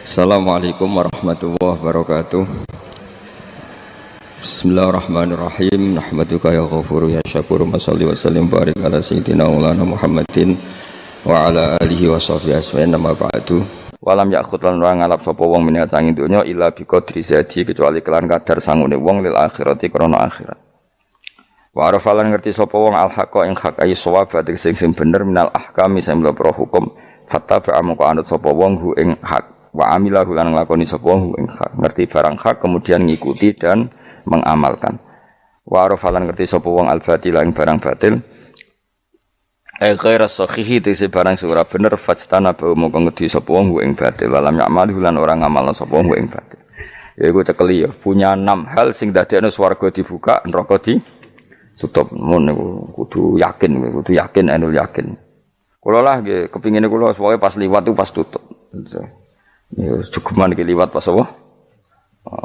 Assalamualaikum warahmatullahi wabarakatuh. Bismillahirrahmanirrahim. Nahmaduka ya ghafuru ya syakuru. Mashalli wa sallim barik ala sayyidina maulana Muhammadin wa ala alihi wa sahbihi asma'in nama ba'du. Walam ya'khud lan ora ngalap sapa wong menyang sanging donya illa bi qadri zati kecuali kelan kadar sangune wong lil akhirati krana akhirat. Wa arafalan ngerti sapa wong al haqqa ing hak ayi shawab sing bener minal ahkami sing mlebu hukum fattaba amko anut sapa wong hu ing hak. Wa amilahu lan nglakoni sapa wong ing hak, ngerti barang hak kemudian ngikuti dan mengamalkan. Wa arafalan ngerti sapa wong al-batil ing barang batil. Ghaira sahihi tese barang ora bener fastana ba mongko ngedi sapa wong ing batil walam ya'malu lan ora ngamalna sapa wong ing batil. Ya iku cekeli ya, punya 6 hal sing dadekno swarga dibuka, neraka ditutup. Mun niku kudu yakin anul yakin. Kula lah nggih kepingine kula pokoke pas liwat itu pas tutup. Ya cukuman iki liwat pas apa?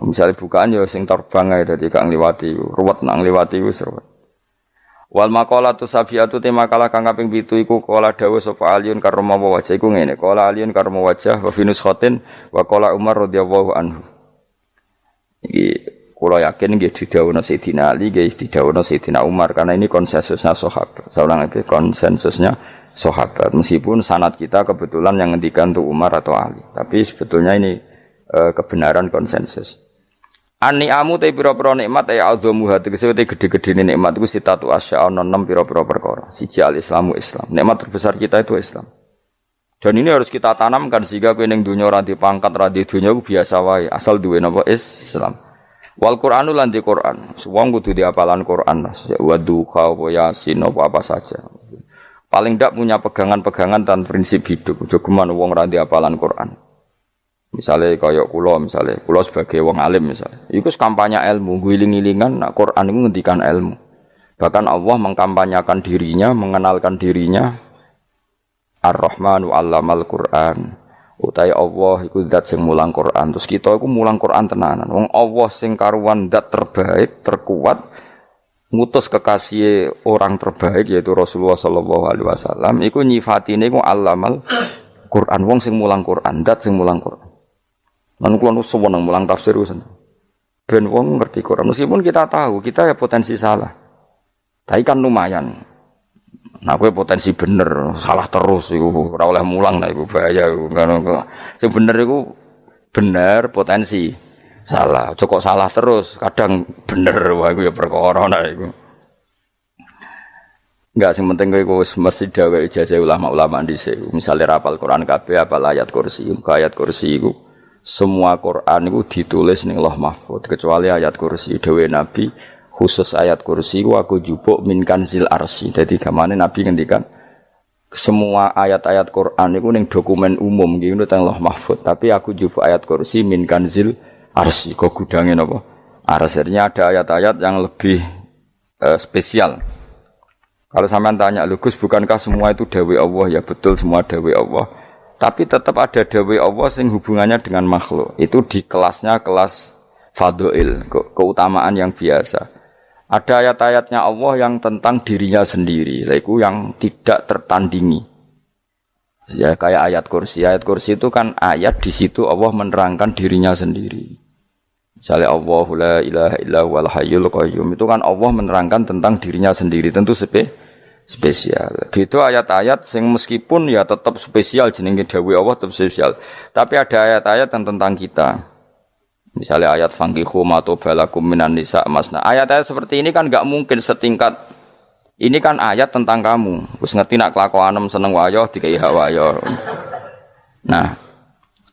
Misalnya bukaan ya sing terbang ae dadi gak ngliwati, ruwet nang ngliwati wis ruwet. Wal maqalatu safiatu te makalah kang kaping 7 iku kala dawuh sapa Aliun karma wajah iku ngene. Kala Aliun karma wajah wa finus khotin wa kala Umar radhiyallahu anhu. Iki kula yakin nggih didhawuhna Sayyidina Ali, nggih didhawuhna Sayyidina Umar karena ini konsensusnya sahabat. Saulang iki konsensusnya sahabat. Meskipun sanad kita kebetulan yang ngendikan tuh Umar atau Ali, tapi sebetulnya ini kebenaran konsensus. An-ni'amu te pira-pira nikmat ay azamu hati tegese te gede-gedene nikmat iku sitatu asya ana 6 pira-pira perkara. Siji al-islamu Islam. Nikmat terbesar kita itu Islam. Dan ini harus kita tanamkan sehingga kowe ning donya ora dipangkat, ora di donya ku biasa wae, asal duwe napa Islam. Wal Qur'anu lan di Qur'an. Wong kudu diapalan Qur'an. Wa duha wa yasin apa saja. Paling tidak punya pegangan-pegangan dan prinsip hidup. Jogeman wong ra diapalan Quran. Misalnya kaya kula sebagai wong alim misalnya. Iku kampanye ilmu, guling-gilingan nak Quran iku ngendikan ilmu. Bahkan Allah mengkampanyakan dirinya, mengenalkan dirinya Ar-Rahmanu 'allamal Qur'an. Utai Allah iku zat sing mulang Quran. Terus kita iku mulang Quran tenanan. Wong Allah sing karuan zat terbaik, terkuat ngutus kekasih orang terbaik yaitu Rasulullah sallallahu alaihi wasallam iku nyifatine iku allamal Quran wong sing mulang Quran, zat sing mulang Quran. Lan kula seneng mulang tafsir wis. Ben wong ngerti Quran meskipun kita tahu kita ya potensi salah. Tapi kan lumayan. Nah kowe potensi bener, salah terus iku ora oleh mulang lah iku bahaya iku. Sing bener iku bener potensi. Salah, cukup salah terus, kadang bener wah iku ya perkara nah iku. Enggak sing penting kowe wis mesti dawuh ijazah ulama-ulama dhisik. Misale rapal Quran kabeh apal ayat kursi, ayat kursi iku semua Quran iku ditulis ning Lauh Mahfuz kecuali ayat kursi dawuh Nabi khusus ayat kursi iku aku jupuk min kanzil arsy. Dadi gamane Nabi ngendikan semua ayat-ayat Quran iku ning dokumen umum iki nang Lauh Mahfuz, tapi aku jupuk ayat kursi min kanzil arsy, kok gudangin apa? Arsirnya ada ayat-ayat yang lebih spesial. Kalau sampean tanya, Gus, bukankah semua itu dawai Allah? Ya betul semua dawai Allah. Tapi tetap ada dawai Allah yang hubungannya dengan makhluk. Itu di kelasnya kelas fadhil, keutamaan yang biasa. Ada ayat-ayatnya Allah yang tentang dirinya sendiri, yaitu yang tidak tertandingi. Ya kayak ayat kursi. Ayat kursi itu kan ayat di situ Allah menerangkan dirinya sendiri. Misalnya Allah la ilaha illa huwal hayyul qayyum itu kan Allah menerangkan tentang dirinya sendiri, tentu spesial. Gitu ayat-ayat sing meskipun ya tetap spesial jenenge dawuh Allah tetap spesial. Tapi ada ayat-ayat yang tentang kita. Misalnya ayat fankihu ma tobalakum minan nisa masna. Ayat-ayat seperti ini kan enggak mungkin setingkat. Ini kan ayat tentang kamu. Wis ngerti nak kelakuanem seneng wayo dikai hak wayo. Nah,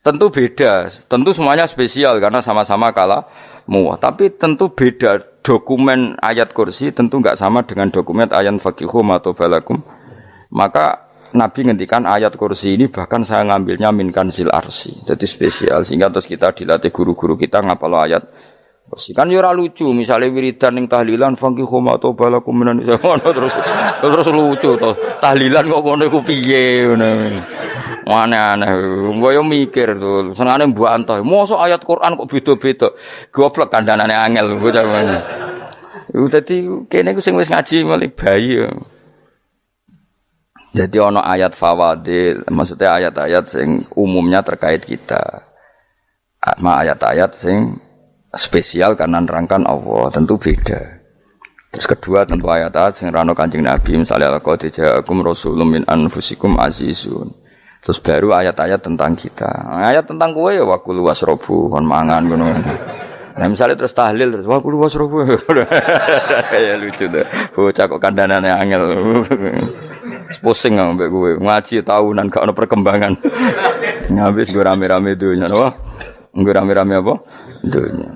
tentu beda. Tentu semuanya spesial karena sama-sama kalamu. Tapi tentu beda. Dokumen ayat kursi tentu enggak sama dengan dokumen ayat faqihu matobalakum. Maka Nabi ngendikan ayat kursi ini bahkan saya ngambilnya min kanzil arsy. Jadi spesial sehingga terus kita dilatih guru-guru kita ngapalo ayat kursi. Kan yo ora lucu misalnya wiridan ning tahlilan faqihu matobalakum minan terus lucu to. Tahlilan kok ngono iku piye ngono. Aneh-aneh, gue yo mikir tuh, senengane mbok antah. Mosok ayat Quran kok beda-beda. Goblok kandhanane angel gue jaman. Dadi kene ku sing wis ngaji mulai bayi. Jadi ana ayat fawadil, maksudnya ayat-ayat sing umumnya terkait kita. ayat-ayat sing spesial karena nerangkan Allah, tentu beda. Terus kedua tentu ayat-ayat sing rano Kanjeng Nabi, misalnya laqad ja'akum rasulun min anfusikum azizun. Terus baru ayat-ayat tentang kita. Ayat tentang kowe ya wakulu wasrobu kon mangan ngono. Nah misalnya terus tahlil terus wakulu wasrobu. Ya lucu deh. Bocah kok kandhanane angel. Pusing ambek kowe. Ngaji tahunan gak ono perkembangan. Ngabis gue rame-rame dunya apa? Gue rame-rame apa? Dunya.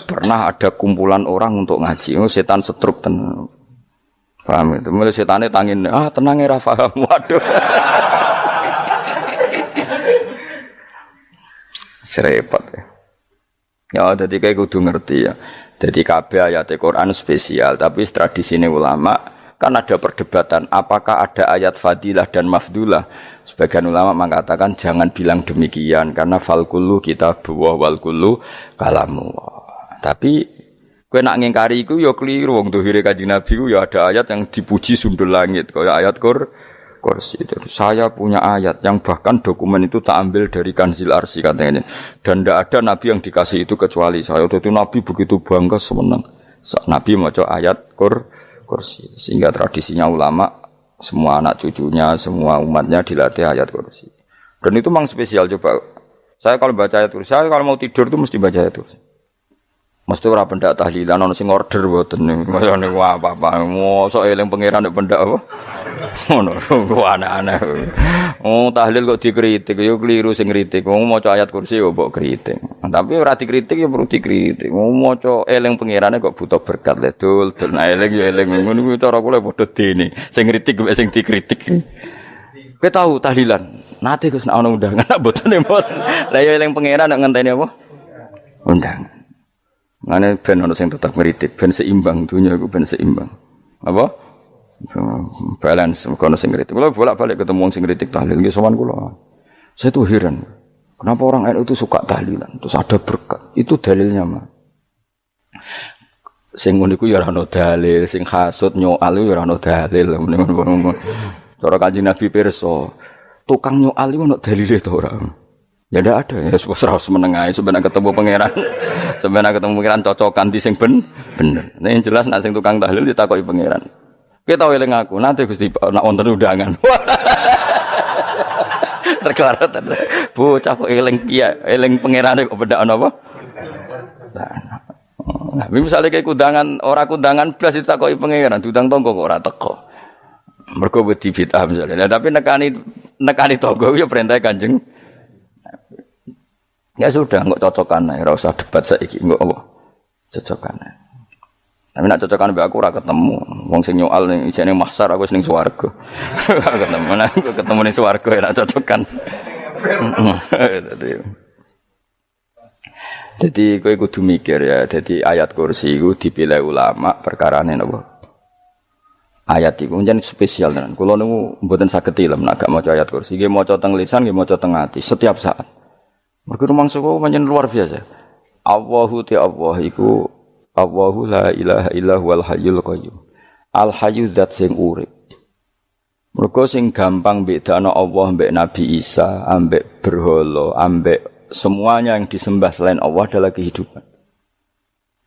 Pernah ada kumpulan orang untuk ngaji. Oh, setan setruk tenan. Paham itu? Mulai setane tangin, tenang ya paham. Waduh. Serepot ya. Ya, jadi kayak kudu ngerti ya. Jadi kabeh ayat Al-Qur'an spesial, tapi tradisine ulama kan ada perdebatan apakah ada ayat fadilah dan mafdulah. Sebagian ulama mengatakan jangan bilang demikian karena fal kullu kitabullah wal kullu kalamullah. Tapi kowe nak ngingkari iku ya keliru wong dohire Kanjeng Nabi ku ya ada ayat yang dipuji sundul langit kaya ayat kursi. Saya punya ayat yang bahkan dokumen itu tak ambil dari Kanzil Arsy katanya. Dan tidak ada nabi yang dikasih itu kecuali saya. Itu nabi begitu bangga senang. Nabi maca ayat kursi. Sehingga tradisinya ulama semua anak cucunya, semua umatnya dilatih ayat kursi. Dan itu memang spesial coba. Saya kalau baca ayat kursi, saya kalau mau tidur itu mesti baca ayat kursi. Mesti ora pendak tahlilan ana sing order mboten niku. Mayane apa-apa. Mosok eling pangeran nek pendak apa? Ngono, aneh-aneh. Oh, tahlil kok dikritik, yo keliru sing kritik. Wong maca ayat kursi yo mbok kritik. Tapi ora dikritik yo perlu dikritik. Wong maca eling pangerane kok butuh berkat le dul, nah eling yo eling ngono kuwi cara kula padha dene. Sing kritik mek sing dikritik. Kowe tahu tahlilan? Nate Gus nek ana undangan mboten mboten. Lah yo eling pangeran nek ngenteni apa? Undangan. Ngene ben ono sing tetap ngritik, ben seimbang dunia iku ben seimbang. Apa? Balance kono sing ngritik. Kula bolak-balik ketemu wong sing ngritik tahlil nggih sowan kula. Saya tuh heran. Kenapa orang NU itu suka tahlilan? Terus ada berkat. Itu dalilnya, Mas. Sing ngono iku ya ora ono dalil, sing hasud nyoal ya ora ono dalil. Cara Kanjeng Nabi pirsa, tukang nyoal iku ono dalile to ora? Ya ndak ada ya serus menengae sebenarnya ketemu pangeran. Sebenarnya ketemu pangeran cocokan di sing bener. Nah yang jelas nak sing tukang tahlil ditakoki pangeran. Kowe tau eling aku, nanti Gusti nak wonten undangan. Terklarat. Bocah kok eling piye? Eling pangerane kok bedak ana apa? Nah, misalnya kayak kundangan, orang kundangan blas ditakoki pangeran, diundang tonggo kok ora teko. Mergo wedi bid'ah misalnya. Nah, tapi nekani tonggo ya perintah Kanjeng. Ya sudah, enggak cocokan ae, ora usah debat saiki, enggak apa. Cocokan ae. Tapi nek cocokan mbek aku ora ketemu. Wong sing nyoal ning ijene mahsyar aku wis ning swarga. Ketemu nek ketemu ning swarga nek cocokan. Jadi kowe kudu mikir ya, jadi ayat kursi iku dipilih ulama perkarane napa? Ayat iku njen spesial tenan. Kula niku mboten saged tilem nek gak maca ayat kursi, nggih maca teng lisan, nggih maca teng ati setiap saat. Mergo rumangsa kok pancen luar biasa. Allahu ta Allah iku Allahu la ilaha illa huwal hayyul qayyum. Al hayyu zat sing urip. Mergo sing gampang bedakno Allah mbek Nabi Isa, ambek berhala, ambek semuanya yang disembah selain Allah adalah kehidupan.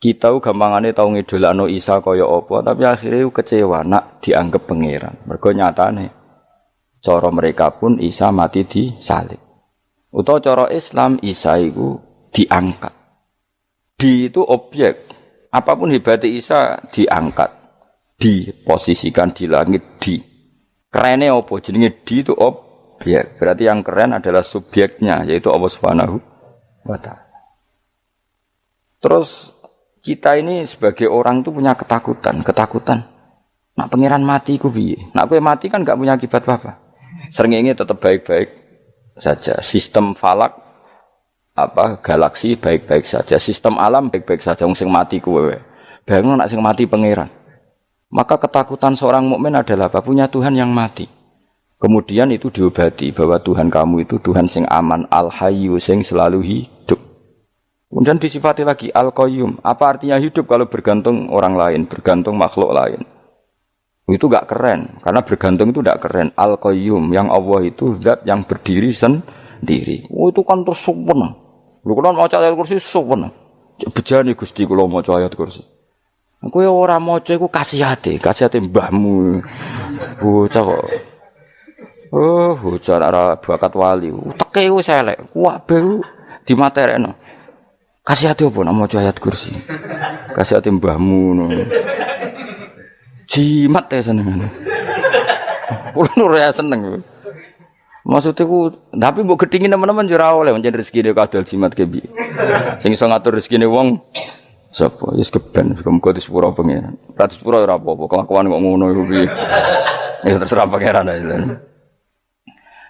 Kita gampangane tau ngidolakno Isa kaya apa, tapi akhirnya kecewa nak dianggap pangeran. Mergo nyatane cara mereka pun Isa mati disalib. Utawa cara Islam Isa itu diangkat. Di itu objek. Apapun hebatnya Isa diangkat, diposisikan di langit di. Kerennya apa? Jenenge di itu objek. Berarti yang keren adalah subjeknya, yaitu Allah Subhanahu wa Ta'ala. Terus kita ini sebagai orang itu punya ketakutan. Nak pangeran mati ku piye? Nak kowe mati kan gak punya akibat apa-apa. Srengenge tetap baik-baik saja. Sistem falak galaksi baik-baik saja. Sistem alam baik-baik saja. Wong sing mati kuwe. Bayangno nek sing mati pangeran. Maka ketakutan seorang mukmin adalah apa? Punya Tuhan yang mati. Kemudian itu diobati bahwa Tuhan kamu itu Tuhan sing aman, al-hayyu sing selalu hidup. Kemudian disifati lagi al-qayyum. Apa artinya hidup kalau bergantung orang lain, bergantung makhluk lain? Itu gak keren, karena bergantung itu gak keren. Al-qayyum, yang Allah itu zat yang berdiri sendiri. Oh itu kan terus sempurna. Lho kula maca ayat kursi suwen. Bejane Gusti kula maca ayat kursi. Kowe ora maca iku kasihate mbahmu. Bocah kok. Oh, bocah ora bakat wali. Teke wis elek, kabeh dimaterekno. Kasihate opo nek maca ayat kursi? Kasihate mbahmu ngono. Jimat ya seneng. Kulo ora seneng. Maksudnya ku, tapi mbok gedhingi teman-teman yo ora oleh pancen rezekine kadol jimat ke piye. Sing iso ngatur rezekine wong sapa? Wis keben, muga disepuro pengen. Ra disepuro ora apa-apa, kelakuan kok ngono iku piye. Wis terserah pangeran ae.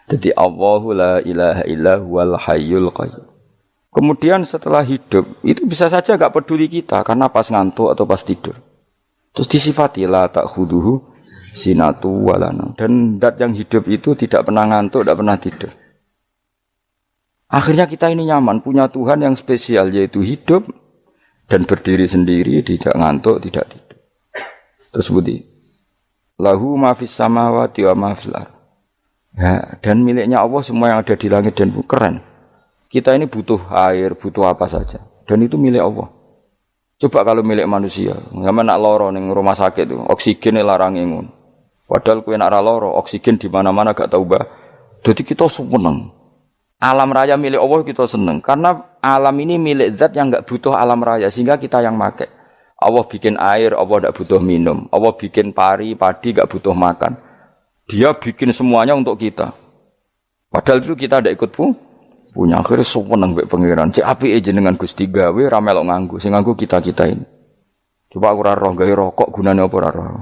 Jadi Allahu la ilaha illa huwal hayyul qayyum. Kemudian setelah hidup itu bisa saja enggak peduli kita karena pas ngantuk atau pas tidur. Terus disifati la ta'khuduhu sinatu walana, dan zat yang hidup itu tidak pernah ngantuk, tidak pernah tidur. Akhirnya kita ini nyaman, punya Tuhan yang spesial, yaitu hidup dan berdiri sendiri, tidak ngantuk, tidak tidur. Terus budi lahu ma fis samawati wa ma fil ardh. Ya, dan miliknya Allah semua yang ada di langit dan bumi. Keren. Kita ini butuh air, butuh apa saja, dan itu milik Allah. Coba kalau milik manusia, nggak nak loro ning rumah sakit itu, oksigennya larang ingun. Padahal kowe nak ra loro, oksigen di mana-mana gak tau mbah. Jadi kita seneng. Alam raya milik Allah kita seneng karena alam ini milik zat yang enggak butuh alam raya sehingga kita yang make. Allah bikin air, Allah enggak butuh minum. Allah bikin padi enggak butuh makan. Dia bikin semuanya untuk kita. Padahal itu kita ndak ikut punya. Akhirnya seneng mbek pangeran. Cek apike jenengan Gusti gawe ra melok nganggo. Sing nganggo kita-kita ini. Coba aku ora roh gawe rokok gunane apa ora roh.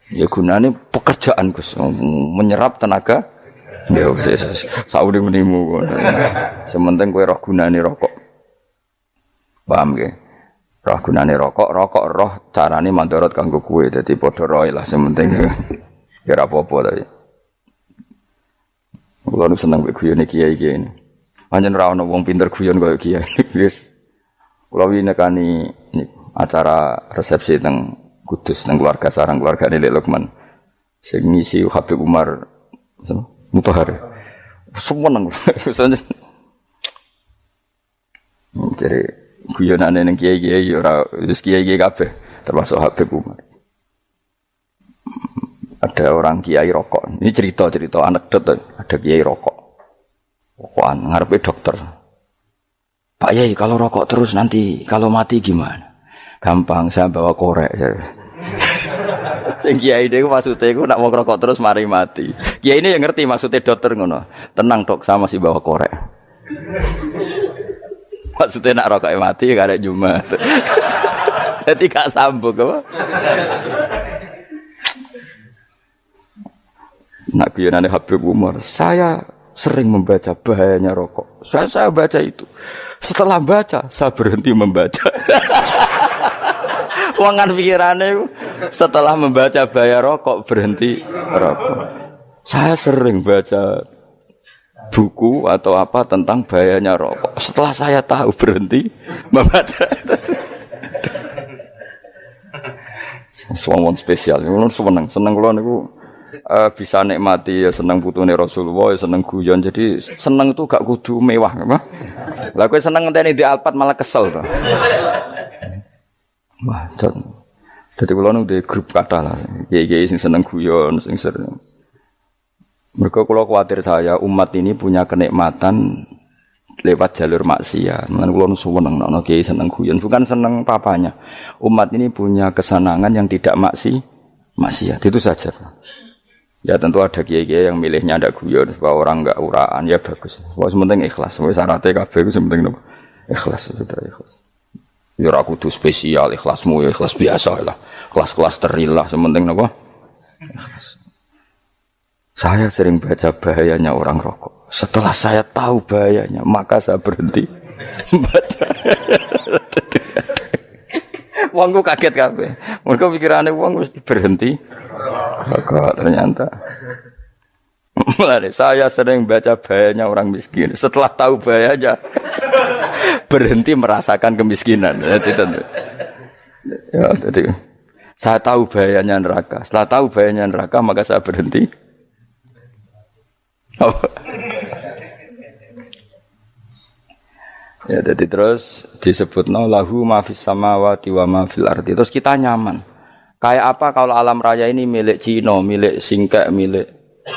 Ya gunane pekerjaan Gus, menyerap tenaga. Ya wis sauri menimu. Sementing kowe roh gunane rokok. Paham nggih? Roh gunane rokok roh carane mandorot kanggo kowe. Dadi padha roe lah sementing. Ya ora apa-apa ta. Kulo seneng mek guyone kiai-kiai ini. Pancen ora ana wong pinter guyon kaya kiai. Wis kulo winekani acara resepsi teng Kudus nang keluarga sarang keluarga Lek Lukman. Sing ngisi Habib Umar Mutahar. Semua nang. Jadi guyonane nang kiai-kiai ora wis kiai-kiai kabeh termasuk Habib Umar. Ada orang kiai rokok. Ini cerita-cerita anekdot. Ada kiai rokok. Rokokan ngarepe dokter. Pak Yai, kalau rokok terus nanti kalau mati gimana? Gampang, saya bawa korek. Sing kiai niku maksude iku nak mau rokok terus mari mati. Kiai ini yang ngerti maksudnya dokter ngono. Tenang dok, saya masih bawa korek. Maksudnya nak rokoknya mati gak ada Jumat. Jadi gak sambung apa? Nak guyonane Habib Umar, saya sering membaca bahayanya rokok. Saya baca itu. Setelah baca, saya berhenti membaca. Wangan pikirannya setelah membaca bahaya rokok berhenti rokok. Saya sering baca buku atau apa tentang bahayanya rokok. Setelah saya tahu berhenti membaca. Suwon spesial. Seneng kalau niku bisa nikmati ya seneng putune Rasulullah, ya seneng guyon. Jadi seneng itu gak kudu mewah, apa? Lah kowe seneng ngenteni di Alphard malah kesel to. Wah, jadi kalau nu di grup kata lah, kiai sing seneng guyon, sing sering. Mereka kalau khawatir saya umat ini punya kenikmatan lewat jalur maksiat. Mengenai kalau nu seneng, nak kiai seneng guyon, bukan seneng papanya. Umat ini punya kesenangan yang tidak maksiat, itu saja. Ya tentu ada kiai-kiai yang milihnya ada guyon, supaya orang enggak uraan, ya bagus. Wah, sementing ikhlas, syaratnya kabeh itu sementing ikhlas, sudah ikhlas. Ya ora kudu spesial ikhlasmu ya ikhlas biasa lah. Kelas-kelas teril lah sementing napa? Ikhlas. Saya sering baca bahayanya orang rokok. Setelah saya tahu bahayanya, maka saya berhenti baca. Wongku kaget kabeh. Mergo pikirane wong wis berhenti. Kok ternyata. Mulane saya sering baca bahayanya orang miskin. Setelah tahu bahayanya berhenti merasakan kemiskinan. Jadi saya tahu bahayanya neraka. Setelah tahu bahayanya neraka, maka saya berhenti. Ya, jadi terus disebutno lahu ma fis samawati wa ma fil ardi. Terus kita nyaman. Kayak apa kalau alam raya ini milik Cina, milik Singkek, milik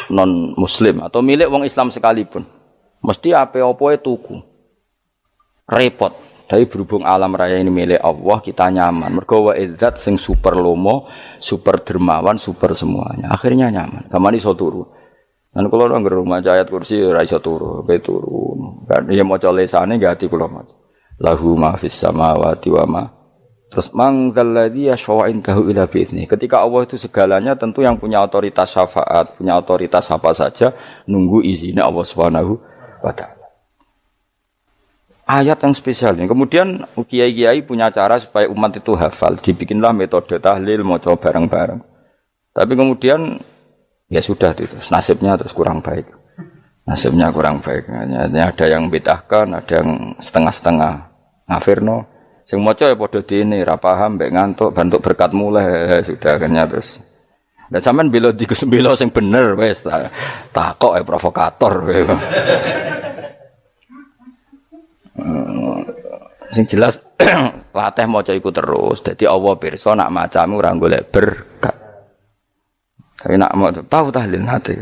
non muslim atau milik wong Islam sekalipun. Mesti apa-apa tuku. Repot. Tapi berhubung alam raya ini milik Allah, kita nyaman. Mergo wa izzat sing super lomo, super dermawan, super semuanya. Akhirnya nyaman. Kamane iso turu. Lan kula nang rumah ayat kursi ora iso turu, pe turu. Kan ya maca lesane nggih ati kula maca. Lahu ma fis samawati wa ma. Terus mangzal ladzi yashfa'u indahu ila bi'izni. Ketika Allah itu segalanya tentu yang punya otoritas syafaat, punya otoritas apa saja nunggu izinnya Allah Subhanahu wa taala. Ayat yang spesial ini. Kemudian kiai-kiai punya cara supaya umat itu hafal, dibikinlah metode tahlil maca bareng-bareng. Tapi kemudian ya sudah itu, nasibnya terus kurang baik. Nasibnya kurang baik. Hanya ada yang bid'ahkan, ada yang setengah-setengah ngafirno. Sing maca ya padha dene, ra paham mbek ngantuk, bantuk berkat mulai sudah akhirnya terus. Dan sampean bela bela sing bener wis takok provokator. Sing jelas latih maca iku terus. Dadi Allah pirsa nak macamu ora golek berkat. Tapi nak mau tahu tahlil hati.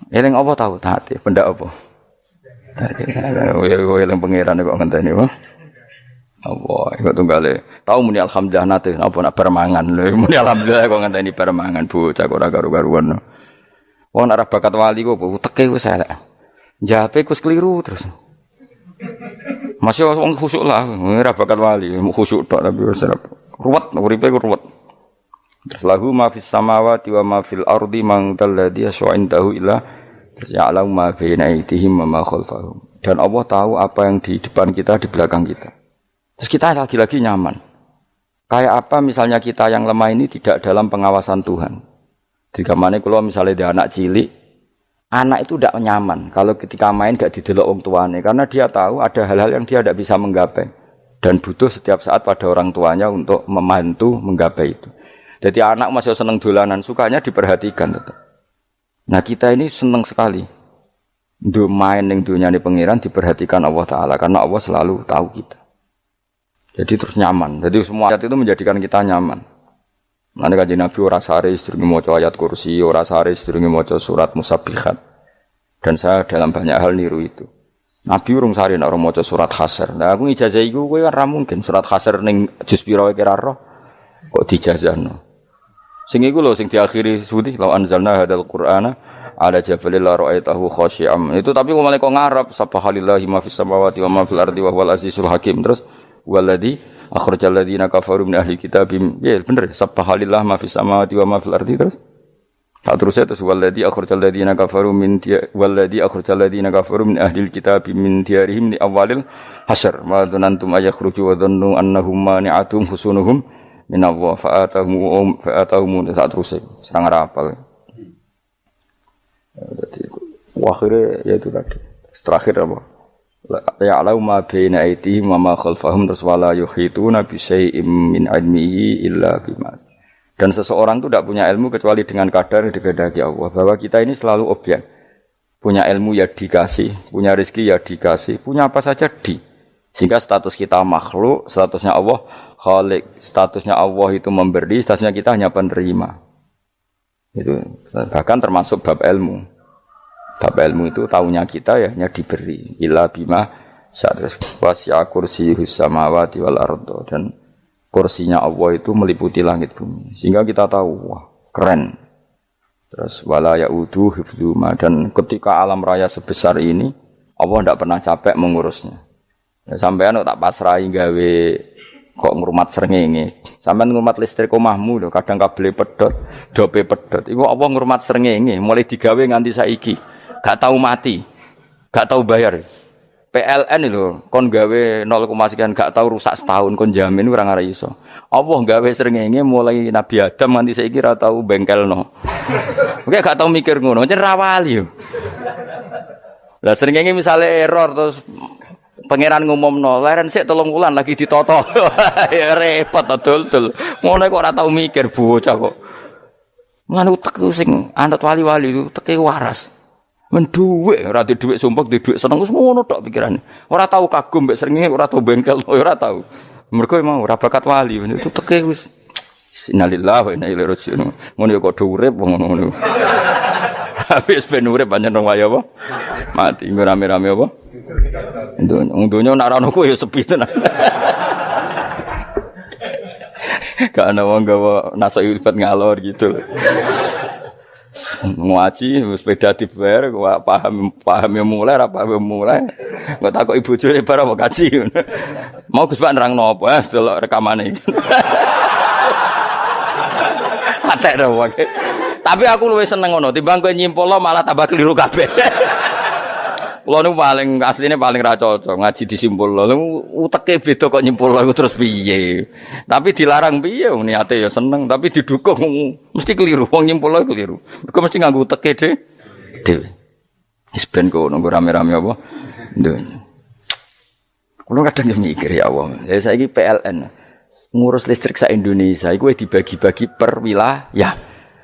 Eling apa tahu hati? Benda apa? Eling pangeran kok ngenteni wae. Allah, iku tunggale. Tahu muni alhamdulillah nate apa nak permangan lho. Muni alhamdulillah kok ngenteni permangan bocah ora karo-karuan. Wong arep bakat wali kok teke wis elek. Jape wis keliru terus. Masih wong khusuk lah, ora bakat wali, khusuk tok tapi wis ruwet, uripe ruwet. Terus lahu ma fis samawati wa ma fil ardi man dalladhi yashfa'u indahu illa ya'lamu ma baina aydihim wa ma khalfahum. Dan Allah tahu apa yang di depan kita, di belakang kita. Terus kita lagi-lagi nyaman. Kayak apa misalnya kita yang lemah ini tidak dalam pengawasan Tuhan. Digamane kula misalnya ada anak cilik, anak itu tidak nyaman kalau ketika main gak didelok wong tuane karena dia tahu ada hal-hal yang dia tidak bisa menggapai dan butuh setiap saat pada orang tuanya untuk membantu menggapai itu. Jadi anak masih senang dolanan, sukanya diperhatikan tetap. Nah kita ini senang sekali. Untuk main yang dunia ini pengiran diperhatikan Allah Ta'ala. Karena Allah selalu tahu kita. Jadi terus nyaman. Jadi semua ayat itu menjadikan kita nyaman. Nanti kaji Nabi orang sehari sedurungi maca ayat kursi, orang sehari sedurungi maca surat musabbihat. Dan saya dalam banyak hal niru itu. Nabi urung sehari nak orang maca surat Hasyr. Nah aku ijazah itu kan ra mungkin. Surat Hasyr ning juz pira kira roh. Kok dijazahno. Sing iku lho sing diakhiri suwi law anzalna hadzal qur'ana ala jabalil la ra'aitahu khashi'am. Itu tapi kok malah kok ngarep subhanallahi ma fis samawati wa ma fil ardi wa huwal azizul hakim. Terus waladzi akhrajal ladzina kafaru min ahli kitab. Ya bener subhanallahi ma fis samawati wa ma fil ardi terus. Tak terus itu waladzi akhrajal ladzina kafaru min waladzi akhrajal ladzina kafaru min ahli kitab min diyarihim li awalil hasyr. Ma dzanantum ayakhruju wa dhannu annahum mani'atum husunuhum min Allah fa'atahum saat terus serang rapal. Jadi akhirnya ya itu tadi. Terakhir apa? Ya'lamu ma baina aydihim wa ma khalfahum wala yuhituna bi syai'in min 'ilmihi illa bima. Dan seseorang itu tidak punya ilmu kecuali dengan kadar yang dikehendaki Allah. Bahwa kita ini selalu objek. Punya ilmu ya dikasih, punya rezeki ya dikasih, punya apa saja di. Sehingga status kita makhluk, statusnya Allah Khalik, statusnya Allah itu memberi, statusnya kita hanya penerima. Itu bahkan termasuk bab ilmu. Bab ilmu itu tahunya kita ya hanya diberi. Illa bima sa'atus wasi'a kursiyuhus samawati wal ardo. Dan kursinya Allah itu meliputi langit bumi. Sehingga kita tahu, wah keren. Terus wala ya'udu hifdzuma. Dan ketika alam raya sebesar ini, Allah tidak pernah capek mengurusnya. Ya, sampean tak pasrahi gawe kok ngrumat srengenge. Sampeyan ngrumat listrik omahmu lho, kadang kabel pedhot, dope pedhot. Iku apa ngrumat srengenge mulai digawe nganti saiki. Gak tahu mati. Gak tahu bayar. PLN lho, kon gawe 0, sekian gak tahu rusak setahun kon jamin ora ngara iso. Allah gawe srengenge mulai Nabi Adam nganti saiki ora tahu bengkelno. Oke gak tahu mikir ngono, jen ra wali yo. Lah srengenge misale error terus pangeran ngumumno, leren sik 3 wulan lagi ditoto. Ya repot dul. Ngono kok ora tau mikir bocah kok. Mulane utek sing anut wali-wali teke waras. Men dhuwit, ora di dhuwit sumpek, di dhuwit seneng wis ngono tok pikirane. Ora tau kagum mbek srengenge, ora tau bengkel, ora tau. Mergo emang ora bakat wali, itu teke wis innalillahi wa inna ilaihi raji'un. Ngono ya kok urip ngono. Habis ben urip pancen rong wae apa? Mati nggo rame-rame apa? Donya nek ora ono ku ya sepi tenan. Gak ana wong gawa nasa ilfat ngalor gitu. Ngaji sepeda dibayar paham yang mulai apa yang mulai nggak takut ibu juri para mau kaji mau Gus Pak nerang nopo delok rekamane iki atek dong tapi aku luwih seneng ngono timbang kowe nyimpul malah tambah keliru kabeh. Kulo niku paling asline paling ra cocok ngaji disimpul lho uteke beda kok nyimpul iku terus piye tapi dilarang piye niate ya seneng tapi didukung mesti keliru wong nyimpul keliru mergo mesti nganggo uteke dhewe wis ben kok nunggu rame-rame apa nduk kulo kadang yo mikir ya Allah ya saiki PLN ngurus listrik sak Indonesia iku dibagi-bagi per wilayah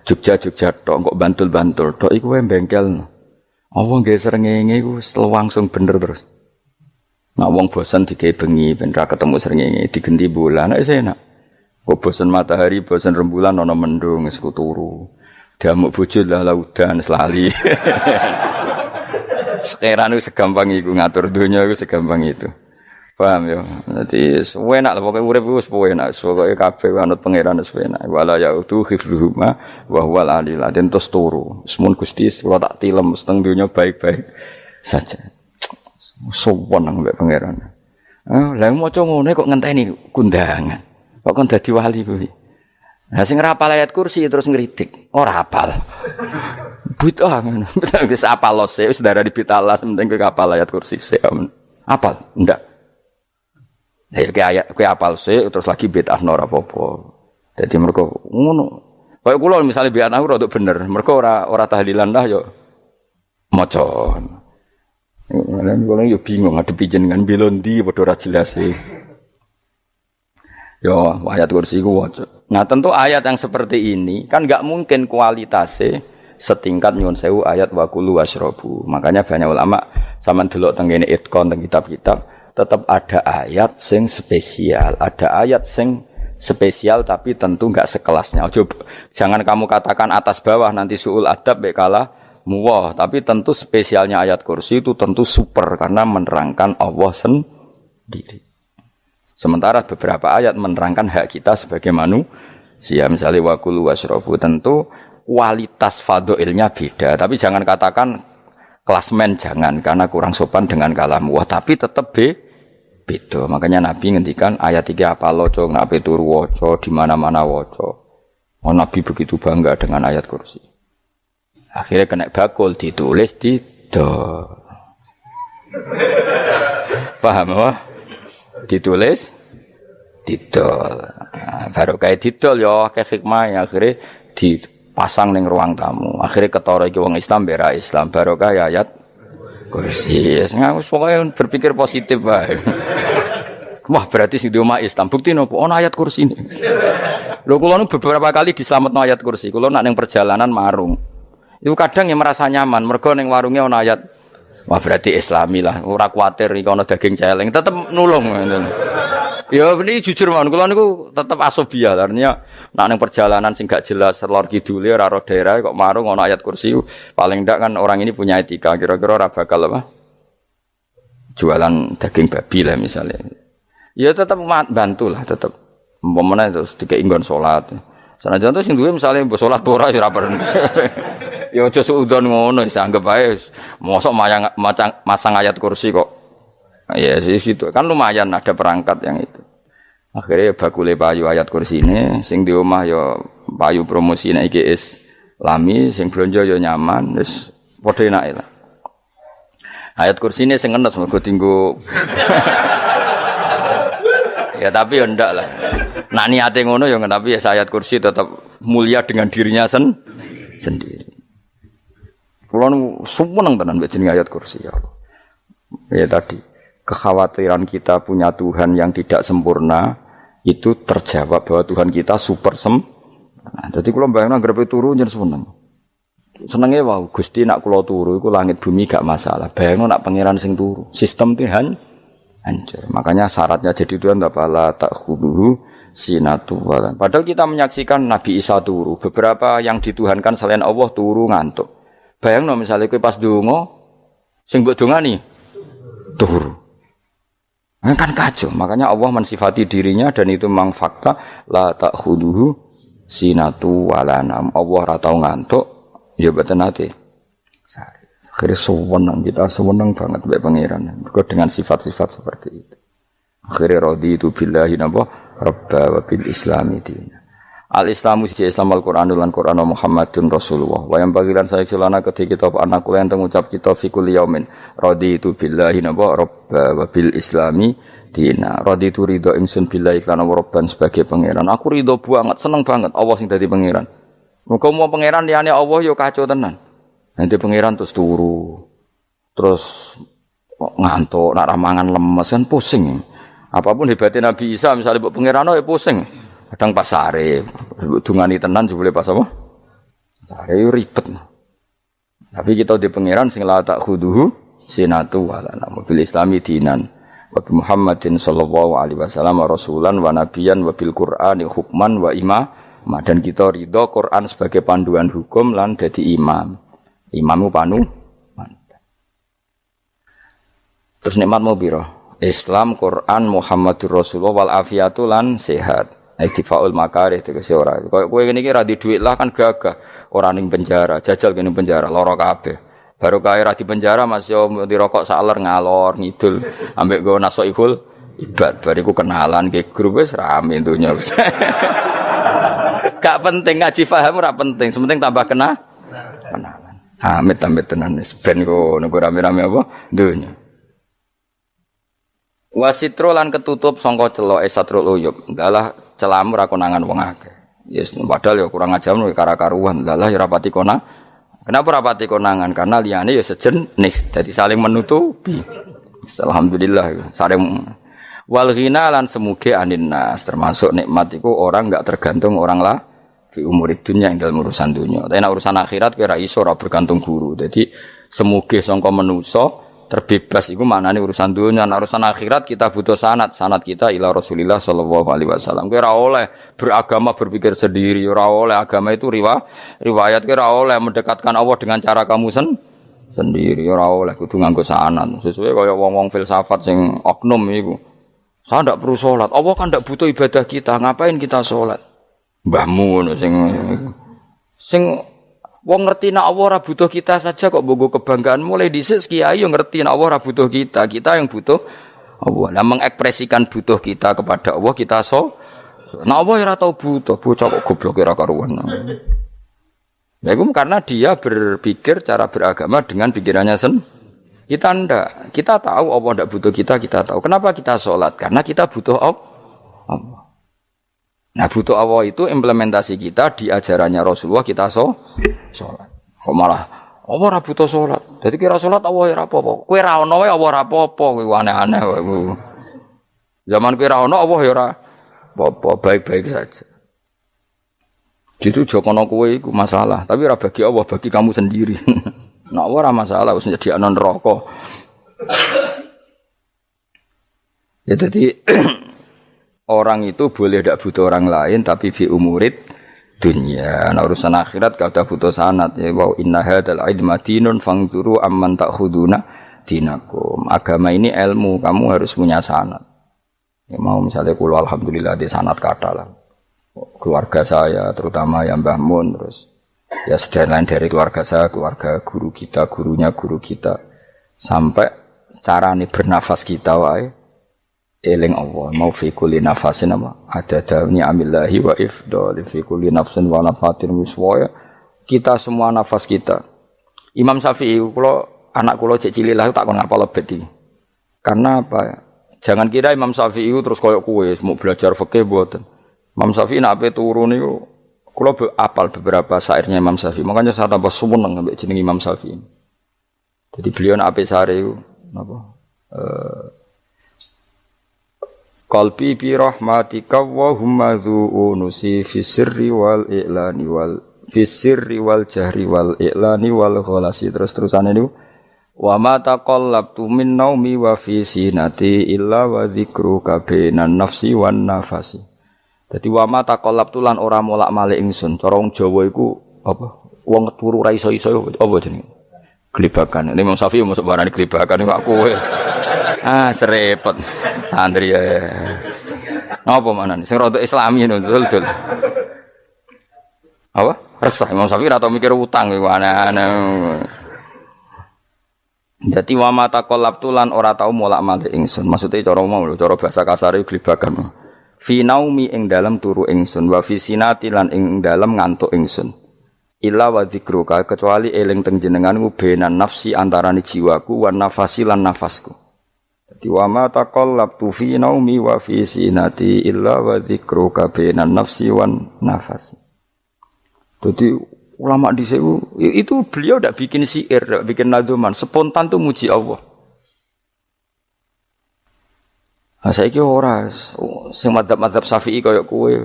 Jogja tok kok Bantul tok iku wae bengkel. Wong nggih srengenge iku langsung bener terus. Nek wong bosan digawe bengi ben ra ketemu srengenge digenti bulan nek enak. Kok bosan matahari, bosan rembulan ana mendung wis turu. Damuk bojo lah laudan selali. Sekarang itu segampang iku ngatur dunia itu segampang itu. Paham ya? Dadi enak lah pokoke urip wis enak. Pokoke kabeh anut pangeran wis enak. Wala yautu khifruhuma wa huwal alil adzim terus turu. Semun Gusti kula tak tilem seteng dunya baik-baik saja. Sowan nang mbek pangeran. Lah maca ngene kok ngenteni kundangan. Kok kon dadi wali kuwi. Lah sing ora hafal ayat kursi terus ngritik. Ora hafal. Bid'ah ngono. Wis hafal lose wis darah di pitalas penting kowe hafal ayat kursi sik. Hafal? Ndak. Ya kayak apal sih terus lagi bid'ah ora apa-apa. Dadi mergo ngono. Kaya kula misale bid'ah ora untuk bener, mergo ora tahlilan dah yo maca. Lan kula yo bingung ngadepi jenengan belondi padha ora jelas e. Yo ayat kursi ku waca. Nah, tentu ayat yang seperti ini kan enggak mungkin kualitasnya setingkat nyuwun sewu ayat wa kulu wasrobu. Makanya banyak ulama sampean delok teng kene itqon teng kitab-kitab tetap ada ayat sing spesial, ada ayat sing spesial tapi tentu enggak sekelasnya. Jangan kamu katakan atas bawah nanti suul adab bekala muwah, tapi tentu spesialnya ayat kursi itu tentu super karena menerangkan Allah sendiri. Sementara beberapa ayat menerangkan hak kita sebagai manusia, misalnya wakulu wasrobu, tentu kualitas fadhilnya beda, tapi jangan katakan klasmen jangan karena kurang sopan dengan kalam wah, tapi tetap beda. Makanya Nabi ngendikan ayat 3 apa loco, ngape turu waca, di mana-mana waca. Oh, Nabi begitu bangga dengan ayat kursi. Akhirnya kena bakul ditulis di do. Paham apa? Ditulis didol. Baru kayak didol ya akeh hikmah akhirnya dipasang ning ruang tamu. Akhirnya ketara iki wong Islam bera Islam barokah ayat kursi. Wis pokoke berpikir positif wae. Wah, berarti sing di omah Islam bukti nopo ana ayat kursi ini. Lho kula nu beberapa kali dislametno ayat kursi. Kula nak ning perjalanan marung. Iku kadang yang merasa nyaman mergo ning warunge ana ayat. Wah, berarti Islami lah. Ora kuwatir iki ana daging celeng, tetep nulung ngoten. Ya ini jujur mawon kula niku tetep asobia. Artinya nak ning perjalanan sing gak jelas lor kidule ora ro daerah kok marung ana ayat kursi. Paling ndak kan orang ini punya etika. Kira-kira ora bakal apa? Jualan daging babi lah misalnya. Ya tetap bantulah tetap. Umpamane terus dikek nggon salat. Sanajan to sing duwe misale mbok salat ora ya ora perlu. Ya aja suudon ngono wis anggap ae mosok masang ayat kursi kok. Ya sih gitu. Kan lumayan ada perangkat yang itu. Akhirnya bakule payu ayat kursi ini sing di omah ya payu promosine iki Islami sing blonjo ya nyaman wis padha enake lah. Ayat kursi ini sing enes mergo dinggo ya tapi ya ndak lah. Nak niate ngono ya tapi ya ayat kursi tetap mulia dengan dirinya sendiri. Kulo seneng tenan mbek jeneng ayat kursi ya Allah. Ya tadi kekhawatiran kita punya Tuhan yang tidak sempurna itu terjawab bahwa Tuhan kita super sempurna. Jadi kulo bayangno grepe turu njen seneng. Senenge wae Gusti nak kula turu iku langit bumi gak masalah. Bayangno nak pangeran sing turu. Sistem Tuhan hancur. Makanya syaratnya jadi Tuhan la ta'khudhuhu sinatu walan. Padahal kita menyaksikan Nabi Isa turu. Beberapa yang dituhankan selain Allah turu ngantuk. Bayangno misalnya kowe pas donga sing mbok dongani turu. Kan kacau. Makanya Allah mensifati dirinya dan itu memang fakta la ta'khudhuhu sinatu walanam. Allah ora tau ngantuk. Ya betul nanti. Akhirnya sewenang kita sewenang banget mbek pangeran. Mergo dengan sifat-sifat seperti itu. Akhirnya raditu billahi napa rabba wa bil islami dina. Al-Islamu siji Islam Al-Qur'anul lan Qur'an Muhammadun Rasulullah. Wa yang bagilan saya celana ketika kita anak kula enten ngucap kita fi kulli yaumin raditu billahi napa rabba wa bil islami dina. Raditu ridho ingsun billahi lan rabban sebagai pangeran. Aku ridho banget, seneng banget Allah sing dadi pangeran. Muga mau pangeran liyane Allah yo kacau tenan. Nanti pangeran terus turu. Terus ngantuk, nak ramangan lemes kan pusing. Apapun hebatnya Nabi Isa misalnya mbok pangeran ya pusing. Kadang pas sare, dungani tenan jebule pas apa? Sare yo ribet. Tapi kita di pangeran sing la ta'khudhuhu sinatu wala bil islami dinan. Wa Muhammadin sallallahu alaihi wasallam rasulan wa nabiyan wa bil Qur'ani hukman wa imam. Dan kita ridho Quran sebagai panduan hukum lan dadi imam. Imammu panu. Terus nikmatmu piro? Islam, Quran, Muhammadur Rasulullah wal afiatu lan sehat. Iktifaul makarih tegese ora. Kowe ngene iki ra di dhuwit lah kan gagah. Ora ning penjara, jajal kene penjara lara kabeh. Baru kae ra di penjara Mas yo dirokok saler ngalor ngidul ambek go nasoihul ibad bariku kenalan ke grup wis rame dunya wis. Gak penting ngaji paham ora penting, sementing tambah kenalan. Amit-amit tenan wis ben kok nek rame-rame apa dunya. Wasitro lan ketutup sangka celoke satrul uyub. Dalah celamu ra konangan wong akeh. Yes, padahal ya kurang ajar kara-karuan. Dalah ya rapati konang. Kenapa rapati konangan? Karena liyane ya sejenis. Jadi saling menutupi. Alhamdulillah saling wal ghina lan semuge aninnas termasuk nikmat iku orang enggak tergantung orang lah fi umurid dunya ing dalam urusan dunya. Tapi nek urusan akhirat kowe ra iso ora bergantung guru. Jadi semuge sangka manusa terbebas iku maknane urusan dunya. Nek urusan akhirat kita butuh sanad kita ila Rasulillah sallallahu alaihi wasallam. Kowe ora oleh beragama berpikir sendiri, ora oleh agama itu riwayat kowe ora oleh mendekatkan Allah dengan cara kamu sendiri, ora oleh kudu nganggo sanad. Sesuai kaya wong-wong filsafat sing oknum iku. Saya ndak perlu sholat. Allah kan ndak butuh ibadah kita. Ngapain kita sholat? Mbahmu ngono sing wong ngerti nek Allah ora butuh kita saja kok bogo kebanggaan mulai dhisik kiai yo ngerti nek Allah ora butuh kita. Kita yang butuh Allah. Lah mengekspresikan butuh kita kepada Allah kita nek Allah ora tau butuh, bocah kok goblok ora karuan. Ya itu karena dia berpikir cara beragama dengan pikirannya Kita ndak. Kita tahu Allah ndak butuh kita tahu. Kenapa kita sholat? Karena kita butuh Allah. Nah butuh Allah itu implementasi kita di ajarannya Rasulullah kita sholat. Kok malah Allah ora butuh sholat. Jadi kira sholat Allah ora apa-apa. Kowe ra ono wae Allah ora apa-apa. Kowe aneh-aneh wae. Zaman kowe ra ono Allah ya ora apa-apa, baik-baik saja. Jadi jokono kowe iku masalah, tapi ora bagi Allah, bagi kamu sendiri. Nah Allah ora masalah wis jadi anon neraka. Ya jadi orang itu boleh tidak butuh orang lain tapi fi umurid dunya. Nah urusan akhirat kalau butuh sanad ya wa inna hadzal ilma dinun fangzuru amman ta'khuduna dinakum. Agama ini ilmu, kamu harus punya sanad. Ya mau misalnya kula alhamdulillah di sanad kata lah. Keluarga saya terutama yang Mbah Mun terus ya sedang lain dari keluarga saya, keluarga guru kita, gurunya guru kita sampai carane bernafas kita wae eling Allah mau fi kulli nafasin apa ada dawni amillahi wa ifdal fi kulli nafsin wa nafatin wiswaya kita semua nafas kita. Imam Syafi'i kula anak kula cek cilik lah tak kon ngapal lebet iki. Karena apa? Jangan kira Imam Syafi'i terus koyo kowe mau belajar fikih mboten. Imam Syafi'i nek ape turu niku kula apal beberapa syairnya Imam Syafi'i. Makanya saya tambah seneng ambek jeneng Imam Syafi'i. Jadi beliau nek ape sare iku napa qalbi bi rahmatika wa humma dhu unusi fi sirri wal i'lani wal Fisirri wal jahri wal i'lani wal ghalasi terus-terusane niku wa ma taqallabtu min naumi wa fi sinati illa wa dzikruka bainan nafsi wan nafasi. Dadi wa ma taqallabtu lan ora molak-malik ingsun. Cara wong Jawa iku apa? Wong turu ra iso-iso apa jenenge? Glebakan. Ini Imam Syafi'i mosok barani glebakan iku kowe. Serepet. Santri ya. Apa manane? Sing rada Islami ngono dul. Apa? Resah Imam Syafi'i atau mikir utang iku aneh-aneh. Dadi wa mata qalabtu lan ora tau molak-malik ingsun. Maksude cara mau lho, cara bahasa kasare glebakan. Fi naumi ing dalem turu ingsun wa fi sinati lan ing dalem ngantuk ingsun. Illa wa dzikruka kecuali eling teng jenenganmu benan nafsi antarane jiwaku wan nafasi lan nafasku. Dadi wa mata qalabtu fi naumi wa fi sinati illa wa dzikruka benan nafsi wan nafasi. Jadi ulama di sini itu beliau tidak bikin syair, tidak bikin nadzuman, spontan tuh muji Allah. Nah, saya kira orang, sing madzhab Syafi'i kayak kue,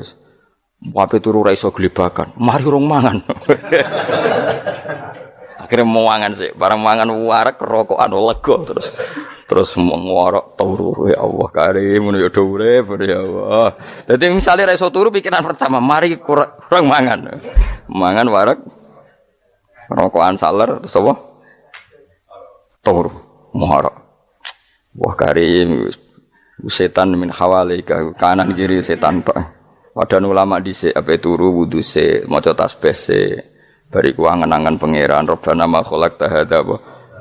wape turu ra iso glebakan, mari rong mangan. Akhirnya mau mangan sih, barang mangan warak rokokan lega terus ngorok turu ya Allah karim ya urip ya Allah. Dadi misale ra iso turu pikiran pertama mari kurang mangan. Mangan warak rokokan saler terus apa? Turu ngorok. Wah karim setan min hawalika kanan kiri setan Pak. Padahal ulama dhisik ape turu wudu se maca tasbih se bariku angen-angen pangeran Rabbana ma khalaqta hadza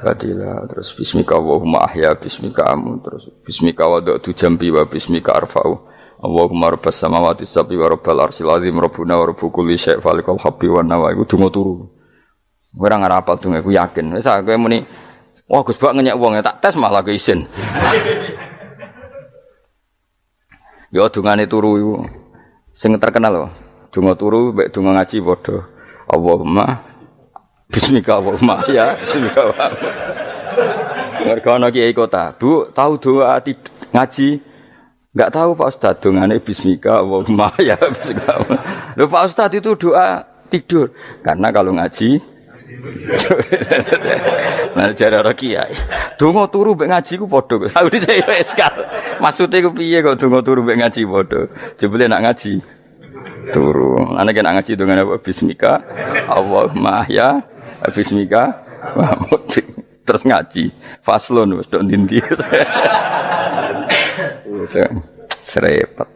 Fadila terus bismika Allahumma ahya bismika amun terus bismika wada'tu jambi wa bismika arfa'u Allahumma rabbas samawati sab'i wa rabbal arsyil azim rabbuna wa rabbu kulli syai' falikal habbi wan nawa iku donga turu ora ngarapal donga iku yakin wis kowe muni wah Gus Bak ngenyek wong tak tes malah ke isin yo dungane turu iku sing terkenal lho donga turu mek donga ngaji padha Allahumma bismika Allahumma ya bismika Allahumma. Mergo ana kiai kota, Bu, tahu doa ngaji? Enggak tahu Pak Ustaz, dongane bismika Allahumma ya bismika. Lho Pak Ustaz itu doa tidur. Karena kalau ngaji nah jare ora kiai. Donga turu mek ngaji ku padha. Tahu dhisik wis kal. Maksude ku piye kok donga turu mek ngaji padha? Jebule nak ngaji turu. Ana kena ngaji dongane apa bismika Allahumma ya bismika terus ngaji faslon wis tok ndi-ndi serepet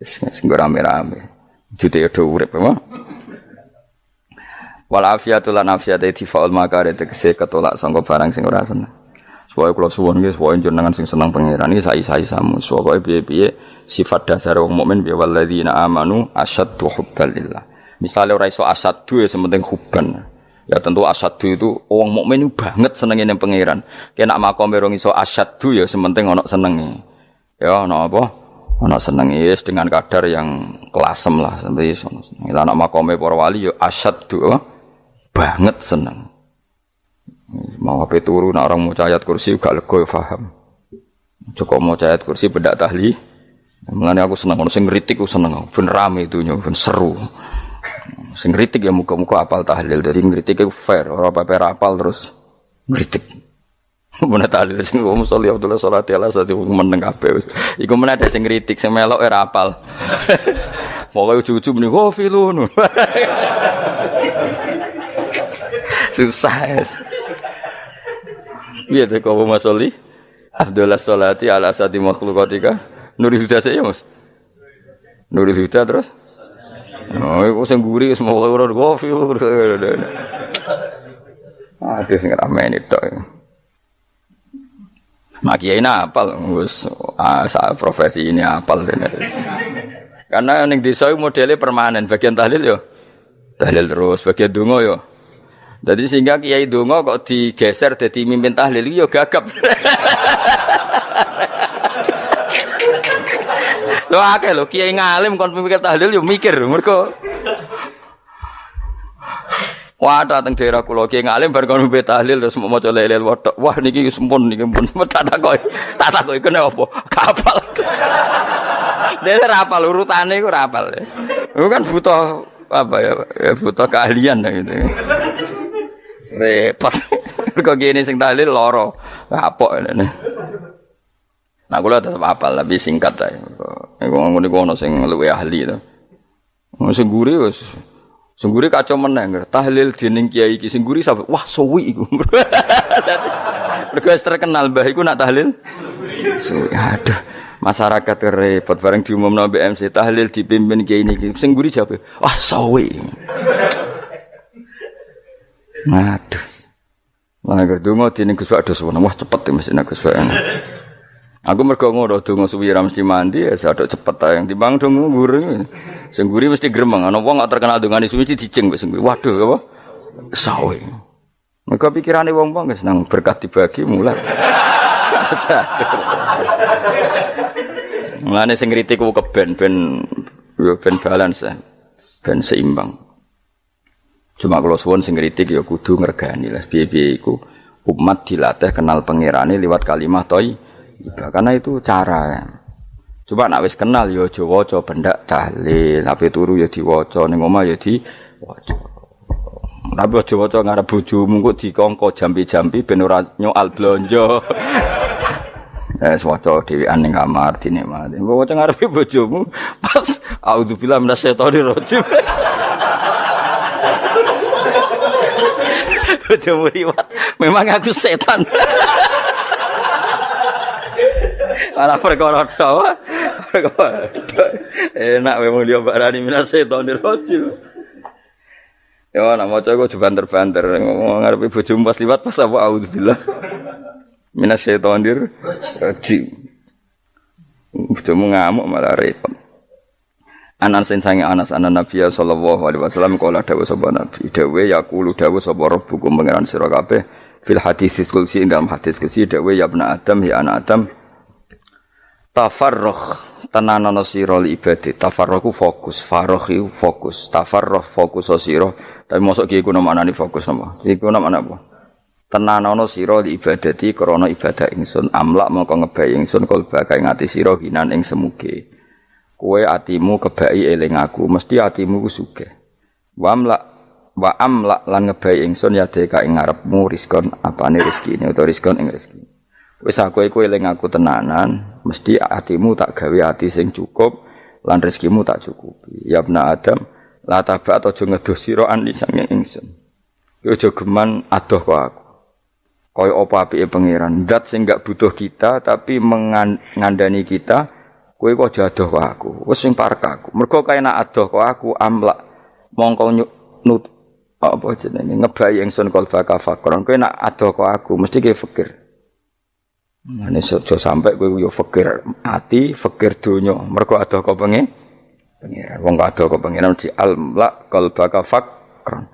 sing rame-rame jute yo urip apa wal afiatul lan afiate tifaul makare tegese ketolak sangka barang sing ora seneng supaya kula suwun nggih supaya jenengan sing seneng pangeran iki sai-sai samu supaya piye-piye sifat dasar wong mukmin bi walladzina amanu asyaddu hubbalillah misale ora iso asyaddu ya sementing hubban. Ya tentu asyaddu itu wong mukmin itu banget senenge ning pangeran. Ki nek makome rong iso asyaddu ya sementing ana senenge. Ya ana apa? Ana senenge wis dengan kadar yang kelasem lah sampai iso. Lah nek makome para wali ya asyaddu banget seneng. Mau ape turu nek orang maca ayat kursi gak lega paham. Cukup maca ayat kursi bedak tahli. Mulane aku seneng ono sing ngritik aku seneng. Ben rame itu ben seru. Sing kritik ya muga-muga apal tahlil. Jadi ngritik itu fair, ora paper apal terus ngritik. Mun tahlil sing ngomong sholli Abdullah sholati ala sate meneng kabeh wis. Iku men ada sing ngritik sing melok ora apal. Pokoke ujug-ujug muni oh filun. Susah. Piye to kok Mas Sholli? Abdullah sholati ala sate makhluqatika. Nurul Huda saya Mas. Nurul Huda terus oh, iku sing guri semua ora kopi. Aduh sing ramene tok. Mak kiai apal wis profesi ini apal tenan. Karena ning desa iku modele permanen, bagian tahlil yo tahlil terus, bagian donga yo. Jadi sehingga kiai donga kok digeser dadi mimpin tahlil yo gagap. Lho akeh lho kiai ngalim kon mikir tahlil yo mikir mergo wah dateng daerah kula kiai ngalim bar kon mikir tahlil terus maca la ilaha illallah wah niki sempun niki pun tak takoki kene apa kapal dene ra apal urutane iku ra apal lho kan butuh apa ya, butuh keahlian gitu. Repot. Kok gini sing tahlil loro. Apok ngene. Nah kula tetep apal tapi singkat ae. Iku ngono sing luwih ahli to. Sing guri wis sing guri kacau meneh tahlil dening kiai iki sing guri sampe wah suwi iku. Mergo terkenal mbah iku nak tahlil. Suwi aduh. Masyarakat repot bareng diumumno mbek MC tahlil dipimpin kiai niki. Sing guri jawab, wah suwi. Aduh. Lah nek donga dene Gus Pak dos wah cepet mesti nek Gus Pak. Aku mergo ngono donga suwi ra mesti mandi ya sadok cepet ae timbang donga nguri. Sing nguri mesti gremeng ana wong gak terkenal dongane suwi dicing wis nguri. Waduh apa? Sawe. Mergo pikirane wong-wong wis nang berkat dibagi mulai. Mulane sing kritik ku keben ben balance ben seimbang. Cuma kalau suwun sing kritik ya kudu ngergani lah piye-piye iku umat dilatih kenal pangerane liwat kalimat thayyibah karena itu cara. Coba nek wis kenal ya aja waca bendak tahlil, ape turu ya diwaca ning omah ya diwaca. Tapi aja waca ngarep bojomu kok dikongko jampi-jampi ben ora nyoal blonjo. Waca dhewean ning kamar dinikmati. Mbok waca ngarepe bojomu pas auzubillahi minasyaitonir rajim. Bojomu liwat, memang aku setan. Malah perkara tawa. Enak memang dia barani minasyaitonir rajim. Ya nak maca kok banter-banter ngomong ngarepe bojomu pas liwat pas apa auzubillah. Minasyaitonir rajim. Bojomu ngamuk malah repot. Anas sange Anas Nabi sallallahu alaihi wasallam kala dawuh sapa Nabi dawuh yaqulu dawuh sapa rabbukum pangeran sira kabeh fil hadis qudsi dalam hadis qudsi dawuh ya ibnu adam ya anak adam tafarrugh tenanono sira li ibadah tafarrughu fokus faraghi fokus tafarrugh fokus sira tapi mosok ki iku maknane fokus napa iku maknane apa tenanono sira li ibadati krana ibadah ingsun amlak mongko ngebayi ingsun kalba kae ngati sira hinan ing semuge. Kowe atimu kebaki eling aku, mesti atimu ku sugih. Wa amla lan ngebai ingsun ya deka ing ngarepmu rizkon apane rezekine utawa rizkon ing rezeki. Wis aku iku eling aku tenanan, mesti atimu tak gawe ati sing cukup lan rezekimu tak cukupi. Ya ibna Adam, la tabat aja ngedoh sira an lisange ingsun. Kowe aja geman adoh kok aku. Kaya apa apike pangeran, zat sing gak butuh kita tapi mengandani kita. Kowe kok adoh kok aku, wis sing parek aku. Mergo kae nek adoh kok aku amlak mongko nut apa jenenge ngebayi ingsun kalba kafakron. Kowe nek adoh kok aku mesti ke fikir. Mane aja sampe kowe yo fikir ati, fikir donya. Mergo adoh kok pengen. Wong adoh kok pengen di amlak kalba kafakron.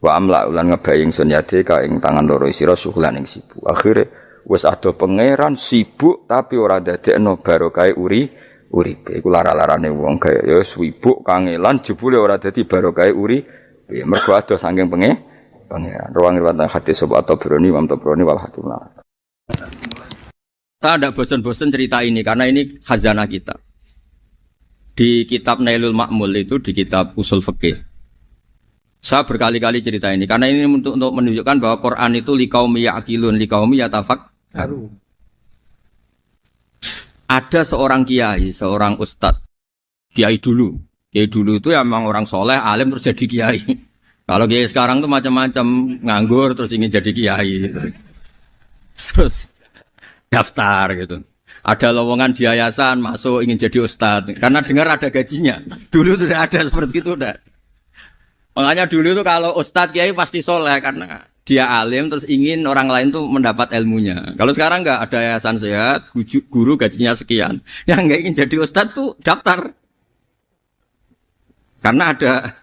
Wa amlak ulan ngebayi ingsun yade ka ing tangan loro sira syukulan ing sibuk. Akhire wis adoh pangeran sibuk tapi ora dadekno barokah uripe iku lara-larane wong kaya ya sibuk kangelan jebule ora dadi barokah uripe mergo adoh saking pangeran ruang riwayat hadis sapa Tabrani Imam Tabrani wal Hakim. Saya tidak bosan-bosan cerita ini karena ini khazanah kita. Di kitab Nailul Ma'mul itu di kitab Usul Fiqih. Saya berkali-kali cerita ini karena ini untuk menunjukkan bahwa Quran itu liqaumi ya'qilun liqaumi yatafakkarun. Ada seorang kiai, seorang ustadz, kiai dulu itu ya memang orang soleh, alim terus jadi kiai. Kalau kiai sekarang tuh macam-macam, nganggur terus ingin jadi kiai, terus daftar gitu. Ada lowongan di yayasan masuk ingin jadi ustadz, karena dengar ada gajinya. Dulu tidak ada seperti itu, udah. Makanya dulu tuh kalau ustadz kiai pasti soleh karena dia alim terus ingin orang lain tuh mendapat ilmunya. Kalau sekarang enggak ada yayasan sehat, guru gajinya sekian. Yang enggak ingin jadi ustadz tuh daftar. Karena ada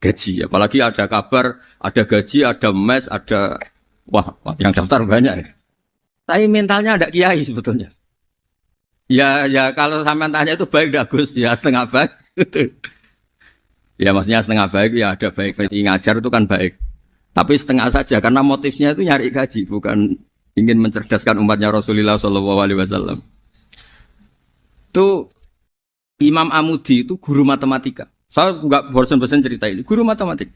gaji, apalagi ada kabar, ada gaji, ada mes, ada wah, yang daftar banyak. Tapi mentalnya ada kiai sebetulnya. Ya kalau sampean tanya itu baik enggak Gus? Ya setengah baik. Ya maksudnya setengah baik ya ada baik ngajar itu kan baik. Tapi setengah saja karena motifnya itu nyari gaji, bukan ingin mencerdaskan umatnya Rasulullah SAW. Itu Imam Amudi itu guru matematika. Saya nggak bosan-bosan cerita ini. Guru matematik.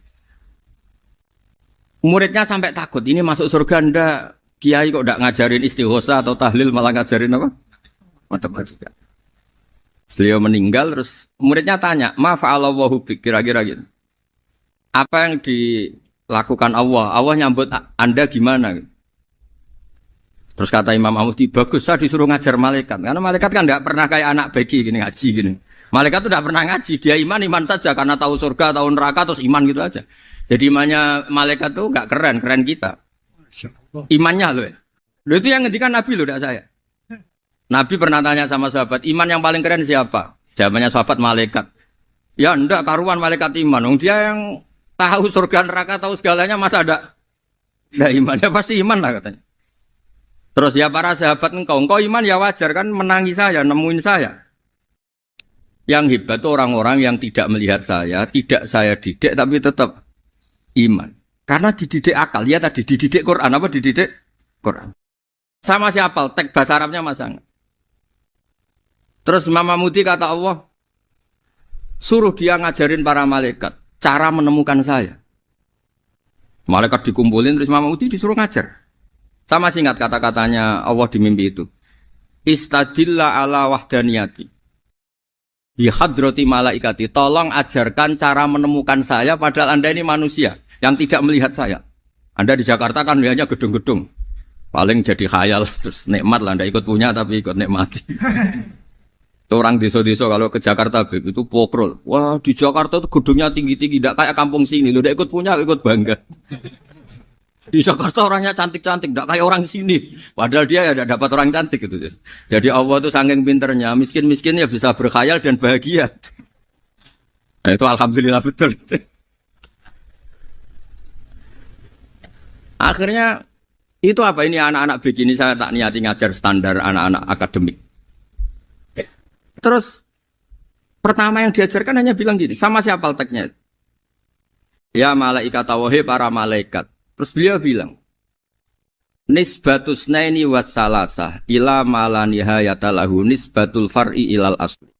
Muridnya sampai takut, ini masuk surga ndak? Kiai kok ndak ngajarin istighosa atau tahlil malah ngajarin apa? Matematika. Beliau meninggal terus muridnya tanya, "Ma fa'alallahu bik?" Kira-kira gitu. Apa yang dilakukan Allah? Allah nyambut Anda gimana? Terus kata Imam Ahmadi, bagus saya disuruh ngajar malaikat. Karena malaikat kan nggak pernah kayak anak beki gini ngaji gini. Malaikat tuh nggak pernah ngaji, dia iman saja karena tahu surga, tahu neraka terus iman gitu aja. Jadi imannya malaikat tuh nggak keren, keren kita. Imannya loh. Loh itu yang ngendikan Nabi loh, tidak saya. Nabi pernah tanya sama sahabat, iman yang paling keren siapa? Jawabannya sahabat malaikat. Ya enggak karuan malaikat iman. Dia yang tahu surga neraka, tahu segalanya masa ada imannya pasti iman lah katanya. Terus ya para sahabat engkau iman ya wajar kan menangi saya, nemuin saya. Yang hebat itu orang-orang yang tidak melihat saya, tidak saya didik tapi tetap iman. Karena dididik akal, ya tadi dididik Quran, apa dididik Quran. Sama siapa? Teks bahasa Arabnya masang. Terus Imam Ahmadi kata Allah, suruh dia ngajarin para malaikat cara menemukan saya. Malaikat dikumpulin terus Imam Ahmadi disuruh ngajar. Sama singkat kata-katanya Allah di mimpi itu. Istadilla ala wahdaniyati. Di hadrati malaikati, tolong ajarkan cara menemukan saya padahal Anda ini manusia yang tidak melihat saya. Anda di Jakarta kan melihatnya gedung-gedung. Paling jadi khayal terus nikmat lah Anda ikut punya tapi ikut nikmati. Itu orang desa-desa kalau ke Jakarta itu pokrol. Wah, di Jakarta itu gedungnya tinggi-tinggi tidak kayak kampung sini. Lu udah ikut punya, ikut bangga. Di Jakarta orangnya cantik-cantik, tidak kayak orang sini. Padahal dia ya tidak dapat orang cantik gitu. Jadi Allah itu saking pinternya, miskin-miskin ya bisa berkhayal dan bahagia. Nah, itu alhamdulillah betul. Akhirnya itu apa ini anak-anak begini saya tak niati ngajar standar anak-anak akademik. Terus pertama yang diajarkan hanya bilang gini, sama siapa teknya? Ya malaikat wahai para malaikat. Terus beliau bilang, nisbatus naini wassalasah ila mala nihayata lahu nisbatul far'i ilal asli.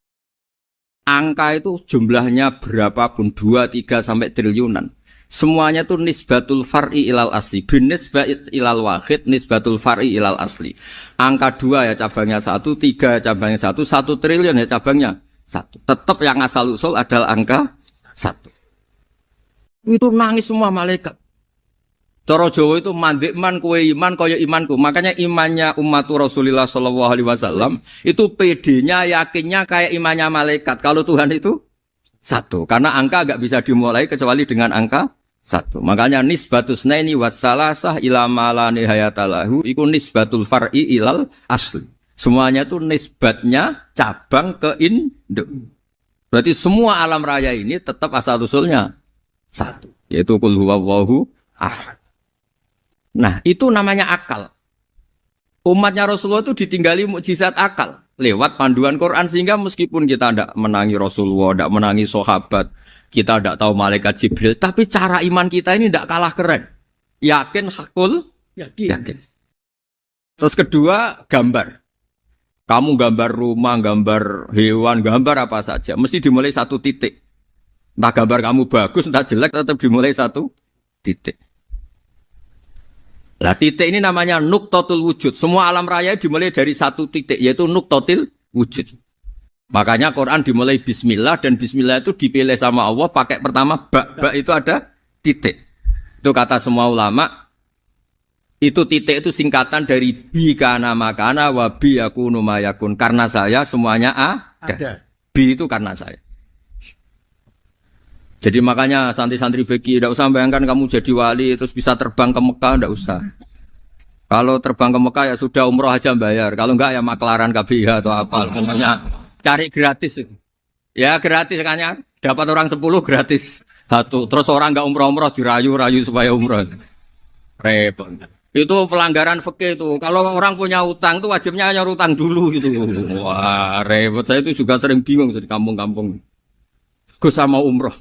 Angka itu jumlahnya berapapun 2, 3 sampai triliunan. Semuanya itu nisbatul far'i ilal asli. Bin nisbat ilal wahid nisbatul far'i ilal asli. Angka 2 ya cabangnya 1, 3 cabangnya 1, 1 triliun ya cabangnya 1. Tetap yang asal usul adalah angka 1. Itu nangis semua malaikat. Cara Jawa itu mandikman kue iman kaya imanku. Makanya imannya umat Rasulullah SAW itu PD-nya yakinnya kayak imannya malaikat. Kalau Tuhan itu 1. Karena angka agak bisa dimulai kecuali dengan angka 1. Makanya nisbatus naini wassalasah ila mala nihayatalahu iku nisbatul far'i ilal asli. Semuanya itu nisbatnya cabang ke induk. Berarti semua alam raya ini tetap asal usulnya 1. Yaitu qul huwallahu ahad. Nah, itu namanya akal. Umatnya Rasulullah itu ditinggali mukjizat akal lewat panduan Quran sehingga meskipun kita tidak menangi Rasulullah, tidak menangi sahabat, kita tidak tahu malaikat Jibril, tapi cara iman kita ini tidak kalah keren. Yakin hakul, yakin. Terus kedua, gambar. Kamu gambar rumah, gambar hewan, gambar apa saja, mesti dimulai 1 titik. Entah gambar kamu bagus, entah jelek, tetap dimulai 1 titik. Nah, titik ini namanya nuqtatul wujud. Semua alam raya dimulai dari 1 titik, yaitu nuqtatil wujud. Makanya Quran dimulai bismillah, dan bismillah itu dipilih sama Allah pakai pertama ba itu ada titik. Itu kata semua ulama, itu titik itu singkatan dari bi kana makana wa bi yakunu mayakun. Karena saya semuanya ada. Bi itu karena saya. Jadi makanya santri-santri beki tidak usah bayangkan kamu jadi wali terus bisa terbang ke Mekah, tidak usah. Kalau terbang ke Mekah ya sudah umroh aja bayar. Kalau enggak ya maklaran KBH atau apa. Pokoknya cari gratis. Ya gratis kan ya. Dapat orang 10 gratis 1. Terus orang enggak umroh-umroh dirayu-rayu supaya umroh. Repot. Itu pelanggaran fikih itu. Kalau orang punya utang itu wajibnya hanya utang dulu gitu. Wah repot. Saya itu juga sering bingung di kampung-kampung. Gus sama umroh.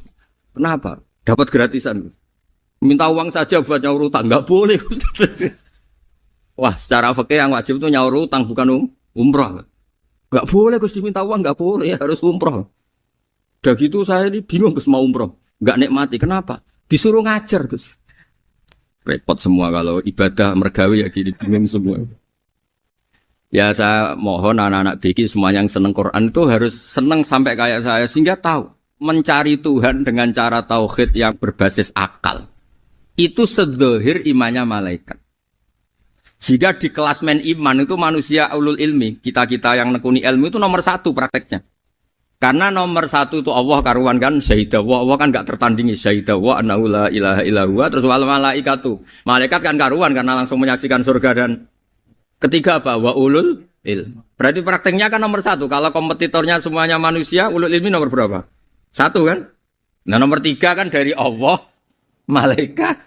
Kenapa? Dapat gratisan. Minta uang saja buat nyaur utang. Enggak boleh. Wah, secara fikih yang wajib itu nyaur utang bukan umroh. Enggak boleh Gus diminta uang, enggak boleh, harus umroh. Udah gitu saya ini bingung Gus mau umroh, nggak nikmati. Kenapa? Disuruh ngajar Gus. Repot semua kalau ibadah mergawe ya gini bingung semua. Ya saya mohon anak-anak BK semua yang seneng Quran itu harus seneng sampai kayak saya sehingga tahu mencari Tuhan dengan cara tauhid yang berbasis akal. Itu sedzahir imannya malaikat. Jika di klasmen iman itu manusia ulul ilmi, kita-kita yang nekuni ilmu itu nomor 1 prakteknya. Karena nomor 1 itu Allah karuan kan, syahidah wa, Allah kan gak tertandingi, syahidah wa annahu la ilaha illallah, terus wal malaikatu. Malaikat kan karuan karena langsung menyaksikan surga dan ketiga apa? Wa ulul ilmi. Berarti prakteknya kan nomor 1. Kalau kompetitornya semuanya manusia, ulul ilmi nomor berapa? 1 kan? Nah nomor 3 kan dari Allah, malaikat,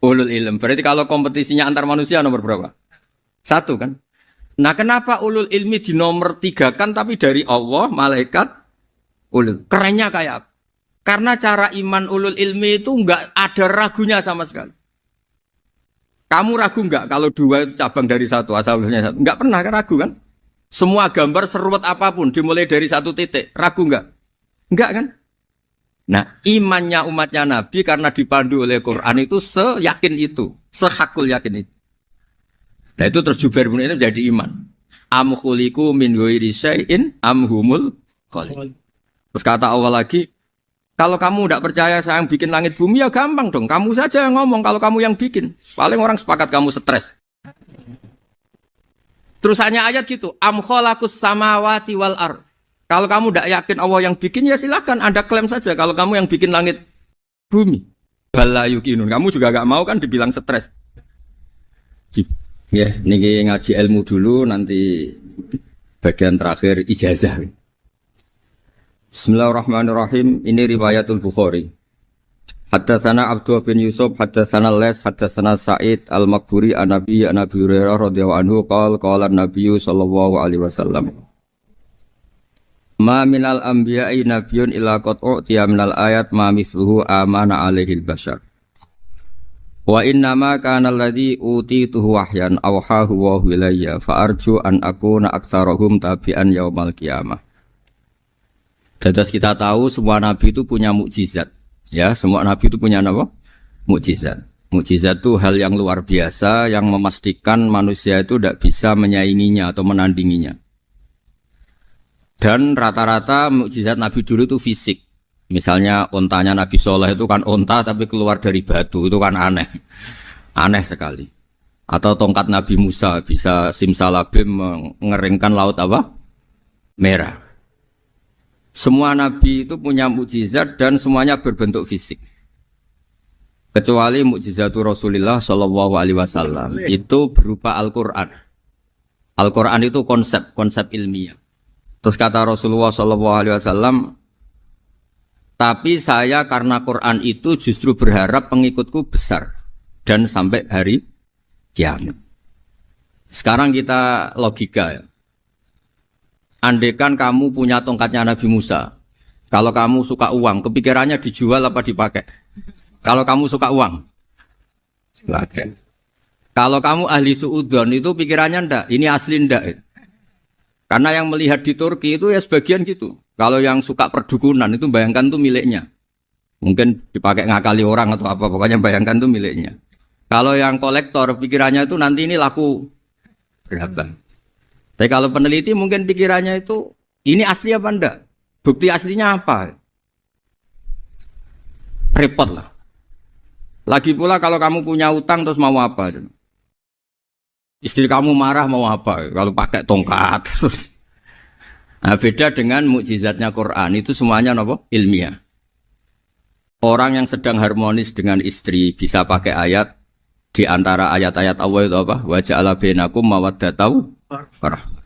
ulul ilm. Berarti kalau kompetisinya antar manusia nomor berapa? 1 kan? Nah kenapa ulul ilmi di nomor 3 kan tapi dari Allah, malaikat, ulul. Kerennya kayak apa? Karena cara iman ulul ilmi itu enggak ada ragunya sama sekali. Kamu ragu enggak kalau 2 itu cabang dari 1, asalnya 1? Enggak pernah kan ragu kan? Semua gambar seruat apapun dimulai dari 1 titik, ragu enggak? Enggak kan? Nah imannya umatnya Nabi karena dipandu oleh Quran itu seyakin itu, sehakul yakin itu. Nah itu terus Jubair bin itu jadi iman. Am khuliqu min ghairi syai'in am humul khaliq. Terus kata Allah lagi, kalau kamu tidak percaya saya yang bikin langit bumi ya gampang dong. Kamu saja yang ngomong kalau kamu yang bikin. Paling orang sepakat kamu stres. Terus hanya ayat gitu. Am khalaqus samawati wal ard. Kalau kamu tidak yakin Allah yang bikin ya silakan Anda klaim saja kalau kamu yang bikin langit bumi. Bala yuqinun. Kamu juga gak mau kan dibilang stres. Ya, niki ngaji ilmu dulu nanti bagian terakhir ijazah. Bismillahirrahmanirrahim. Ini riwayatul Bukhari. Haddatsana Abdullah bin Yusuf, haddatsana Les, haddatsana Sa'id al-Maqburi an-Nabi Hurairah radhiyallahu anhu qala an-Nabi sallallahu alaihi wasallam. Ma minal anbiya'i nabiyyun illa qad u'tiya minal ayat ma mithluhu amana alaihi al-bashar. Wa innama kana alladhi utituhu wahyan awhahu wa ilayya fa arju an akuna aktsarahum tabi'an yaumal qiyamah. Dados kita tahu semua nabi itu punya mukjizat. Ya, semua nabi itu punya apa? Mukjizat. Mukjizat itu hal yang luar biasa yang memastikan manusia itu tidak bisa menyainginya atau menandinginya. Dan rata-rata mukjizat nabi dulu itu fisik. Misalnya ontanya Nabi Soleh itu kan onta tapi keluar dari batu, itu kan aneh. Aneh sekali. Atau tongkat Nabi Musa bisa simsalabim mengeringkan laut apa? Merah. Semua Nabi itu punya mukjizat dan semuanya berbentuk fisik. Kecuali mukjizatul Rasulullah Shallallahu Alaihi Wasallam itu berupa Al-Quran. Al-Quran itu konsep ilmiah. Terus kata Rasulullah Shallallahu Alaihi Wasallam, tapi saya karena Quran itu justru berharap pengikutku besar dan sampai hari kiamat. Sekarang kita logika ya. Andaikan kamu punya tongkatnya Nabi Musa, kalau kamu suka uang, kepikirannya dijual apa dipakai? Kalau kamu suka uang, pakai. Kalau kamu ahli suudon itu pikirannya ndak, ini asli ndak. Karena yang melihat di Turki itu ya sebagian gitu. Kalau yang suka perdukunan itu bayangkan tuh miliknya. Mungkin dipakai ngakali orang atau apa, pokoknya bayangkan tuh miliknya. Kalau yang kolektor pikirannya itu nanti ini laku berapa. Tapi kalau peneliti mungkin pikirannya itu ini asli apa enggak? Bukti aslinya apa? Repot lah. Lagi pula kalau kamu punya utang terus mau apa? Istri kamu marah mau apa? Kalau pakai tongkat. Nah, beda dengan mukjizatnya Quran itu semuanya apa? Ilmiah. Orang yang sedang harmonis dengan istri bisa pakai ayat di antara ayat-ayat Allah itu apa? Wa ja'ala bainakum mawaddatan warahmah.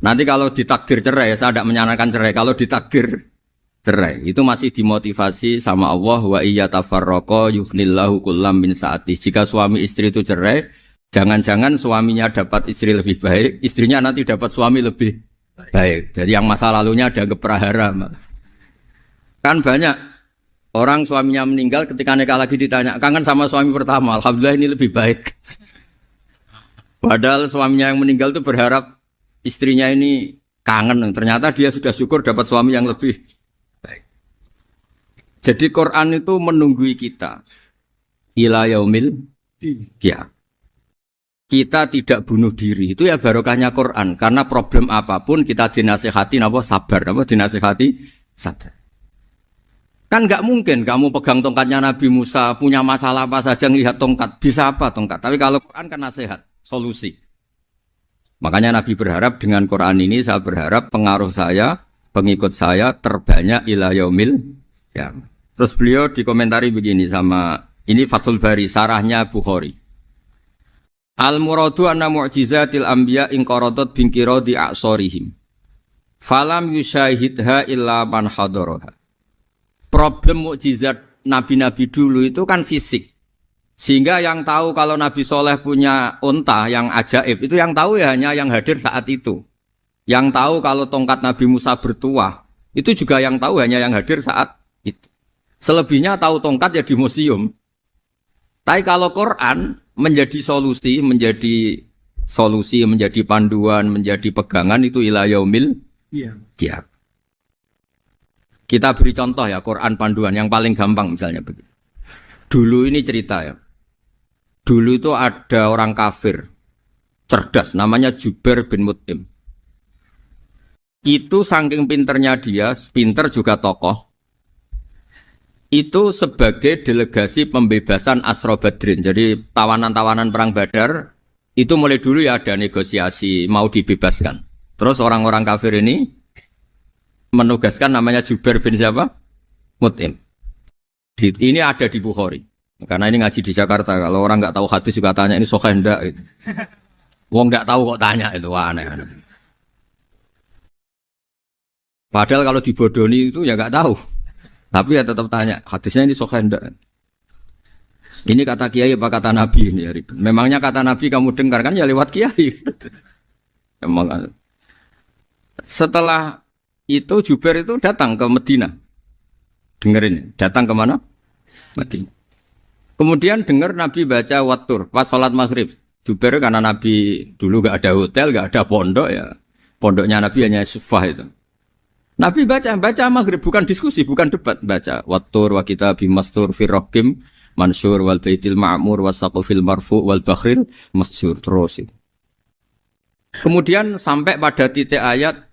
Nanti kalau ditakdir cerai, saya tidak menyarankan cerai. Kalau ditakdir cerai, itu masih dimotivasi sama Allah wa iyyatafarraqa yufnillahu kullam min sa'ati. Jika suami istri itu cerai, jangan-jangan suaminya dapat istri lebih baik, istrinya nanti dapat suami lebih baik. Jadi yang masa lalunya ada keprahara. Kan banyak orang suaminya meninggal ketika nikah lagi ditanya, kangen sama suami pertama, alhamdulillah ini lebih baik. Padahal suaminya yang meninggal itu berharap istrinya ini kangen, ternyata dia sudah syukur dapat suami yang lebih baik. Jadi Quran itu menunggui kita ila yaumil qiyamah. Kita tidak bunuh diri, itu ya barokahnya Quran. Karena problem apapun kita dinasihati apa sabar, apa dinasihati sabar. Kan nggak mungkin kamu pegang tongkatnya Nabi Musa, punya masalah apa saja ngelihat tongkat, bisa apa tongkat. Tapi kalau Quran kan nasihat, solusi. Makanya Nabi berharap dengan Quran ini, saya berharap pengaruh saya, pengikut saya terbanyak ila yaumil ya. Terus beliau dikomentari begini sama, ini Fathul Bari, sarahnya Bukhari. Al-muradu anna mu'jizatil anbiya inqaradat binqiradi a'sorihim. Falam yusyahidha illa man hadaraha. Problem mukjizat nabi-nabi dulu itu kan fisik. Sehingga yang tahu kalau Nabi Soleh punya unta yang ajaib, itu yang tahu ya hanya yang hadir saat itu. Yang tahu kalau tongkat Nabi Musa bertuah, itu juga yang tahu hanya yang hadir saat itu. Selebihnya tahu tongkat ya di museum. Tapi kalau Quran menjadi solusi, menjadi panduan, menjadi pegangan itu ila yaumil qiyamah. Kita beri contoh ya, Quran panduan yang paling gampang misalnya begini. Dulu ini cerita ya. Dulu itu ada orang kafir cerdas namanya Jubair bin Mut'im. Itu saking pinternya dia, pinter juga tokoh. Itu sebagai delegasi pembebasan Asra Badrin. Jadi tawanan-tawanan perang Badar itu mulai dulu ya ada negosiasi mau dibebaskan. Terus orang-orang kafir ini menugaskan namanya Jubair bin siapa? Mut'im. Ini ada di Bukhari. Karena ini ngaji di Jakarta. Kalau orang nggak tahu hadis juga tanya ini sahih ndak gitu. Wong nggak tahu kok tanya itu aneh-aneh. Padahal kalau dibodoni itu ya nggak tahu. Tapi ya tetap tanya, hadisnya ini sahih ndak? Ini kata kiai apa kata nabi ini ya ribet. Memangnya kata nabi kamu dengar kan ya lewat kiai. Emang. Setelah itu Jubair itu datang ke Medina. Dengerin, datang ke mana? Medina. Kemudian dengar Nabi baca Wattur pas sholat maghrib. Jubair karena Nabi dulu gak ada hotel, gak ada pondok ya. Pondoknya Nabi hanya sufah itu. Nabi baca maghrib, bukan diskusi, bukan debat, baca Wattur wa kitabi mastur firrohkim mansur wal baitil ma'mur wasaqufil marfu wal bakhril masjur terus. Kemudian sampai pada titik ayat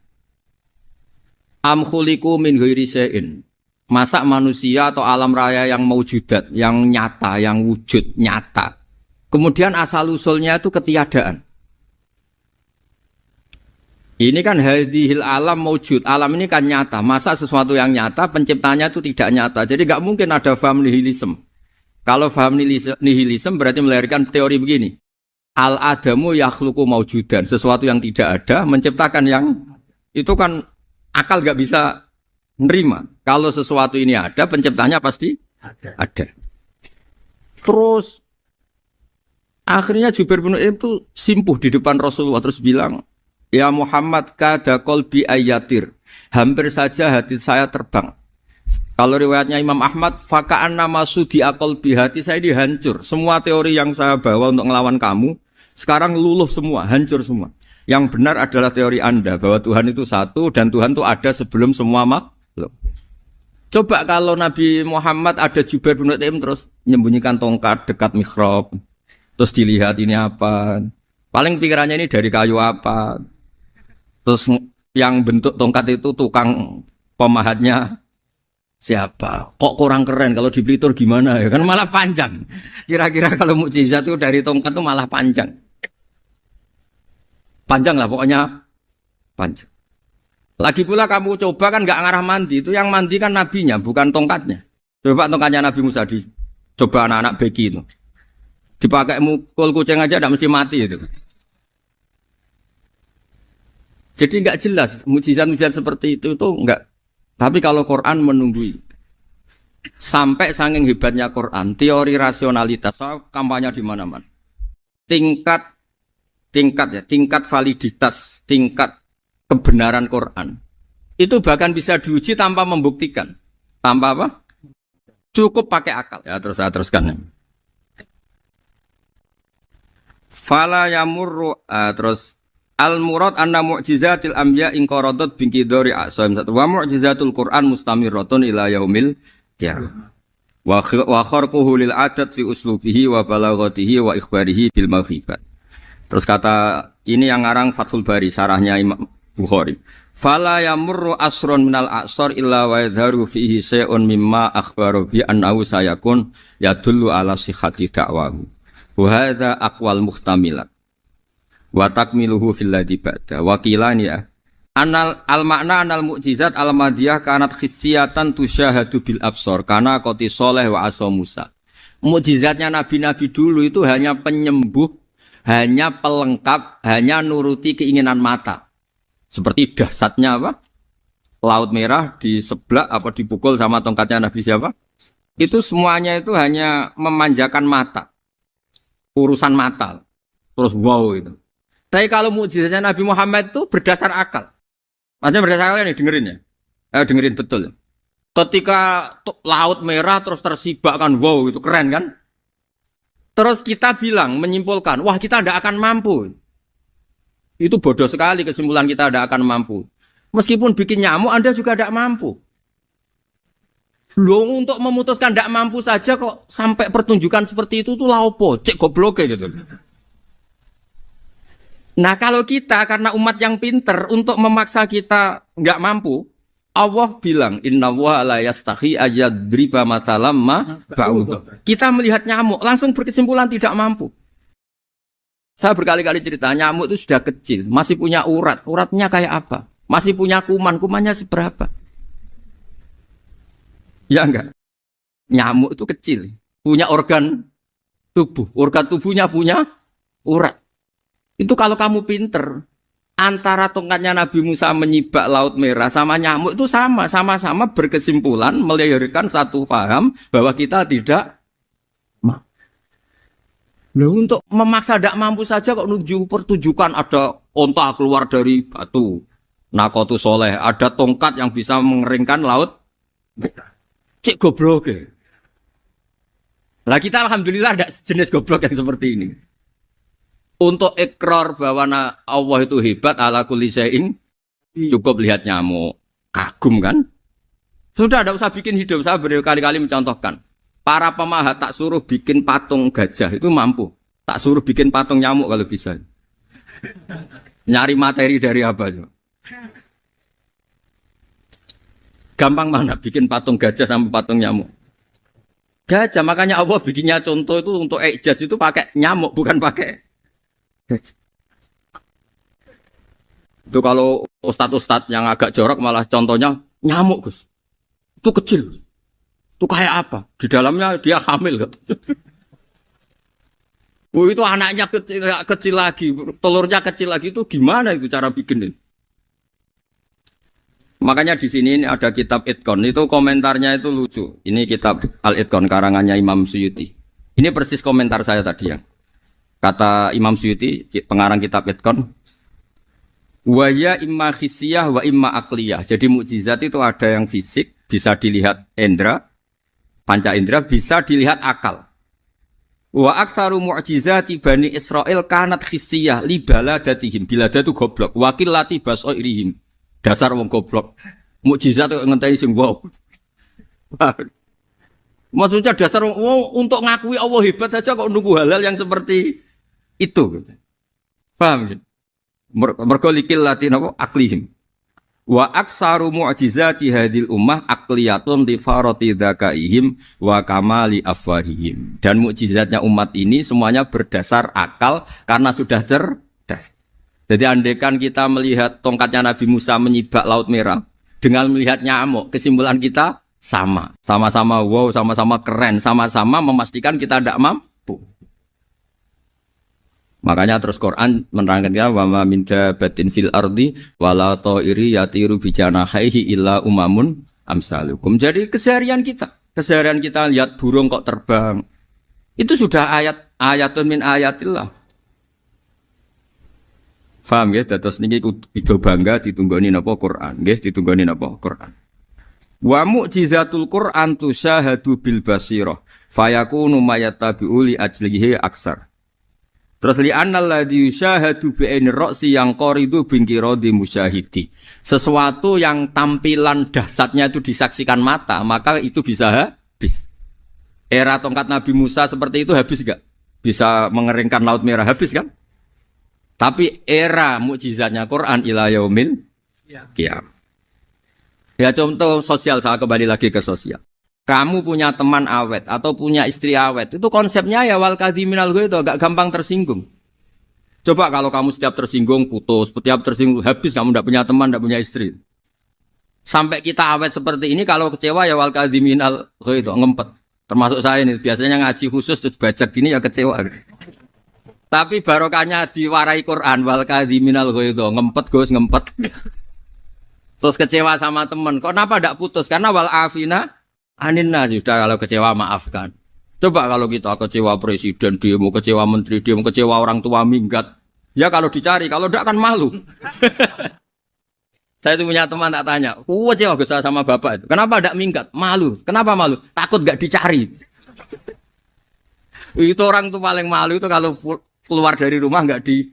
am khuliqu min ghairi syai'in. Masa manusia atau alam raya yang maujudat, yang nyata, yang wujud nyata. Kemudian asal usulnya itu ketiadaan. Ini kan hadhil alam maujud, alam ini kan nyata. Masa sesuatu yang nyata, penciptanya itu tidak nyata. Jadi nggak mungkin ada faham nihilisme. Kalau faham nihilisme berarti melahirkan teori begini. Al-adamu yakhluqu maujudan, sesuatu yang tidak ada, menciptakan yang itu kan akal nggak bisa nerima. Kalau sesuatu ini ada, penciptanya pasti ada. Terus akhirnya Jubair bin Mut'im itu simpuh di depan Rasulullah terus bilang, ya Muhammad kada qalbi ayatir. Hampir saja hati saya terbang. Kalau riwayatnya Imam Ahmad, faka'anna masudi qalbi, hati saya dihancur. Semua teori yang saya bawa untuk ngelawan kamu sekarang luluh semua, hancur semua. Yang benar adalah teori Anda bahwa Tuhan itu satu dan Tuhan itu ada sebelum semua makhluk. Coba kalau Nabi Muhammad ada Jubair bin Mut'im terus menyembunyikan tongkat dekat mihrab. Terus dilihat ini apa? Paling pikirannya ini dari kayu apa? Terus yang bentuk tongkat itu tukang pemahatnya siapa? Kok kurang keren kalau di Blitur gimana ya? Kan malah panjang. Kira-kira kalau mukjizat itu dari tongkat itu malah panjang. Panjang lah pokoknya panjang. Lagi pula kamu coba kan nggak ngarah mandi, itu yang mandi kan nabinya bukan tongkatnya. Coba tongkatnya Nabi Musa dicoba anak-anak beki itu. Dipakai mukul kucing aja tidak mesti mati itu. Jadi nggak jelas mukjizat-mukjizat seperti itu nggak. Tapi kalau Quran menunggui sampai saking hebatnya Quran, teori rasionalitas kampanye di mana-mana. Tingkat validitas, tingkat kebenaran Quran itu bahkan bisa diuji tanpa membuktikan. Tanpa apa? Cukup pakai akal. Ya terus saya teruskan. Fala yamurru terus al-murad anna mu'jizatil anbiya inqaradat binqidari a'sam. Wa mu'jizatul Qur'an mustamirratun ila yaumil Ya. Wa kharquhu lil adat fi uslubihi wa balaghatihi wa ikhbarihi bil maghibat. Terus kata ini yang ngarang Fathul Bari sarahnya Imam Bukhari. Fala yamurru asrun minal a'sar illa wa yadharu fihi syai'un mimma akhbaru bi annahu sayakun yadullu ala sihhati da'wahu. Wa hadza aqwal muhtamilat. Wa takmiluhu fil ladzi ba'da. Wa qilani ya. Anal al-makna anal mu'jizat al-madiyah kanat khissiyatan tusyahadu bil absor karena qoti soleh wa asa Musa. Mukjizatnya nabi-nabi dulu itu hanya penyembuh, hanya pelengkap, hanya nuruti keinginan mata. Seperti dahsyatnya apa? Laut Merah diseblak apa dipukul sama tongkatnya Nabi siapa? Itu semuanya itu hanya memanjakan mata. Urusan mata. Terus wow itu. Tapi kalau mukjizatnya Nabi Muhammad itu berdasar akal. Maksudnya berdasar akal nih dengerin ya. Dengerin betul. Ketika Laut Merah terus tersibak kan wow itu keren kan? Terus kita bilang menyimpulkan, wah kita tidak akan mampu. Itu bodoh sekali kesimpulan kita tidak akan mampu. Meskipun bikin nyamuk Anda juga tidak mampu. Loh untuk memutuskan tidak mampu saja kok sampai pertunjukan seperti itu tuh laopo, cek goblok gitu. Nah kalau kita karena umat yang pinter untuk memaksa kita nggak mampu, Allah bilang Inna wa la yastahi ayadriba mathalam ma ba'ud. Kita melihat nyamuk langsung berkesimpulan tidak mampu. Saya berkali-kali cerita nyamuk itu sudah kecil, masih punya urat, uratnya kayak apa? Masih punya kuman, kumannya seberapa? Ya enggak? Nyamuk itu kecil, punya organ tubuhnya punya urat. Itu kalau kamu pinter, antara tongkatnya Nabi Musa menyibak Laut Merah sama nyamuk itu sama-sama berkesimpulan melahirkan satu paham bahwa kita tidak. Loh, untuk memaksa tidak mampu saja kok nuju pertunjukan ada onta keluar dari batu. Nakotu soleh, ada tongkat yang bisa mengeringkan laut. Cik goblok ya. Lah kita alhamdulillah ada jenis goblok yang seperti ini. Untuk ikrar bahwa Allah itu hebat ala kulli syai'in, cukup lihat nyamuk. Kagum kan? Sudah tidak usah bikin hidup. Saya berkali-kali mencontohkan. Para pemahat tak suruh bikin patung gajah itu mampu. Tak suruh bikin patung nyamuk kalau bisa. Nyari materi dari apa? Gampang mana bikin patung gajah sama patung nyamuk? Gajah, makanya Allah bikinnya contoh itu untuk ijaz itu pakai nyamuk bukan pakai gajah. Itu kalau ustadz-ustadz yang agak jorok malah contohnya nyamuk Gus. Itu kecil. Itu kayak apa? Di dalamnya dia hamil kan? Oh itu anaknya kecil lagi, telurnya kecil lagi itu gimana itu cara bikin ini? Makanya di sini ada kitab Itqan itu komentarnya itu lucu. Ini kitab Al-Itqan karangannya Imam Suyuti. Ini persis komentar saya tadi yang kata Imam Suyuti pengarang kitab Itqan. Wa ya imma khissiyah wa imma aqliyah. Jadi mukjizat itu ada yang fisik bisa dilihat indra. Panca indera bisa dilihat akal. Wa aktsaru mu'jizati Bani Israil kanat khissiyah li baladatihim. Bilada itu goblok. Wakil lati basoirihim. Dasar wong goblok. Mukjizat kok ngenteni sing wow. Maksudnya dasar wong untuk ngakui Allah hebat saja kok nunggu halal yang seperti itu gitu. Paham gitu? Mergo likil lati napa aklihim. Wa aksaru mu'jizati hadil ummah aqliyatun li farati dzakaihim wa kamali afwahihim. Dan mukjizatnya umat ini semuanya berdasar akal karena sudah cerdas. Jadi andaikan kita melihat tongkatnya Nabi Musa menyibak Laut Merah dengan melihat nyamuk, kesimpulan kita sama. Sama-sama wow, sama-sama keren, sama-sama memastikan kita tidak mampu. Makanya terus Quran menerangkan wa ma min dabatin fil ardi wala ta'iri yatiru bi janahihi illa umamun amsalukum. Jadi keseharian kita lihat burung kok terbang. Itu sudah ayatun min ayatillah. Paham nggih? Dados niki kudu bangga ditunggoni napa Quran, nggih ditunggoni napa Quran. Wa mu'jizatul Quran tusyahadu bil basirah fayakunu mayattabi'u li ajlihi aksar. Terus li annal ladzi yusyahadu bi ainir ra'si yang qaridu bingkiradi musyahidi. Sesuatu yang tampilan dahsyatnya itu disaksikan mata, maka itu bisa habis. Era tongkat Nabi Musa seperti itu habis enggak? Bisa mengeringkan laut merah, habis kan? Tapi era mukjizatnya Quran ila yaumil qiyamah. Ya contoh sosial, saya kembali lagi ke sosial. Kamu punya teman awet atau punya istri awet, itu konsepnya ya wal kadhiminal ghaidh, itu agak gampang tersinggung. Coba kalau kamu setiap tersinggung putus, setiap tersinggung habis, kamu tidak punya teman, tidak punya istri. Sampai kita awet seperti ini, kalau kecewa ya wal kadhiminal ghaidh, ngempet. Termasuk saya ini, biasanya ngaji khusus terus baca gini ya kecewa. Tapi barokahnya diwarai Quran wal kadhiminal ghaidh, ngempet Gus, ngempet. Terus kecewa sama teman, kok kenapa tidak putus? Karena wal afina aninna, sudah kalau kecewa maafkan. Coba kalau kita kecewa presiden demo, kecewa menteri demo, kecewa orang tua minggat. Ya kalau dicari, kalau tidak kan malu. Saya itu punya teman tak tanya, kecewa besar sama bapak itu. Kenapa tidak minggat? Malu. Kenapa malu? Takut gak dicari. Itu orang tuh paling malu itu kalau keluar dari rumah nggak di.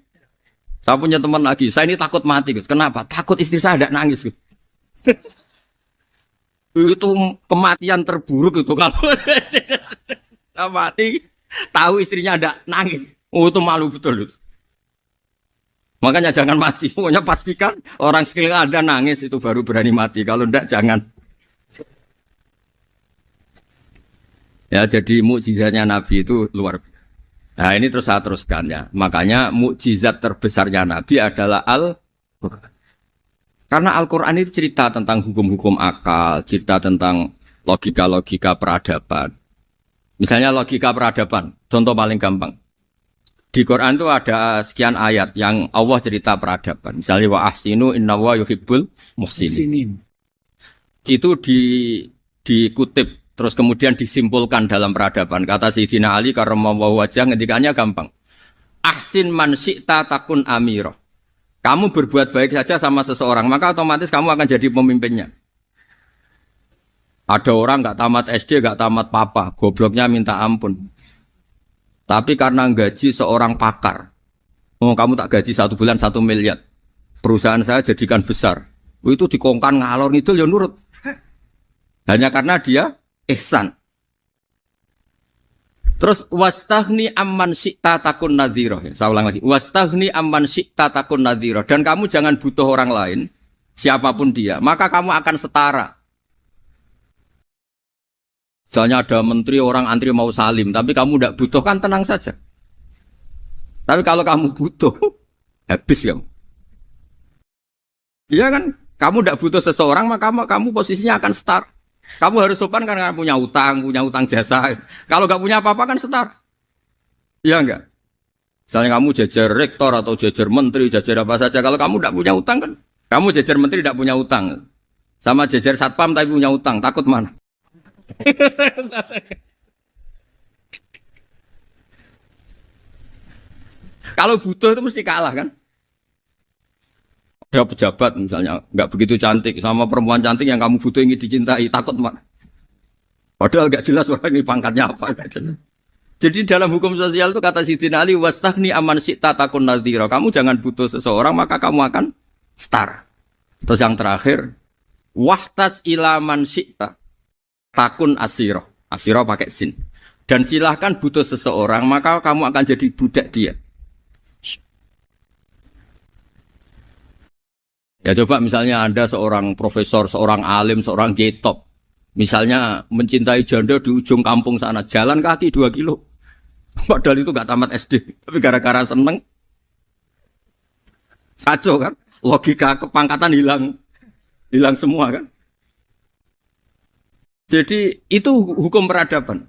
Saya punya teman lagi, saya ini takut mati, Gus. Kenapa? Takut istri saya tidak nangis, Gus. Itu kematian terburuk itu kalau mati tahu istrinya ada nangis. Oh itu malu betul itu. Makanya jangan mati. Pokoknya pastikan orang sekeliling ada nangis itu baru berani mati. Kalau enggak jangan. Ya jadi mukjizatnya Nabi itu luar biasa. Nah ini terus saya teruskan ya. Makanya mukjizat terbesarnya Nabi adalah Al-Quran. Karena Al-Quran itu cerita tentang hukum-hukum akal, cerita tentang logika-logika peradaban. Misalnya logika peradaban, contoh paling gampang. Di Quran itu ada sekian ayat yang Allah cerita peradaban. Misalnya wa ahsinu innallaha yuhibbul muhsinin. Itu dikutip terus kemudian disimpulkan dalam peradaban. Kata Sayyidina Ali karramallahu wajhah ngendikannya gampang. Ahsin man syi'ta takun amira. Kamu berbuat baik saja sama seseorang, maka otomatis kamu akan jadi pemimpinnya. Ada orang nggak tamat SD, nggak tamat papa, gobloknya minta ampun. Tapi karena gaji seorang pakar, oh kamu tak gaji 1 bulan 1 miliar, perusahaan saya jadikan besar. Itu dikongkan ngalor ngidul ya nurut. Hanya karena dia ihsan. Terus wastaghni amman syi'ta takun nadhira. Saya ulang lagi. Wastaghni amman syi'ta takun nadhira. Dan kamu jangan butuh orang lain, siapapun dia, maka kamu akan setara. Misalnya ada menteri orang antri mau salim, tapi kamu tidak butuh kan tenang saja. Tapi kalau kamu butuh, habis ya. Iya kan? Kamu tidak butuh seseorang, maka kamu posisinya akan setara. Kamu harus sopan karena punya utang jasa. Kalau nggak punya apa-apa kan setara. Iya enggak? Misalnya kamu jajar rektor atau jajar menteri, jajar apa saja. Kalau kamu tidak punya utang kan, kamu jajar menteri tidak punya utang. Sama jajar satpam tapi punya utang, takut mana? Kalau butuh itu mesti kalah kan? Ada pejabat misalnya nggak begitu cantik sama perempuan cantik yang kamu butuh ingin dicintai, takut mana? Padahal nggak jelas orang ini pangkatnya apa. Jadi dalam hukum sosial itu kata Sayyidina Ali wastaghni amman syi'ta takun nadhira. Kamu jangan butuh seseorang maka kamu akan setara. Terus yang terakhir wahtas ila man syi'ta takun asiro. Asiro pakai sin. Dan silahkan butuh seseorang maka kamu akan jadi budak dia. Ya coba misalnya Anda seorang profesor, seorang alim, seorang kiai top. Misalnya mencintai janda di ujung kampung sana, jalan kaki 2 kilo. Padahal itu gak tamat SD. Tapi gara-gara seneng. Kacau kan? Logika kepangkatan hilang semua kan? Jadi itu hukum peradaban.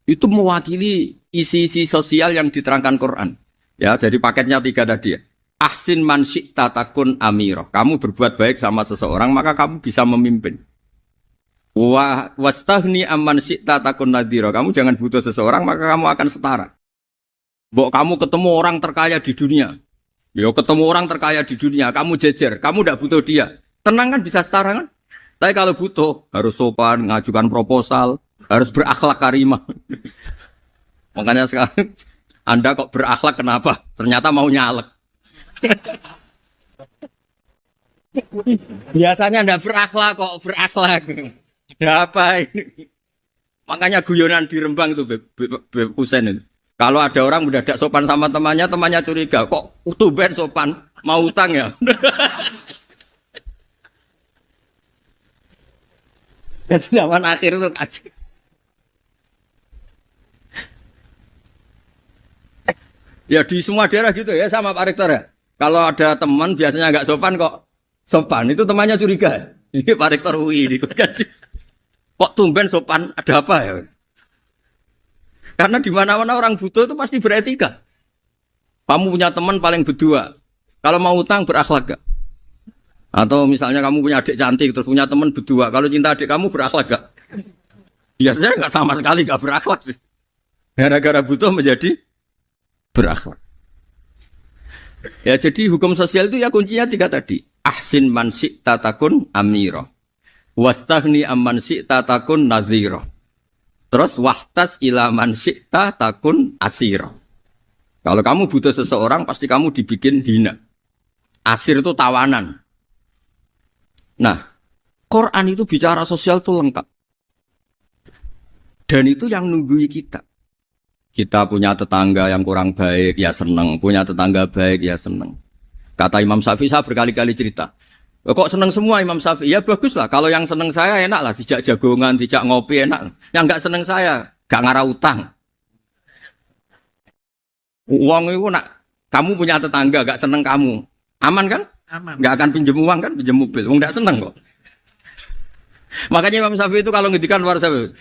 Itu mewakili isi-isi sosial yang diterangkan Quran. Ya, jadi paketnya 3 tadi ya. Ahsin man syi'ta takun amiro. Kamu berbuat baik sama seseorang maka kamu bisa memimpin. Wastaghni amman syi'ta takun nadhira. Kamu jangan butuh seseorang maka kamu akan setara. Mbok kamu ketemu orang terkaya di dunia. Yo ketemu orang terkaya di dunia, kamu jejer, kamu tidak butuh dia. Tenang kan bisa setara kan? Tapi kalau butuh harus sopan, ngajukan proposal, harus berakhlak karimah. Makanya sekarang Anda kok berakhlak kenapa? Ternyata mau nyalek. Biasanya Anda berakhlak kok berakhlak. Ada apa ini? Makanya guyonan di Rembang itu Beb Husen itu. Kalau ada orang mendadak sopan sama temannya, temannya curiga. Kok tumben sopan? Mau utang ya? Dan zaman akhir itu kaji. Ya di semua daerah gitu ya sama Pak Rektor ya. Kalau ada teman biasanya nggak sopan kok sopan, itu temannya curiga. Ini Pak Rektor UI ikut kaji. Kok tumben sopan? Ada apa ya? Karena di mana-mana orang butuh itu pasti beretika. Kamu punya teman paling berdua. Kalau mau utang berakhlak gak? Atau misalnya kamu punya adik cantik terus punya teman berdua. Kalau cinta adik kamu berakhlak gak? Biasanya nggak sama sekali gak berakhlak. Gara-gara butuh menjadi berakhlak. Ya jadi hukum sosial itu ya kuncinya 3 tadi. Ahsin man syi'ta takun amira. Wastaghni amman syi'ta takun nadhira. Terus wahtas ila man syi'ta takun asira. Kalau kamu butuh seseorang pasti kamu dibikin hina. Asir itu tawanan. Nah, Quran itu bicara sosial itu lengkap. Dan itu yang nunggui kita. Kita punya tetangga yang kurang baik, ya seneng. Punya tetangga baik, ya seneng. Kata Imam Syafi'i, saya berkali-kali cerita. Kok seneng semua Imam Syafi'i? Ya bagus lah. Kalau yang seneng saya enak lah. Dijak jagongan, dijak ngopi enak. Yang gak seneng saya, gak ngarah utang. Uang itu nak, kamu punya tetangga gak seneng kamu. Aman kan? Aman. Gak akan pinjem uang kan, pinjem mobil. Uang gak seneng kok. Makanya Imam Syafi'i itu kalau ngedikan luar Syafi'i,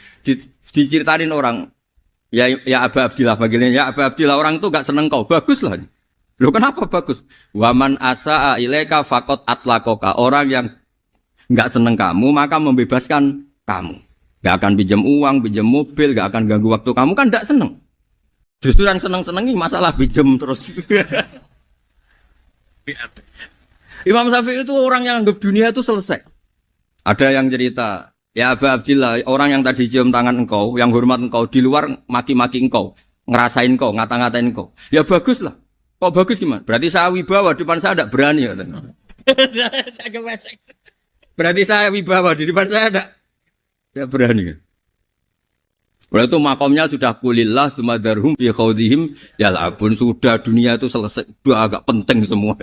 diceritain orang. Ya Aba Abdillah bagiannya. Ya Aba Abdillah orang itu gak seneng kau. Bagus lah. Loh kenapa bagus? Waman asa'a ilaika faqad atlaqaka. Orang yang enggak seneng kamu maka membebaskan kamu. Enggak akan pinjam uang, pinjam mobil, enggak akan ganggu waktu kamu kan enggak seneng. Justru yang seneng-senengi masalah pinjam terus. Imam Syafi'i itu orang yang anggap dunia itu selesai. Ada yang cerita, ya Aba Abdillah, orang yang tadi cium tangan engkau, yang hormat engkau di luar maki-maki engkau, ngerasain engkau, ngata-ngatain engkau. Ya bagus lah. Kok bagus gimana? Berarti saya wibawa, di depan saya tidak berani. Berarti saya wibawa, di depan saya tidak berani. Berarti itu makomnya sudah kulillah, sumadarhum, fi khawdihim, ya labun, sudah dunia itu selesai, sudah agak penting semua.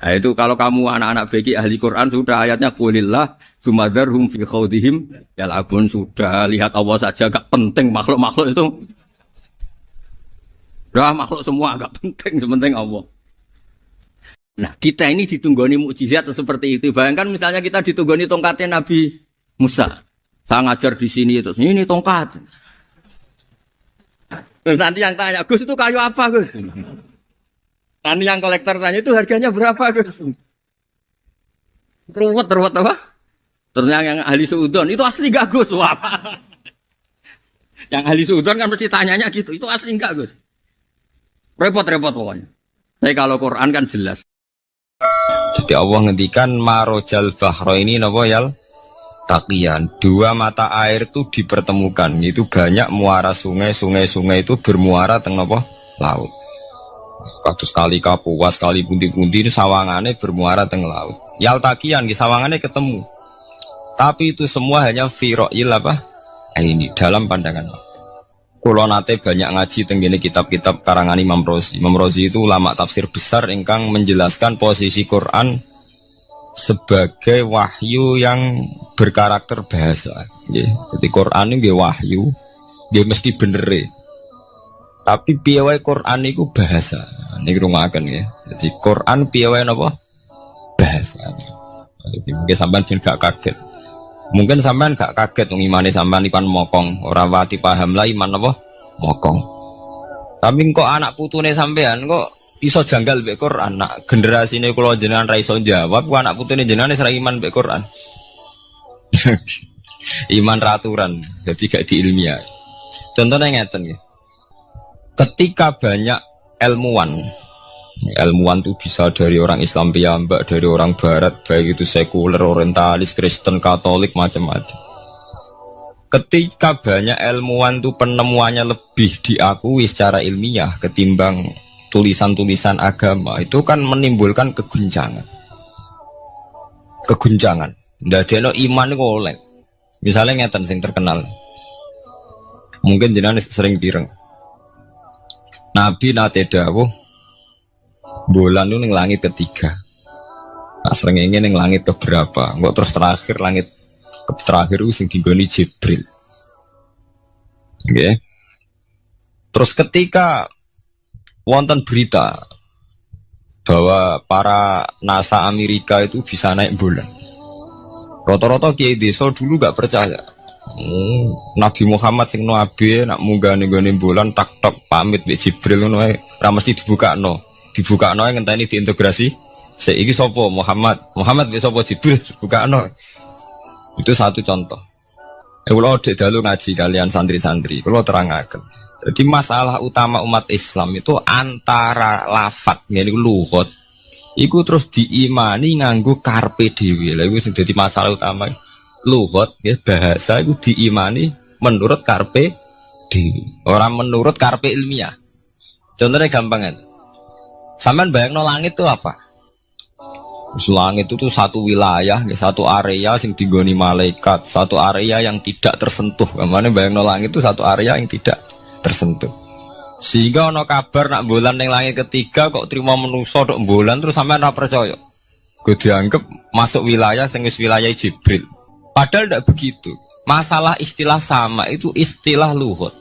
Nah itu kalau kamu anak-anak beki ahli Quran, sudah ayatnya kulillah, sumadarhum, fi khawdihim, ya labun, sudah lihat Allah saja agak penting, makhluk-makhluk itu. Dah makhluk semua agak penting, sepenting Allah. Nah kita ini ditunggoni mukjizat seperti itu. Bayangkan misalnya kita ditunggoni tongkatnya Nabi Musa. Saya ngajar di sini terus ini tongkat. Terus nanti yang tanya, Gus itu kayu apa Gus? Nanti yang kolektor tanya itu harganya berapa Gus? Teruwet apa? Ternyata yang ahli suudon itu asli gak Gus? Wah. Yang ahli suudon kan mesti tanyanya gitu, itu asli enggak Gus? Repot-repot pokoknya. Tapi kalau Quran kan jelas. Jadi Allah ngendikan marojal bahro ini napa yal taqiyan. 2 mata air itu dipertemukan. Itu banyak muara sungai itu bermuara teng napa laut. Kados kali Kapuas, kali pundi-pundi ini sawangane bermuara teng laut. Yal taqiyan di sawangane ketemu. Tapi itu semua hanya firoil apa? Ini dalam pandangan Allah. Kulo nate banyak ngaji tenggene kitab-kitab karangan Imam Rozi. Imam Rozi itu ulama tafsir besar ingkang menjelaskan posisi Quran sebagai wahyu yang berkarakter bahasa. Jadi Quran ini wahyu, dia mesti bener. Tapi piye wae Quran itu bahasa. Niki rungaken ya. Jadi Quran piye wae napa? Bahasa. Jadi mungkin sampean gak kaget. Mungkin sampean gak kaget ngimane sampean ipan mokong, ora wati paham lah iman apa mokong. Tapi kok anak putune sampean kok iso janggal mbek Quran. Nak generasine kula jenengan ra iso jawab, kok anak putune jenengan wis ra iman mbek Quran. Iman raturan, jadi gak diilmiah. Contohnya ngeten ya. Ketika banyak ilmuwan itu bisa dari orang Islam piyambak, dari orang Barat, baik itu sekuler, orientalis, Kristen, Katolik, macam-macam. ketika banyak ilmuwan tuh penemuannya lebih diakui secara ilmiah ketimbang tulisan-tulisan agama, itu kan menimbulkan keguncangan. Ndadekno iman iku oleh. Misalnya ngeten sing terkenal. Mungkin jenengan sering pireng. Nabi nate dawuh bulan itu ning langit ketiga. Nah, srengenge ning langit keberapa? Engko terus terakhir langit terakhir itu sing dinggoni Jibril. Oke. Terus ketika wonten berita bahwa para NASA Amerika itu bisa naik bulan, rata-rata kiai desa dulu gak percaya. Nabi Muhammad sing nabi nak munggah ning bulan tak tok pamit mbek Jibril ngono ae ora mesti dibukakno ngenteni diintegrasi. Saiki sapa Muhammad mbek sapa Jibril dibukakno. Itu satu contoh. Kalau dalu ngaji kalian santri-santri, kalau terangaken. Jadi masalah utama umat Islam itu antara lafat, yani luhut, iku terus diimani nganggo karpe dhewe. Lha iku sing dadi masalah utama. Luhut ya bahasa itu diimani menurut karpe dhewe, orang menurut karpe ilmiah. Contohnya gampang kan. Sampean bayangno langit itu apa? Langit itu tuh satu wilayah, satu area yang digoni malaikat, satu area yang tidak tersentuh. Kemana bayangno langit itu satu area yang tidak tersentuh. Sehingga ono kabar nak bulan yang langit ketiga kok terima menuso dok bulan terus sampai ora percaya. Gue dianggap masuk wilayah sing wis wilayah Jibril. Padahal tidak begitu. Masalah istilah sama itu istilah luhut.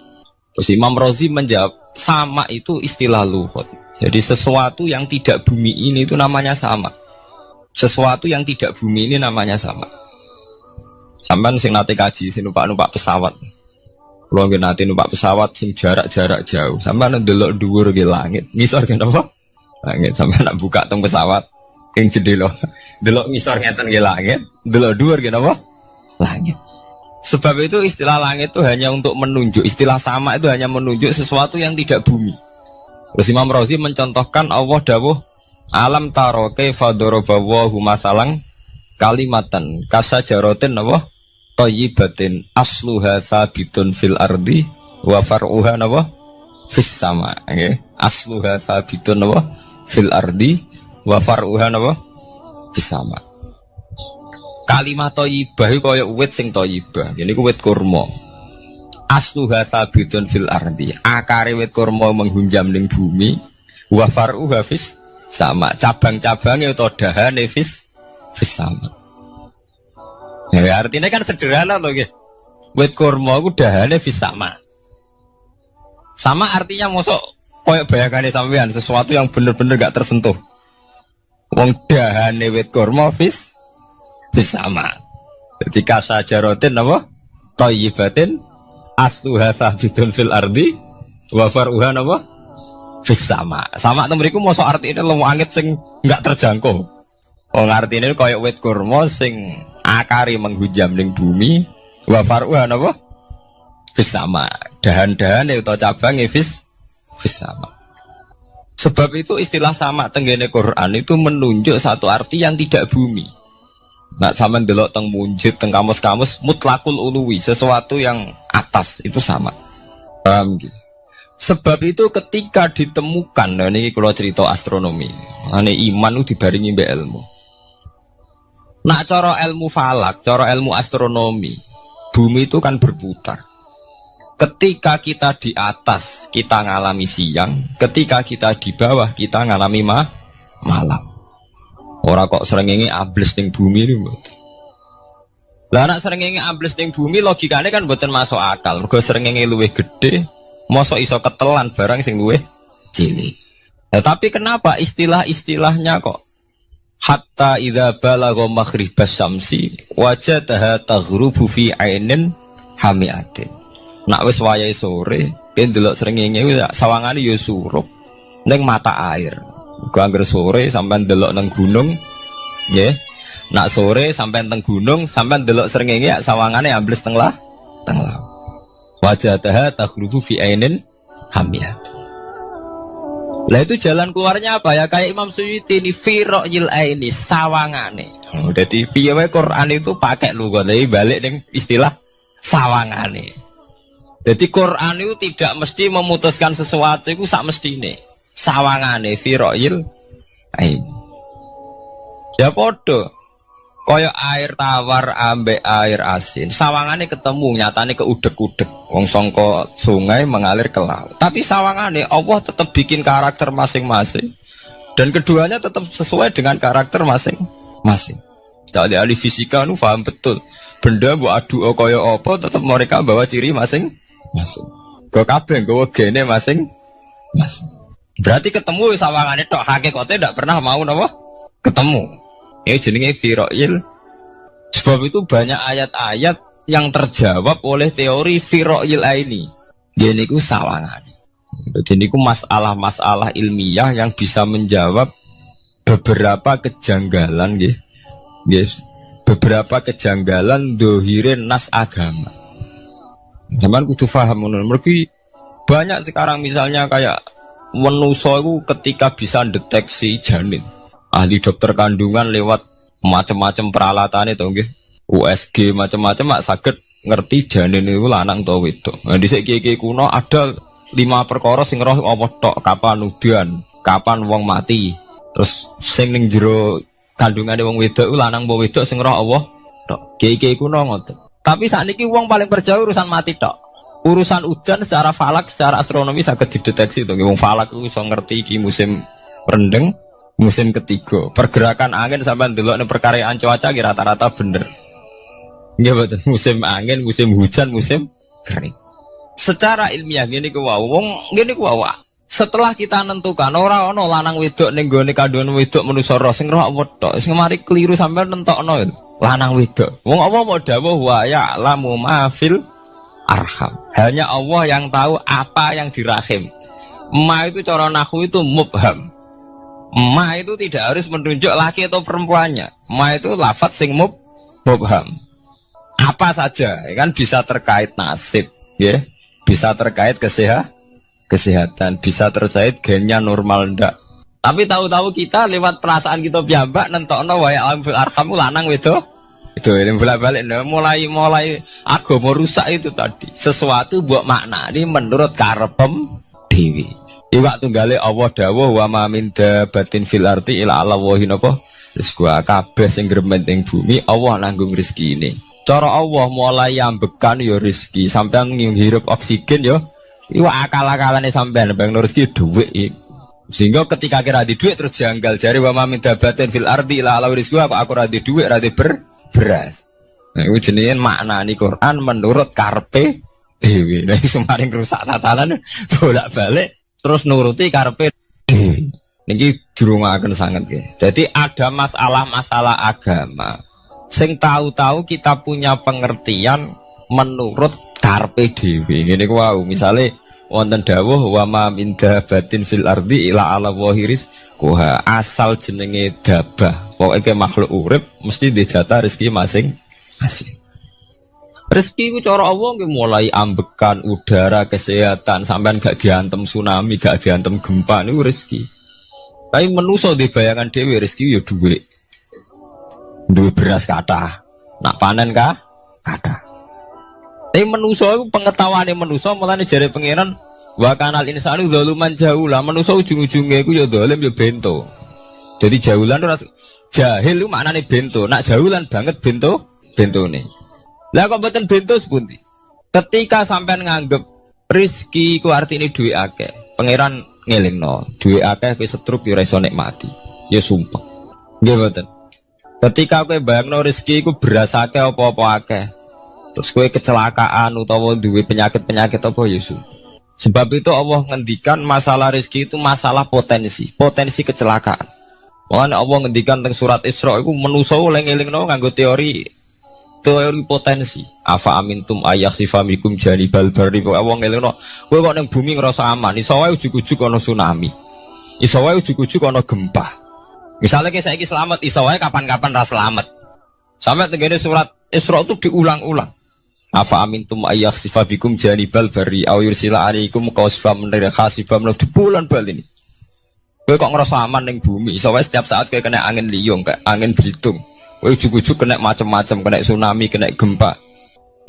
Terus Imam Razi menjawab sama itu istilah luhut. Jadi sesuatu yang tidak bumi ini itu namanya sama. Sesuatu yang tidak bumi ini namanya sama. Sampai sing nate kaji sing numpak pesawat. Kalau nggih nate numpak pesawat sing jarak jauh, sampai ndelok dhuwur ke langit, ngisor ke apa? Langit sampai nak buka tong pesawat king jendela. Delok ngisor ngeten ke langit, delok dhuwur ke apa? Langit. Sebab itu istilah langit itu hanya untuk menunjuk, istilah sama itu hanya menunjuk sesuatu yang tidak bumi. Terus Imam Razi mencontohkan Allah dawuh alam taro kaifa daraballahu masalang kalimatan kasajaratin apa thayyibatin asluha sabitun fil ardi wa far'uha apa fis sama. Nggih, asluha sabitun apa fil ardi wa far'uha apa fis sama. Kalimat thayyibah iku kaya wit sing thayyibah. Jadi ku wit kurma. Asluha sabitun fil ardi. Akare wit kurma menghunjam ning bumi wa far'uha fis sama, cabang-cabangnya atau dahane fis sama. Ya, artinya kan sederhana loh, gitu. Wit kurma itu dahane fis sama. Sama artinya mosok koyok bayangane sampean sesuatu yang bener-bener gak tersentuh. Wong dahane wit kurma fis sama. Jadi kasajaratin apa? Thayyibatin asluha sabitun fil ardi wa far'uha apa? Sama itu mriku mosok artine lemu angit sing enggak terjangkau. Oh artine kaya wit kurma sing akari menghujam ning bumi wa faruha napa? Sama. Dahan-dahane utawa cabange sama. Sebab itu istilah sama tenggene Quran itu menunjuk satu arti yang tidak bumi. Nak sampean delok teng munjid teng kamus-kamus mutlakul uluwi, sesuatu yang atas itu sama. Paham gitu. Sebab itu ketika ditemukan, nah ini kalau cerita astronomi, ini iman itu dibaringi mbek ilmu. Nak cara ilmu falak, cara ilmu astronomi, bumi itu kan berputar. Ketika kita di atas, kita ngalami siang. Ketika kita di bawah, kita ngalami malam. Orang kok srengenge ambles ning bumi ini. Lah nak srengenge ambles ning bumi, logikanya kan mboten masuk akal. Mergo srengenge luwih gede. Mosok iso ketelan barang sing luwih cilik. Nah, tapi kenapa istilah-istilahnya kok hatta idza balagha maghribas syamsi wajadaha taghrubu fi ainin hamiatin. Nak wis wayahe sore, ben delok srengenge sawangane ya surup ning mata air. Gua anggere sore sampean delok nang gunung, nggih. Nak sore sampean teng gunung, sampean delok srengenge sawangane ambles teng laut. Wajadaha taghrubu fi ainin hamiyah. Lah itu jalan keluarnya apa ya? Kayak Imam Suyuti ini firaqil aini sawangane. Dadi piye wae Quran itu pakai lugat, tapi balik ning istilah sawangane. Jadi Quran itu tidak mesti memutuskan sesuatu itu sak mestine. Sawangane firoil ain. Ya podo. Kaya air tawar ambek air asin. Sawangane ketemu nyatane keudek-udek. Wong sangka sungai mengalir ke laut. Tapi sawangane Allah tetap bikin karakter masing-masing. Dan keduanya tetap sesuai dengan karakter masing-masing. Jadi ahli fisika nu paham betul. Benda mbok adu kaya apa tetap mereka bawa ciri masing-masing. Go kabeh nggawa gene masing-masing. Berarti ketemu sawangane tok hakikate ndak pernah mau napa? Ketemu. Ini jenenge firoil. Sebab itu banyak ayat-ayat yang terjawab oleh teori firoil ini. Ini ku sawangan. Jadi ini ku masalah-masalah ilmiah yang bisa menjawab beberapa kejanggalan, yes. Beberapa kejanggalan dohirin nas agama. Zaman kudu paham ngono. Mergi banyak sekarang misalnya kayak manusa itu ketika bisa deteksi janin. Ahli dokter kandungan lewat macam-macam peralatan itu nggih. USG macam-macam mak saged ngerti janin itu lanang atau wedok. Nah dhisik kiye kuno ada 5 perkara sing roh apa tok, kapan udan, kapan wong mati. Terus sing ning jero kandungane wong wedok iku lanang apa wedok sing roh Allah tok. Kiye kuno ngoten. Tapi sakniki wong paling percaya urusan mati tok. Urusan udan secara falak, secara astronomi saged dideteksi to. Wong falak iku iso ngerti iki musim rendeng. Musim ketiga, pergerakan angin sampai ndelok ning perkaryaan cuaca ki rata-rata bener. Nggih mboten, musim angin, musim hujan, musim kering. Secara ilmiah ngene ku wong ngene ku wae. Setelah kita nentukan ora ana lanang wedok ning gone kandungan wedok manusa roh sing roh apa tok, sing mari keliru sampai nentokno lanang wedok. Wong apa mau dawuh wa ya'lamu ma fil arham. Hanya Allah yang tahu apa yang di rahim. Ma itu cara nahwu itu mubham. Ma itu tidak harus menunjuk laki atau perempuannya. Ma itu lafadz sing mubham. Apa saja, ya kan bisa terkait nasib, ya, bisa terkait kesehatan, bisa terkait gennya normal ndak. Tapi tahu-tahu kita lewat perasaan kita piyambak nentokno wa ya'lamu fil arham lanang wedok. Itu yang bolak-balik mulai agama rusak itu tadi. Sesuatu buat makna ini menurut karepem dewi. Iwak tunggale Allah dawuh wa ma min dabatin fil ardi ila Allahi napa rezeki kabeh sing gremeng ing bumi Allah nanggung rezekine. Cara Allah mulai ambekan ya rezeki sampean ngirup oksigen ya iwak akal-akalane sampean bang rezeki dhuwit. Sehingga ketika kira di dhuwit terus janggal jare wa ma min dabatin fil ardi ila Allahi rezeki aku ora di dhuwit ora di beras. Nah iku jenenge maknani Quran menurut karepe dhewe. Nah semaring rusak tatanan bolak-balik terus nuruti karepe niki dirungaken sanget nggih. Jadi ada masalah-masalah agama sing tahu-tahu kita punya pengertian menurut karepe dhewe. Ngene ku wau, misale wonten dawuh wa ma min dabatin fil ardi ila ala wahiris kuha asal jenenge dabah. Pokoke makhluk urip mesti dijatah rezeki masing-masing. Rezeki ku cara Allah nggih mulai ambekan udara, kesehatan, sampean gak diantem tsunami, gak diantem gempa niku rezeki. Tapi manusa di bayangan dhewe rezeki ya dhuwit. Duwe beras kathah. Nak panen kathah. Tapi manusa iku pengetahuane manusa mulane jare pangeran wa kanal insanu zaluman jahula. Manusa ujung-ujunge iku ya zalim ya bento. Jadi jahulan ora jahil iku maknane bento. Nak jahulan banget bentone. Lah kok mboten bento sepundi? Ketika sampean nganggep rezeki ku artine duwe akeh, pangeran ngelingno, duwe akeh kowe setruk yo ora iso nikmati. Ya sumpah. Nggih mboten. Ketika kowe bayangno rezeki ku beras akeh apa-apa akeh. Terus kowe kecelakaan utawa duwe penyakit-penyakit apa ya sumpah. Sebab itu Allah ngendikan masalah rezeki itu masalah potensi kecelakaan. Makanya Allah ngendikan teng surat Isra iku manusa oleh ngelingno nganggo teori potensi. Afa amintum ayaksifamikum janibal barri. Wong ngelingno kowe kok ning bumi ngrasa aman, iso wae ujug-ujug ana tsunami. Iso wae ujug-ujug ana gempa. Misalnya kayak saiki selamat, iso wae kapan-kapan ra selamat. Sampai tengene surat Isra itu diulang-ulang. Afa amintum ayaksifamikum janibal barri aw yursila alaikum qasfam min khasifam di bulan bal ini. Kowe kok ngrasa aman ning bumi, iso wae setiap saat kowe kena angin liung, kayak angin Belitung. Ujug-ujug kena macam-macam, kena tsunami, kena gempa.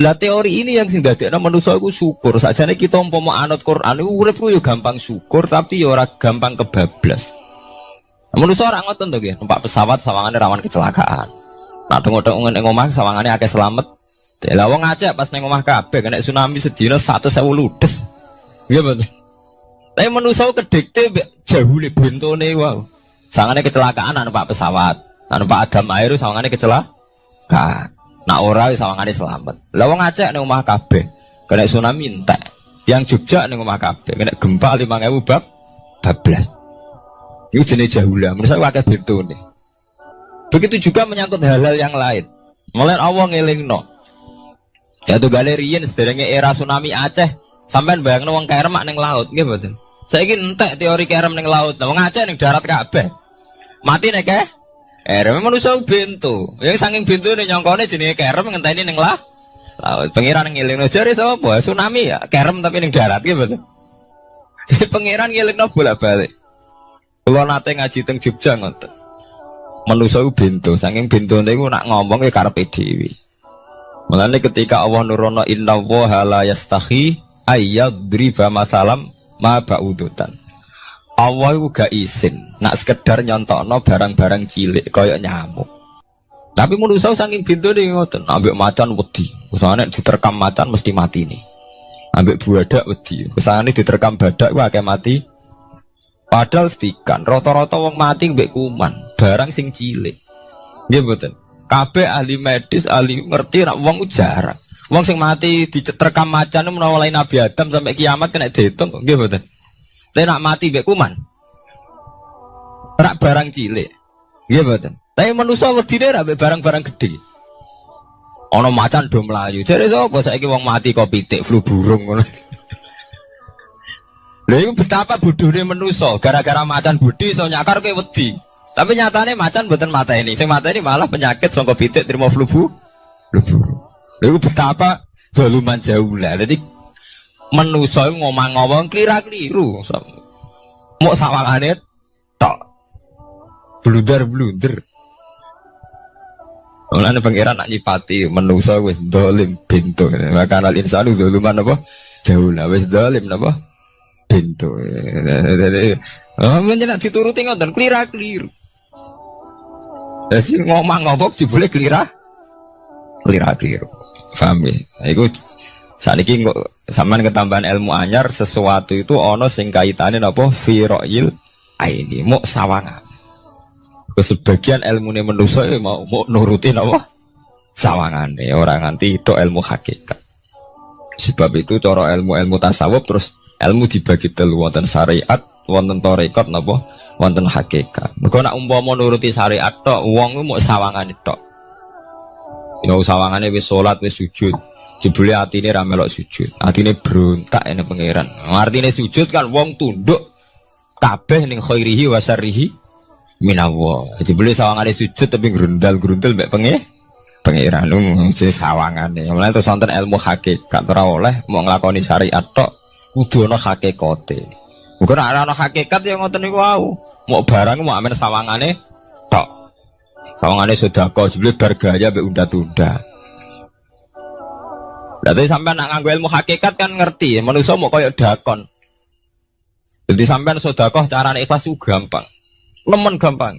Lah teori ini yang sing dadekno manusa iku syukur. Sakjane kita umpama anut Quran iku urip ku yo gampang syukur tapi yo ora gampang kebablas. Manusa ora ngoten to nggih, numpak pesawat sawangane rawan kecelakaan. Nah tengok-tengok ning omah sawangane akeh slamet. Lah wong Aceh pas ning omah kabeh kena tsunami sedina 100.000 ludes. Nggih betul. Tapi manusa kedikte jahule bentone wae. Sawangane kecelakaan numpak pesawat. Numpak Adam air sawangane kecelakaan. Nak ora wis sawangane selamat. Lah wong Aceh ning omah kabeh kena tsunami entek. Yang Jogja ning omah kabeh kena gempa 5.000 bablas. Iku jenenge jahula. Menurut saya akeh bentone. Begitu juga menyangkut hal-hal yang lain. Mulai Allah ngelingno. Ya tuh galerian sederenge era tsunami Aceh. Sampeyan bayangno wong kerem ning laut, nggih mboten. Saiki entek teori kerem ning laut. Wong Aceh ning darat kabeh. Mati nek kerem manusia bento. Yang saking bento nih nyongkone jenenge kerem ngenteni ning laut. Pangeran ngelingno jare sapa? Tsunami ya, kerem tapi ning darat nggih mboten. Jadi pangeran ngelingno bolak-balik. Kula nate ngaji teng Jogja ngoten. Manusia bento, saking bentone iku nak ngomong ya karepe dhewe. Mulane ketika Allah nurono inna woha la yastahi ayyadriba masalam ma ba'udutan. Allah itu gak izin nak sekedar nyontokno barang-barang cilik kaya nyamuk. Tapi manusia saking bintone ngoten, ambek macan wedi. Usane diterkam macan mesti mati nih. Ambek badak wedi. Usane diterkam badak ku akeh mati. Padahal setikan rata-rata wong mati mbek kuman, barang sing cilik. Nggih mboten. Kabeh ahli medis, ahli ngerti nek wong jarang. Wong sing mati diterkam macan menawa lain Nabi Adam sampai kiamat kena diitung nggih mboten. Lek nak mati mbek kuman. Rak barang cilik. Nggih mboten. Tapi manusa wedine ra mbek barang-barang gedhe. Ana macan do mlayu. Jare sapa saiki wong mati kok pitik flu burung ngono. Lha iku betapa bodohne manusa, gara-gara macan budi iso nyakar kowe wedi. Tapi nyatane macan mboten mateni. Sing mateni malah penyakit saka pitik trimo flu burung. Lha iku betapa doluman jauh lah. Dadi manusa ngomong-ngomong klira-kliru. Mok sawangane tok. Blunder-blunder. Mulane pangeran nak nyipati manusa wis dolim bento. Maka al insanu zaluman apa? Jauh lah wis dolim napa? Bento. Menjenak dituruti ngoten klira-kliru. Jadi ngomong-ngomong boleh klira-kliru. Paham ya? Iku saniki kok sampean ketambahan ilmu anyar sesuatu itu ana sing kaitane napa fira'il aini mok sawangan. Sebagian ilmune manusa mau nuruti napa sawangane ora nganti tok ilmu hakikat. Sebab itu cara ilmu-ilmu tasawuf terus ilmu dibagi telu wonten syariat, wonten tarekat napa wonten hakikat. Mergo nek umpama nuruti syariat tok wong ku mok sawangane tok. Ya sawangane wis salat wis sujud. Jebule atine ra melok sujud. Atine berontak ene pangeran. Artine sujud kan wong tunduk kabeh ning khairihi wa syarrihi minallah. Jebule sawangane sujud tapi grundal-grundal mbek pangeran jenenge sawangane. Mulane terus wonten ilmu hakikat ora oleh mau nglakoni syariat tok kudu ana hakikate. Muga nek ana hakikat ya ngoten niku wau. Mau barang mau amen sawangane tok. Sawangane sedekah jebule bar gaya mbek unda-unda. Berarti sampean nak nganggo ilmu hakikat kan ngerti, manusia mau koyo dakon. Jadi sampean sedekah carane ikhlas itu gampang. Nemen gampang.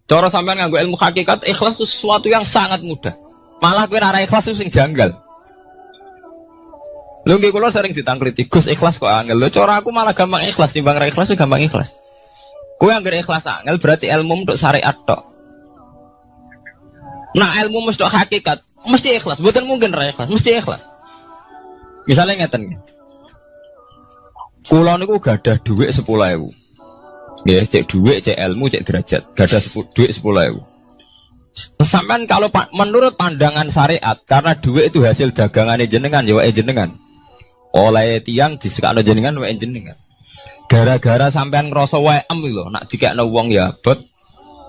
Cara sampean nganggo ilmu hakikat ikhlas itu sesuatu yang sangat mudah. Malah kowe ora ikhlas itu sing janggal. Lho nggih kula sering ditangkliti, Gus ikhlas kok angel. Lho cara aku malah gampang ikhlas timbang ra ikhlas gampang ikhlas. Kowe anggere ikhlas angel berarti ilmu untuk syariat tok. Nah ilmu mesti hakikat, mesti ikhlas. Bukan mungkin ra ikhlas, mesti ikhlas. Misalnya ngeten. Kula niku gadah dhuwit 10.000. Nggih, cek dhuwit, cek ilmu, cek derajat. Gadah dhuwit 10.000. Sampean kalau menurut pandangan syariat, karena dhuwit itu hasil dagangannya jenengan, ya wae jenengan. Oleh tiang disekakno jenengan wae jenengan. Gara-gara sampean ngrasa wae lho, nak dikekno wong ya abot.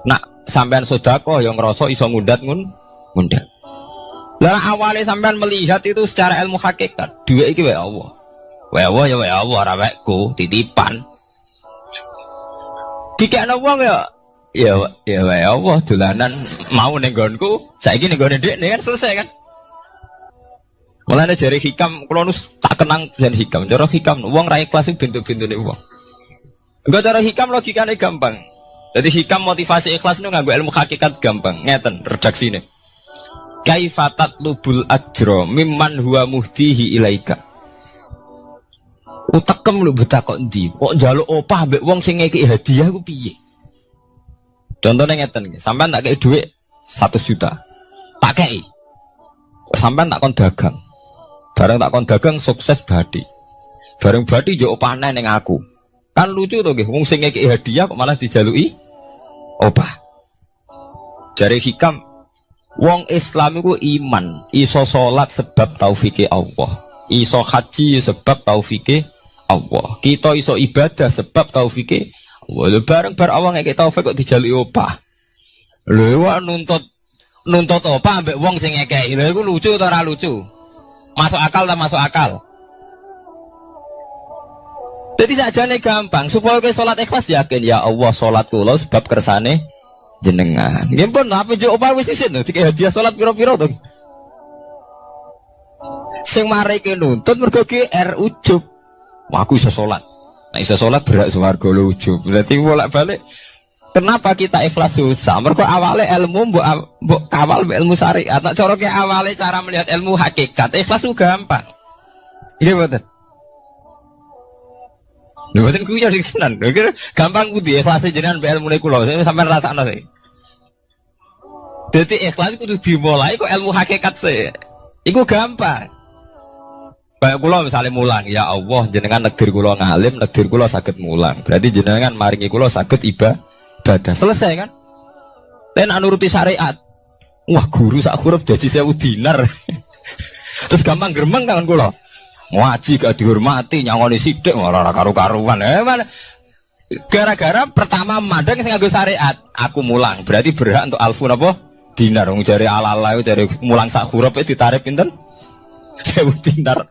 Nak sampean sedekah yang ngerasa iso ngundat ngundat. Lah awalnya sampean melihat itu secara ilmu hakikat, dhuwit iki wae Allah. Wae Allah ya wae Allah ora waeku, titipan. Dikekno wong ya wae Allah dolanan mau ning nggonku, saiki ning nggone dhekne kan selesai kan. Mulane jare hikam kula nu tak kenang jan hikam. Cara hikam wong ra ikhlas iku bentuk-bentune wong. Enggak cara hikam logikane gampang. Jadi hikam motivasi ikhlas nu nganggo ilmu hakikat gampang. Ngeten redaksine. Kaifatat lubul ajro mimman huwa muhtihi ilaika. Utekem lu betakok ndi? Kok njaluk opah mbek wong sing ngeki hadiah ku piye? Contohnya ngeten iki, sampean tak kei dhuwit 100 juta. Tak kei. Sampean tak kon dagang. Bareng tak kon dagang sukses badi. Bareng badi yo opane ning aku. Kan lucu to nggih, wong sing ngeki hadiah kok malah dijaluki opah. Jare hikam, wong Islam iku iman, iso salat sebab taufike Allah. Iso haji sebab taufike Allah. Kita iso ibadah sebab taufike Allah. Bareng bar Allah ngeki taufik kok dijaluki opah. Lha wae nuntut opah ambek wong sing ngekeki. Lha iku lucu ta ora lucu? Masuk akal tak masuk akal. Jadi sajane gampang supaya ke salat ikhlas yakin ya Allah salat kula sebab kersane jenengan. Nggih pun apa jo opah wis isin dikek hadiah salat pira-pira to. Sing mareke nuntut mergo GR ujub. Wah aku iso salat. Nek iso salat berak swarga lho ujub. Berarti bolak-balik kenapa kita ikhlas susah? Mergo awale ilmu mbok kawal ilmu syariat. Tak cara ke awale cara melihat ilmu hakikat. Ikhlas ku gampang. Iya betul. Lha mboten kuwi jadi tenan. Gampang kudu ikhlas jenengan mbek ilmune kula. Sampeyan rasakno sih. Dadi ikhlas kudu dimulai kok ilmu hakikat sih. Iku gampang. Kayak kula misalnya mulang, ya Allah jenengan negdir kula ngalim, negdir kula saged mulang. Berarti jenengan maringi kula saged ibadah. Selesai kan? Lain nuruti syariat. Wah guru sak huruf jadi 1000 dinar. Terus gampang gremeng kan kula. Ngaji gak dihormati, nyangoni sithik malah karu-karuan. Gara-gara pertama madang sing nganggo syariat, aku mulang. Berarti berhak untuk alfun apa? Dinar. Wong jare ala-ala jare mulang sak huruf ditarik pinten? 1000 dinar.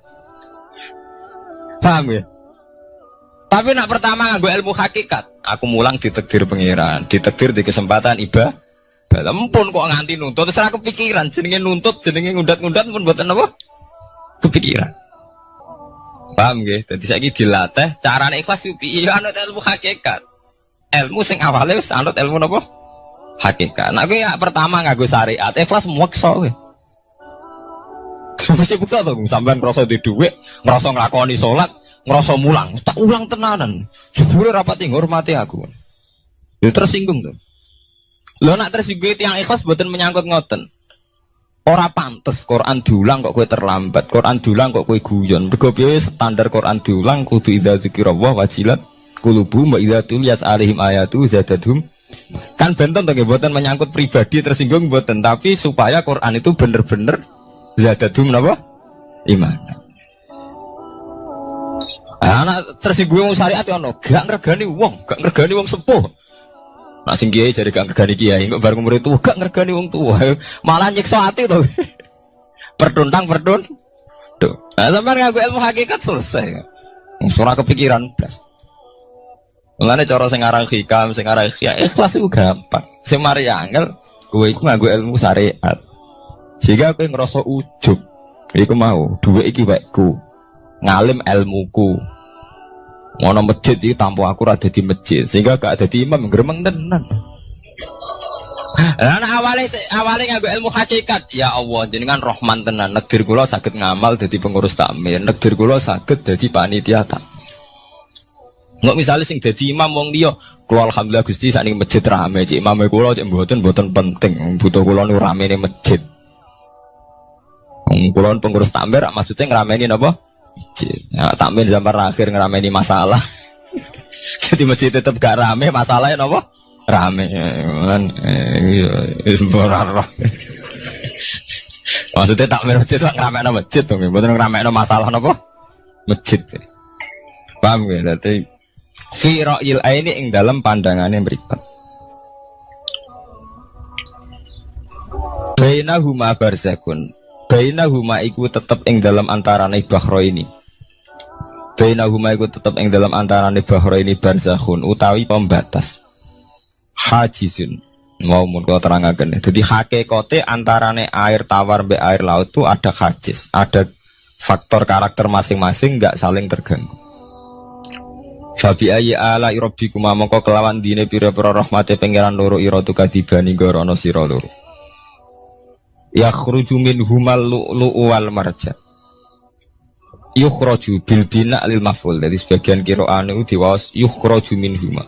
Paham ya? Tapi nak pertama nganggo ilmu hakikat, aku mulang ditakdir pengiran, ditakdir di kesempatan ibadah. Lempun kok nganti nuntut, terus aku kepikiran jenenge nuntut, jenenge ngundat-ngundat pun mboten apa? Kepikiran. Paham nggih? Dadi saiki dilatih carane ikhlas piye ya anut ilmu hakikat. Ilmu sing awale wis anut ilmu napa? Hakikat. Nek kowe ya pertama nganggo syariat, ikhlas meksa kowe. Mesti bukti to sampean ngrasa di dhuwit, ngrasa nglakoni salat, ngrasa mulang, tak ulang tenanan. Jebule rapati ngurmati aku. Ya tersinggung to. Lho nak tersinggung tiyang ikhlas mboten menyangkut ngoten. Ora pantes Quran diulang kok kowe terlambat, Quran diulang kok kowe guyon. Mergo piye standar Quran diulang kudu idza dzikrullah wajilat qulubuhum wa idza tuliyat alaihim ayatu zadatuhum. Kan benten to nggih mboten menyangkut pribadi tersinggung mboten, tapi supaya Quran itu bener-bener zadatuhum napa? Iman. Anak tersinggung syariat ono, gak ngregani wong sepuh. Nak sing kiai jare gak ngregani kiai, kok bareng murid tuwa gak ngregani wong tuwa. Malah nyiksa ati to. Perdun. Tuh. Nah, sampeyan nganggo ilmu hakikat selesai. Ora kepikiran blas. Mulane cara sing aran hikam, sing aran ikhlas iku gampang. Sing mari angel kowe iku nganggo ilmu syariat. Sehingga kowe ngerasa ujub. Iku mau, dhuwit iki wekku. Ngalim ilmuku. Ngono masjid iki tanpa aku ora dadi masjid, sehingga gak dadi imam gremeng tenan. Lah awale nganggo ilmu hakikat, ya Allah jenengan Rahman tenan. Negdir kula saged ngamal dadi pengurus takmir, negdir kula saged dadi panitia tak. Nggak misalnya sing dadi imam wong liya, kula alhamdulillah Gusti sakniki masjid rame, cik imame kula cik mboten penting, butuh kula nu ramene masjid. Kula pengurus takmir maksudnya ngrameni napa? Masjid. Ya, takmir zaman akhir ngerameni masalah. Jadi masjid tetap gak rame, masalahnya apa? Rame. Kan maksudnya takmir masjid itu ngerameni masjid tuh, bukan ngerameni masalah apa? Masjid. Paham ya? Berarti fi ra'yil aini ing dalam pandangannya mripat. Bainahuma barzakun. Bainahuma iku tetep ing dalam antarane bahro ini. Bainahuma iku tetep ing dalam antarane bahro ini barzakhun utawi pembatas. Hajizun. Mau mun kula terangaken. Dadi hakikate antarane air tawar mbek air laut itu ada hajiz, ada faktor karakter masing-masing nggak saling terganggu. Fabi ayyi ala rabbikuma mongko kelawan dine pira-pira rahmate pangeran loro ira tukadibani gorono sira loro. Yakhruju minhumal lu'lu'u wal marjan. Yukhraju bil bina lil maf'ul. Jadi sebagian qira'ah niku diwaos yukhraju minhuma.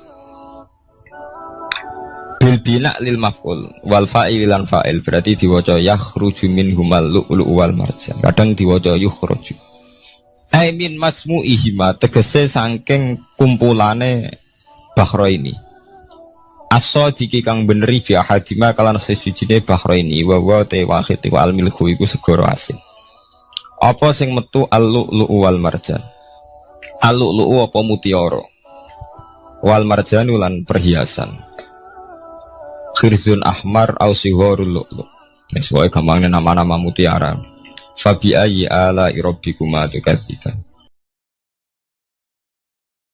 Bil bina lil maf'ul wal fa'il lan fa'il berarti diwaca yakhruju minhumal lu'lu'u wal marjan. Kadang diwaca yukhraju. Ai min masmu'ihima tegese saking kumpulane bahro ini. Aso diki kang beneri fi ahadima kalan sesujine bahro ini wa te wahid wa al milku iku segara asin. Apa sing metu al-lu'lu'u wal marjan? Al-lu'lu'u apa mutiara? Wal marjan lan perhiasan. Khirzun ahmar au sigharul lu'lu'. Wis wae gampangnya nama-nama mutiara. Fabi ayyi ala rabbikuma tukadziban.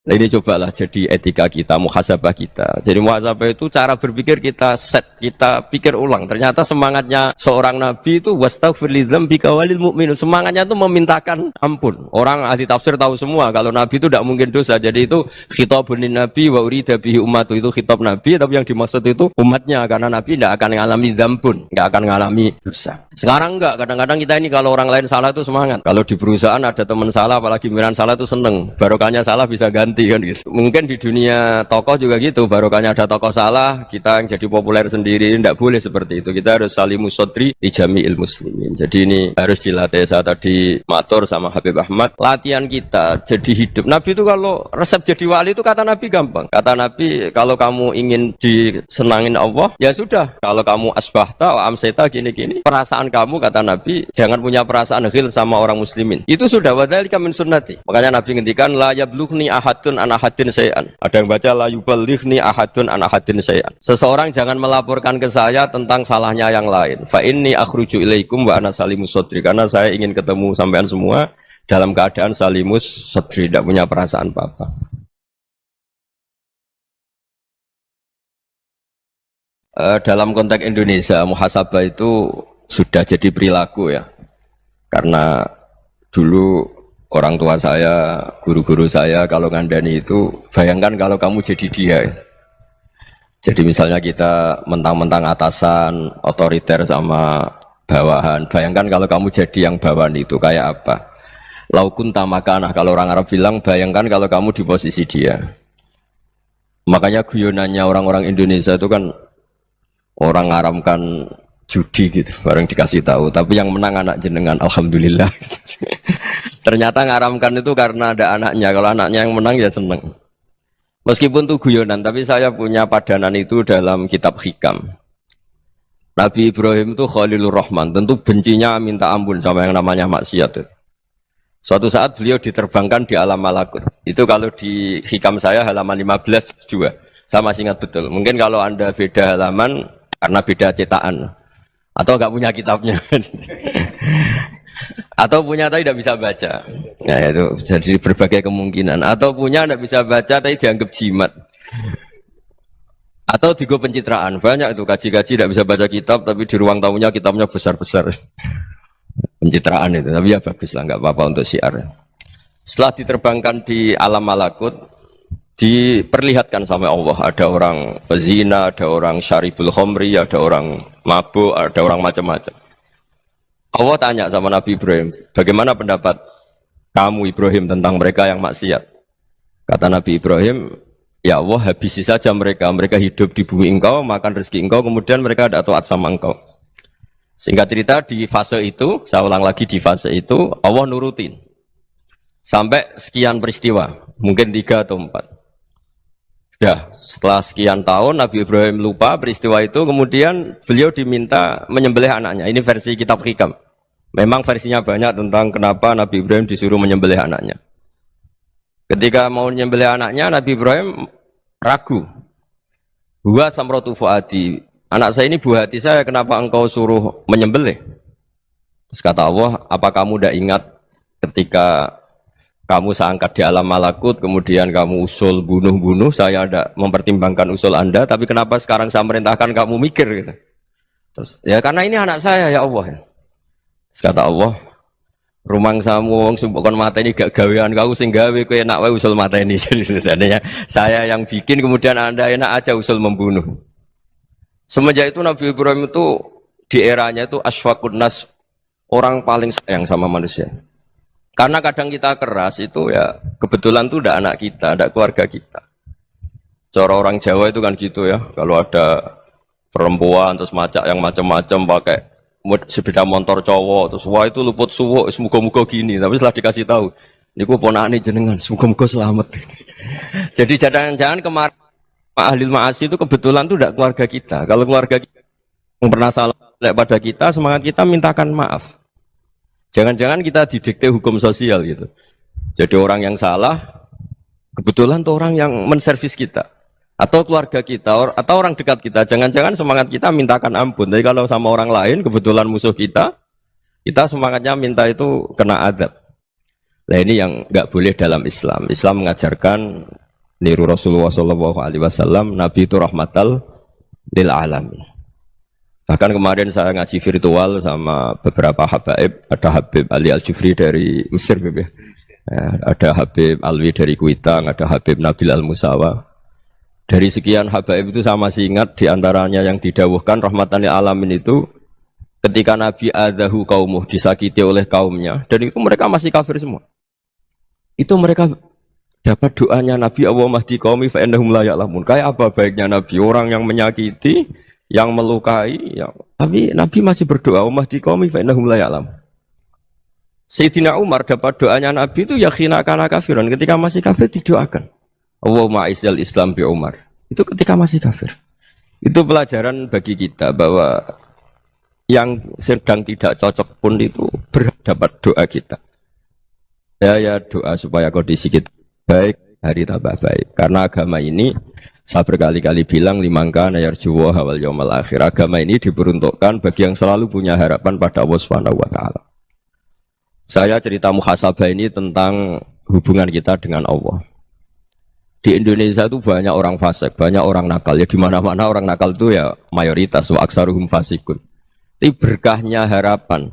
Nah ini cobalah jadi etika kita, muhasabah kita. Jadi muhasabah itu cara berpikir kita set, kita pikir ulang. Ternyata semangatnya seorang nabi itu wastaghfir lidzambika walil mu'minun. Semangatnya itu memintakan ampun. Orang ahli tafsir tahu semua kalau nabi itu tidak mungkin dosa. Jadi itu khitabun nabi wa urida bihi ummatu, itu khitab nabi, tapi yang dimaksud itu umatnya, karena nabi tidak akan mengalami dzambun, tidak akan mengalami dosa. Sekarang enggak, kadang-kadang kita ini kalau orang lain salah itu semangat. Kalau di perusahaan ada teman salah, apalagi miran salah itu seneng. Barokahnya salah bisa ganti kan gitu. Mungkin di dunia tokoh juga gitu, barokahnya ada tokoh salah, kita yang jadi populer sendiri. Tidak boleh seperti itu. Kita harus salimus sodri di jami'il muslimin. Jadi ini harus dilatih. Saya tadi matur sama Habib Ahmad, latihan kita jadi hidup. Nabi itu kalau resep jadi wali itu kata Nabi gampang. Kata Nabi, kalau kamu ingin disenangin Allah, ya sudah. Kalau kamu asbahta wa amseta gini-gini, perasaan kamu, kata Nabi, jangan punya perasaan ghil sama orang muslimin. Itu sudah wadzalika min sunnati. Makanya Nabi ngendikan la yablughni ahadun an ahadin syai'an. Ada yang baca la yuballighni ahadun an ahadin syai'an. Seseorang jangan melaporkan ke saya tentang salahnya yang lain. Fa inni akhruju ilaikum wa ana salimus sodri. Karena saya ingin ketemu sampean semua dalam keadaan salimus sodri, tidak punya perasaan apa-apa. Dalam konteks Indonesia, muhasabah itu sudah jadi perilaku ya. Karena dulu orang tua saya, guru-guru saya kalau ngandani itu, bayangkan kalau kamu jadi dia. Jadi misalnya kita mentang-mentang atasan, otoriter sama bawahan. Bayangkan kalau kamu jadi yang bawahan itu kayak apa? Laukun tamakana, kalau orang Arab bilang, bayangkan kalau kamu di posisi dia. Makanya guyonannya orang-orang Indonesia itu kan orang ngaramkan judi gitu, bareng dikasih tahu. Tapi yang menang anak jenengan, alhamdulillah. Ternyata ngaramkan itu karena ada anaknya. Kalau anaknya yang menang ya seneng. Meskipun itu guyonan, tapi saya punya padanan itu dalam kitab Hikam. Nabi Ibrahim itu Khalilur Rahman, tentu bencinya minta ampun sama yang namanya maksiat. Suatu saat beliau diterbangkan di alam malakut. Itu kalau di Hikam saya halaman 15 juga. Saya masih ingat betul. Mungkin kalau Anda beda halaman karena beda cetakan. Atau enggak punya kitabnya. Atau punya tapi tidak bisa baca. Nah itu jadi berbagai kemungkinan. Atau punya tidak bisa baca tapi dianggap jimat. Atau digo pencitraan. Banyak itu kaji-kaji tidak bisa baca kitab tapi di ruang tamunya kitabnya besar-besar. Pencitraan itu. Tapi ya bagus lah, nggak apa-apa untuk syiar. Setelah diterbangkan di alam malakut, diperlihatkan sama Allah. Ada orang pezina, ada orang syaribul khomri, ada orang mabuk, ada orang macam-macam. Allah tanya sama Nabi Ibrahim, bagaimana pendapat kamu Ibrahim tentang mereka yang maksiat? Kata Nabi Ibrahim, ya Allah habisi saja mereka. Mereka hidup di bumi engkau, makan rezeki engkau, kemudian mereka ada taat sama engkau. Singkat cerita di fase itu, saya ulang lagi di fase itu, Allah nurutin. Sampai sekian peristiwa, mungkin 3 atau 4. Sudah, setelah sekian tahun Nabi Ibrahim lupa peristiwa itu, kemudian beliau diminta menyembelih anaknya. Ini versi kitab Hikam. Memang versinya banyak tentang kenapa Nabi Ibrahim disuruh menyembelih anaknya. Ketika mau menyembelih anaknya, Nabi Ibrahim ragu. Huwa samratu fuadi. Anak saya ini buah hati saya, kenapa engkau suruh menyembelih? Terus kata Allah, apa kamu tidak ingat ketika kamu saya angkat di alam malakut, kemudian kamu usul bunuh-bunuh, saya tidak mempertimbangkan usul Anda, tapi kenapa sekarang saya merintahkan kamu mikir gitu. Terus, ya karena ini anak saya ya Allah. Terus kata Allah, rumangsamu wong sing kon mateni gak gawean kau sing gawe kowe enak wae usul mateni. Jadi sebenarnya saya yang bikin kemudian Anda enak aja usul membunuh. Semenjak itu Nabi Ibrahim itu di eranya itu asfaqun nas, orang paling sayang sama manusia. Karena kadang kita keras itu ya kebetulan tuh udah anak kita, ada keluarga kita. Cara orang Jawa itu kan gitu ya, kalau ada perempuan terus macak yang macam-macam pakai sepeda motor cowok terus wah itu luput suwuk semoga-moga gini, tapi setelah dikasih tahu niku ponakane jenengan semoga-moga selamat. Jadi jangan-jangan kemarin ahli ma'asi itu kebetulan tuh tidak keluarga kita. Kalau keluarga kita yang pernah salah pada kita, semangat kita mintakan maaf. Jangan-jangan kita didikte hukum sosial gitu. Jadi orang yang salah kebetulan tuh orang yang menservis kita. Atau keluarga kita, atau orang dekat kita. Jangan-jangan semangat kita mintakan ampun. Jadi kalau sama orang lain, kebetulan musuh kita semangatnya minta itu kena adab. Nah ini yang nggak boleh dalam Islam. Islam mengajarkan niru Rasulullah SAW, Nabi itu rahmatal lil alamin. Bahkan kemarin saya ngaji virtual sama beberapa habaib. Ada Habib Ali Al-Jufri dari Mesir, ada Habib Alwi dari Kuitang, ada Habib Nabil Al-Musawa. Dari sekian habaib itu saya masih ingat diantaranya yang didawuhkan rahmatan lil alamin itu ketika Nabi adahu kaumuh, disakiti oleh kaumnya, dan itu mereka masih kafir semua. Itu mereka dapat doanya Nabi Allahumma hdi qaumi fa innahum la ya'lamun. Kayak apa baiknya Nabi, orang yang menyakiti, yang melukai, tapi Nabi masih berdoa Allahumma hdi qaumi fa innahum la ya'lamun. Sayyidina Umar dapat doanya Nabi itu yakhina kana kafiran, ketika masih kafir didoakan Allahumma aizzal Islam bi Umar. Itu ketika masih kafir. Itu pelajaran bagi kita bahwa yang sedang tidak cocok pun itu berdapat doa kita. Ya doa supaya kondisi kita baik, hari tambah baik. Karena agama ini saya berkali-kali bilang limangka nayarjuwa hawal yaumal akhir. Agama ini diperuntukkan bagi yang selalu punya harapan pada Allah Subhanahu wa taala. Saya cerita muhasabah ini tentang hubungan kita dengan Allah. Di Indonesia itu banyak orang fasik, banyak orang nakal. Ya di mana-mana orang nakal itu ya mayoritas, wa aksaruhum fasikun. Tapi berkahnya harapan.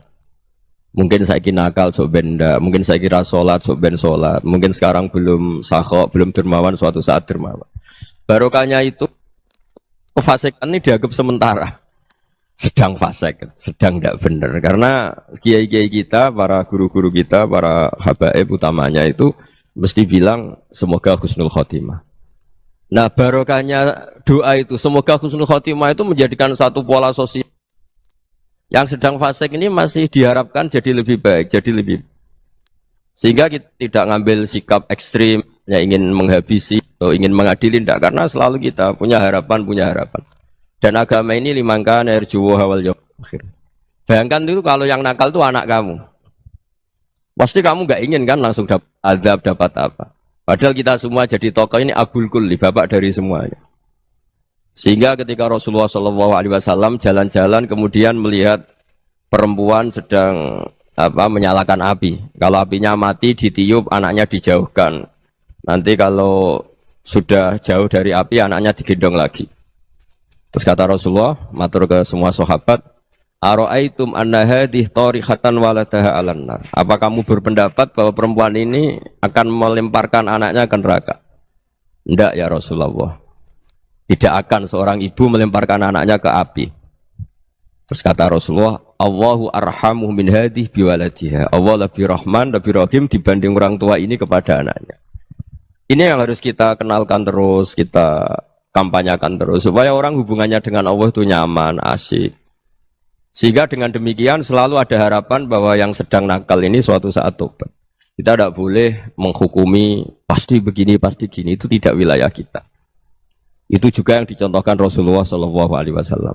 Mungkin saya kira nakal sok benda, mungkin saya kira sholat sok ben sholat, mungkin sekarang belum sakhok, belum dermawan, suatu saat dermawan. Barokahnya itu kefasikan ini dianggap sementara. Sedang fasik, sedang tidak benar. Karena kiai-kiai kita, para guru-guru kita, para habaib utamanya itu mesti bilang semoga husnul khotimah. Nah barokahnya doa itu semoga husnul khotimah itu menjadikan satu pola sosial. Yang sedang fasik ini masih diharapkan jadi lebih baik, jadi lebih. Sehingga kita tidak ngambil sikap ekstrim, yang ingin menghabisi atau ingin mengadili, tidak. Karena selalu kita punya harapan. Dan agama ini limangka nerjuwa hawal yaumil akhir. Bayangkan itu kalau yang nakal itu anak kamu. Pasti kamu nggak ingin kan langsung dapat azab, dapat apa. Padahal kita semua jadi tokoh ini abul kulli, bapak dari semuanya. Sehingga ketika Rasulullah SAW jalan-jalan kemudian melihat perempuan sedang menyalakan api. Kalau apinya mati ditiup, anaknya dijauhkan. Nanti kalau sudah jauh dari api, anaknya digendong lagi. Terus kata Rasulullah, matur ke semua sahabat, Aro'aitum anna hadih tarihatan waladaha alan nar. Apa kamu berpendapat bahwa perempuan ini akan melemparkan anaknya ke neraka? Tidak ya Rasulullah. Tidak akan seorang ibu melemparkan anaknya ke api. Terus kata Rasulullah, Allahu arhamu min hadih biwaladiha. Allah lebih rahman, lebih rahim dibanding orang tua ini kepada anaknya. Ini yang harus kita kenalkan terus, kita kampanyakan terus. Supaya orang hubungannya dengan Allah itu nyaman, asik. Sehingga dengan demikian selalu ada harapan bahwa yang sedang nakal ini suatu saat tobat. Kita tidak boleh menghukumi pasti begini, pasti gini. Itu tidak wilayah kita. Itu juga yang dicontohkan Rasulullah SAW.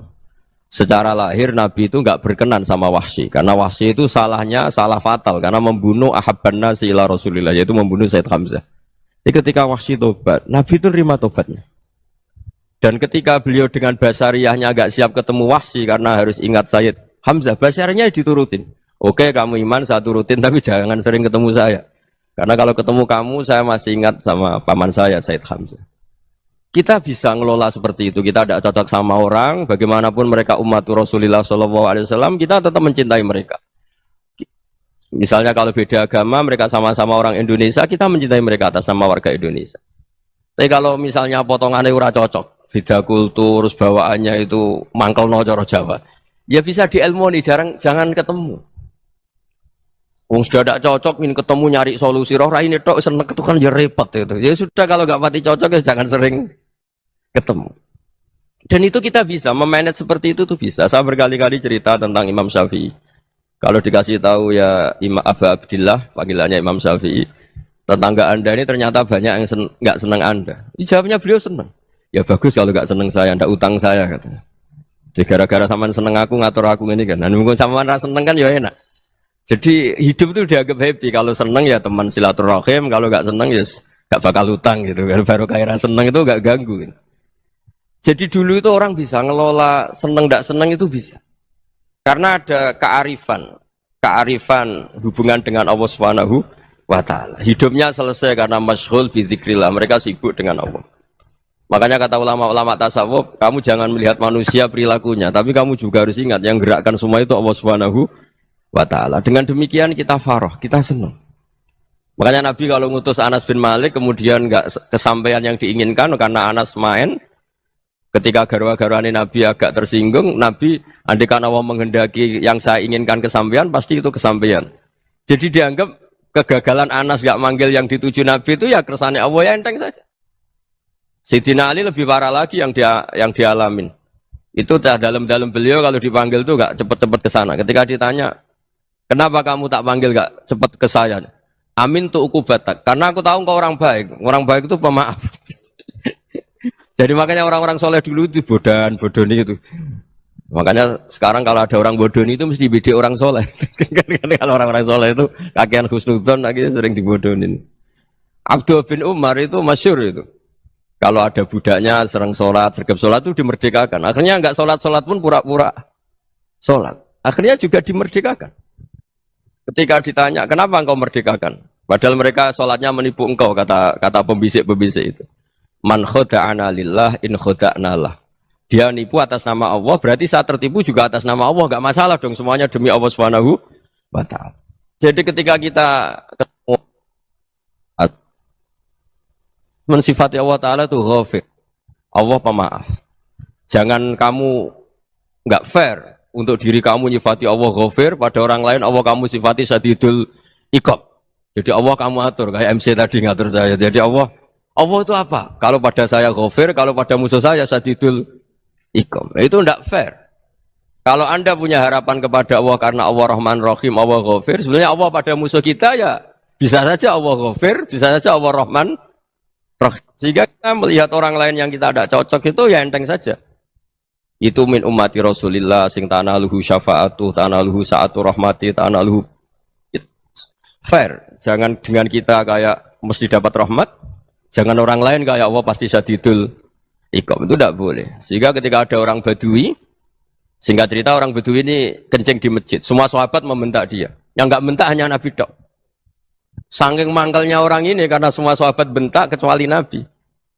Secara lahir Nabi itu nggak berkenan sama Wahsy. Karena Wahsy itu salahnya salah fatal. Karena membunuh ahabban nasi ila Rasulillah. Yaitu membunuh Sayyid Hamzah. Jadi ketika Wahsy tobat, Nabi itu nerima tobatnya. Dan ketika beliau dengan basariyahnya agak siap ketemu Wahsy karena harus ingat Sayyid Hamzah, basariyahnya diturutin. Oke, kamu iman, saya turutin, tapi jangan sering ketemu saya. Karena kalau ketemu kamu, saya masih ingat sama paman saya, Sayyid Hamzah. Kita bisa ngelola seperti itu. Kita tidak cocok sama orang, bagaimanapun mereka umat Rasulullah SAW, kita tetap mencintai mereka. Misalnya kalau beda agama, mereka sama-sama orang Indonesia, kita mencintai mereka atas nama warga Indonesia. Tapi kalau misalnya potongannya ora cocok, beda kultur, bawaannya itu mangkel no cara Jawa, ya bisa diilmoni, jangan ketemu. Wong sudah tidak cocok, ingin ketemu nyari solusi. Roh ini tok seneng itu kan ya repot itu. Ya sudah kalau nggak pati cocok ya jangan sering ketemu. Dan itu kita bisa memanage seperti itu tuh bisa. Saya berkali-kali cerita tentang Imam Syafi'i. Kalau dikasih tahu ya Imam Aba Abdillah, panggilannya Imam Syafi'i, tetangga Anda ini ternyata banyak yang nggak senang Anda. Jawabnya beliau senang. Ya bagus kalau nggak senang saya, ndak utang saya katanya. Jadi gara-gara sampean seneng aku ngatur aku ini kan. Dan mungkin sampean ra seneng kan ya enak. Jadi hidup itu dianggap happy. Kalau seneng ya teman silaturahim, kalau nggak seneng ya nggak bakal utang gitu. Baru kayak seneng itu nggak ganggu. Gitu. Jadi dulu itu orang bisa ngelola seneng ndak seneng itu bisa. Karena ada kearifan hubungan dengan Allah Subhanahu wa Ta'ala. Hidupnya selesai karena masyghul bi dzikrillah, mereka sibuk dengan Allah. Makanya kata ulama-ulama tasawuf, kamu jangan melihat manusia perilakunya, tapi kamu juga harus ingat yang gerakkan semua itu Allah Subhanahu wa Ta'ala. Dengan demikian kita farah, kita senang. Makanya Nabi kalau ngutus Anas bin Malik kemudian enggak kesampaian yang diinginkan karena Anas main. Ketika garwa-garwane Nabi agak tersinggung, Nabi andaikan Allah menghendaki yang saya inginkan kesampaian, pasti itu kesampaian. Jadi dianggap kegagalan Anas gak manggil yang dituju Nabi itu ya kersane Allah ya enteng saja. Sayyidina Ali lebih parah lagi yang dialamin. Itu dalam beliau kalau dipanggil itu gak cepet-cepet ke sana. Ketika ditanya, kenapa kamu tak panggil gak cepet ke saya? Amin tu ukubatak. Karena aku tahu engkau orang baik. Orang baik itu pemaaf. Jadi makanya orang-orang soleh dulu itu bodoni itu. Makanya sekarang kalau ada orang bodoni itu mesti beda orang soleh. Kalau orang-orang soleh itu kakean husnudzon akhirnya sering dibodonin. Abdul bin Umar itu masyhur itu. Kalau ada budaknya sering sholat, sergap sholat itu dimerdekakan. Akhirnya enggak sholat pun pura-pura sholat. Akhirnya juga dimerdekakan. Ketika ditanya kenapa engkau merdekakan? Padahal mereka sholatnya menipu engkau kata pembisik-pembisik itu. Man khoda'ana lillah in khoda'na lah. Dia nipu atas nama Allah, berarti saat tertipu juga atas nama Allah. Gak masalah dong, semuanya demi Allah Subhanahu wa Ta'ala. Jadi ketika kita ketemu mensifati Allah Ta'ala itu ghafir. Allah pemaaf. Jangan kamu gak fair untuk diri kamu nyifati Allah ghafir, pada orang lain Allah kamu sifati syadidul iqab. Jadi Allah kamu atur, kayak MC tadi ngatur saya. Jadi Allah itu apa? Kalau pada saya ghafir, kalau pada musuh saya syadidul iqam. Itu tidak fair. Kalau Anda punya harapan kepada Allah karena Allah Rahman Rahim, Allah ghafir, sebenarnya Allah pada musuh kita ya bisa saja Allah ghafir, bisa saja Allah Rahman Rahim. Sehingga kita melihat orang lain yang kita tidak cocok itu ya enteng saja. Itu min ummati Rasulillah sing tanaluhu syafa'atu, tanaluhu sa'atu rahmati, tanaluhu fair. Jangan dengan kita kayak mesti dapat rahmat. Jangan orang lain kayak Allah pasti syadidul iqam, itu tidak boleh. Sehingga ketika ada orang Badui, singkat cerita orang Badui ini kencing di masjid, semua sahabat membentak dia. Yang enggak bentak hanya Nabi tok. Saking mangkalnya orang ini karena semua sahabat bentak kecuali Nabi.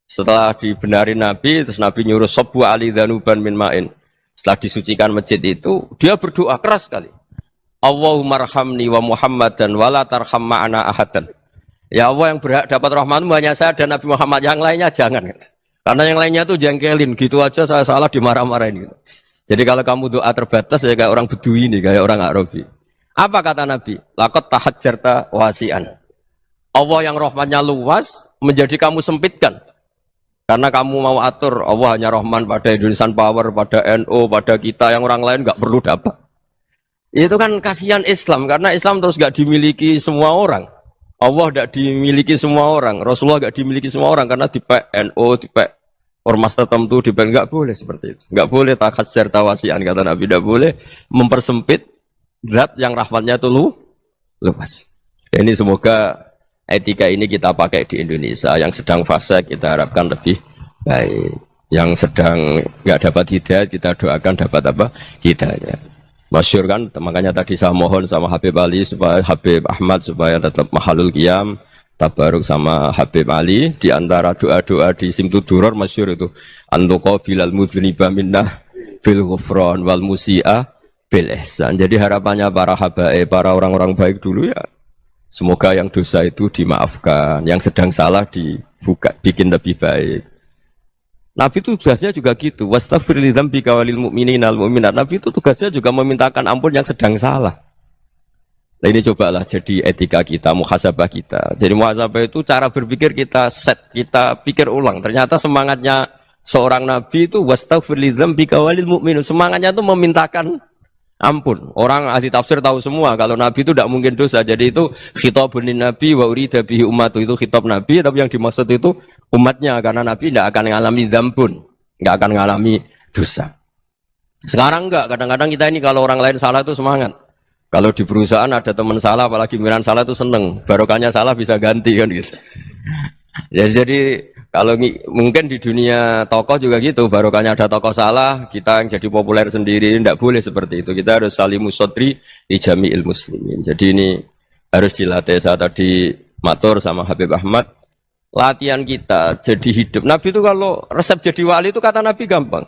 Setelah dibenarin Nabi, terus Nabi nyuruh sabbu ali dhanuban min ma'in. Setelah disucikan masjid itu, dia berdoa keras sekali. Allahumma arhamni wa Muhammadan wa la tarham ma'ana ahadan. Ya Allah yang berhak dapat rahmatmu hanya saya dan Nabi Muhammad, yang lainnya jangan. Karena yang lainnya tuh jengkelin, gitu aja saya salah dimarah-marahin. Gitu. Jadi kalau kamu doa terbatas ya kayak orang Bedui ini, kayak orang Arabi. Apa kata Nabi? Laqad tahajjarta wasi'an. Allah yang rahmatnya luas menjadi kamu sempitkan. Karena kamu mau atur Allah hanya rahman pada Indonesian Power, pada NU, pada kita yang orang lain nggak perlu dapat. Itu kan kasihan Islam, karena Islam terus nggak dimiliki semua orang. Allah tidak dimiliki semua orang, Rasulullah tidak dimiliki semua orang karena di NU, di ormas tertentu, di nggak boleh seperti itu, nggak boleh takhasyar tawasian kata Nabi, tidak boleh mempersempit zat yang rahmatnya itu luas. Ini semoga etika ini kita pakai di Indonesia. Yang sedang fase kita harapkan lebih baik, yang sedang nggak dapat hidayah kita doakan dapat apa hidayah. Masyhur kan, makanya tadi saya mohon sama Habib Ali supaya Habib Ahmad supaya tetap mahalul qiyam, tabaruk sama Habib Ali. Di antara doa-doa di Simtud Duror masyhur itu antuqa bilal mudhniba minnah fil ghufran wal musi'ah bil ihsan. Jadi harapannya para habaib, para orang-orang baik dulu ya, semoga yang dosa itu dimaafkan, yang sedang salah dibuka, bikin lebih baik. Nabi itu tugasnya juga gitu. Wastaghfir li dzambika walil mu'minina wal mu'minat. Nabi itu tugasnya juga memintakan ampun yang sedang salah. Nah ini cobalah jadi etika kita, muhasabah kita. Jadi muhasabah itu cara berpikir kita set, kita pikir ulang. Ternyata semangatnya seorang nabi itu wastaghfir li dzambika walil mu'minun. Semangatnya itu memintakan ampun. Orang ahli tafsir tahu semua kalau nabi itu tidak mungkin dosa. Jadi itu khitabun nabi wa urida bihi ummatu, itu khitab nabi, tapi yang dimaksud itu umatnya, karena nabi tidak akan mengalami dzambun, tidak akan mengalami dosa. Sekarang enggak, kadang-kadang kita ini kalau orang lain salah itu semangat. Kalau di perusahaan ada teman salah, apalagi pimpinan salah itu seneng. Barokahnya salah bisa ganti kan gitu. Ya, jadi kalau mungkin di dunia tokoh juga gitu, barokahnya ada tokoh salah, kita yang jadi populer sendiri, tidak boleh seperti itu. Kita harus salimus sodri di jami'il muslimin. Jadi ini harus dilatih. Saya tadi matur sama Habib Ahmad, latihan kita jadi hidup. Nabi itu kalau resep jadi wali itu kata Nabi gampang.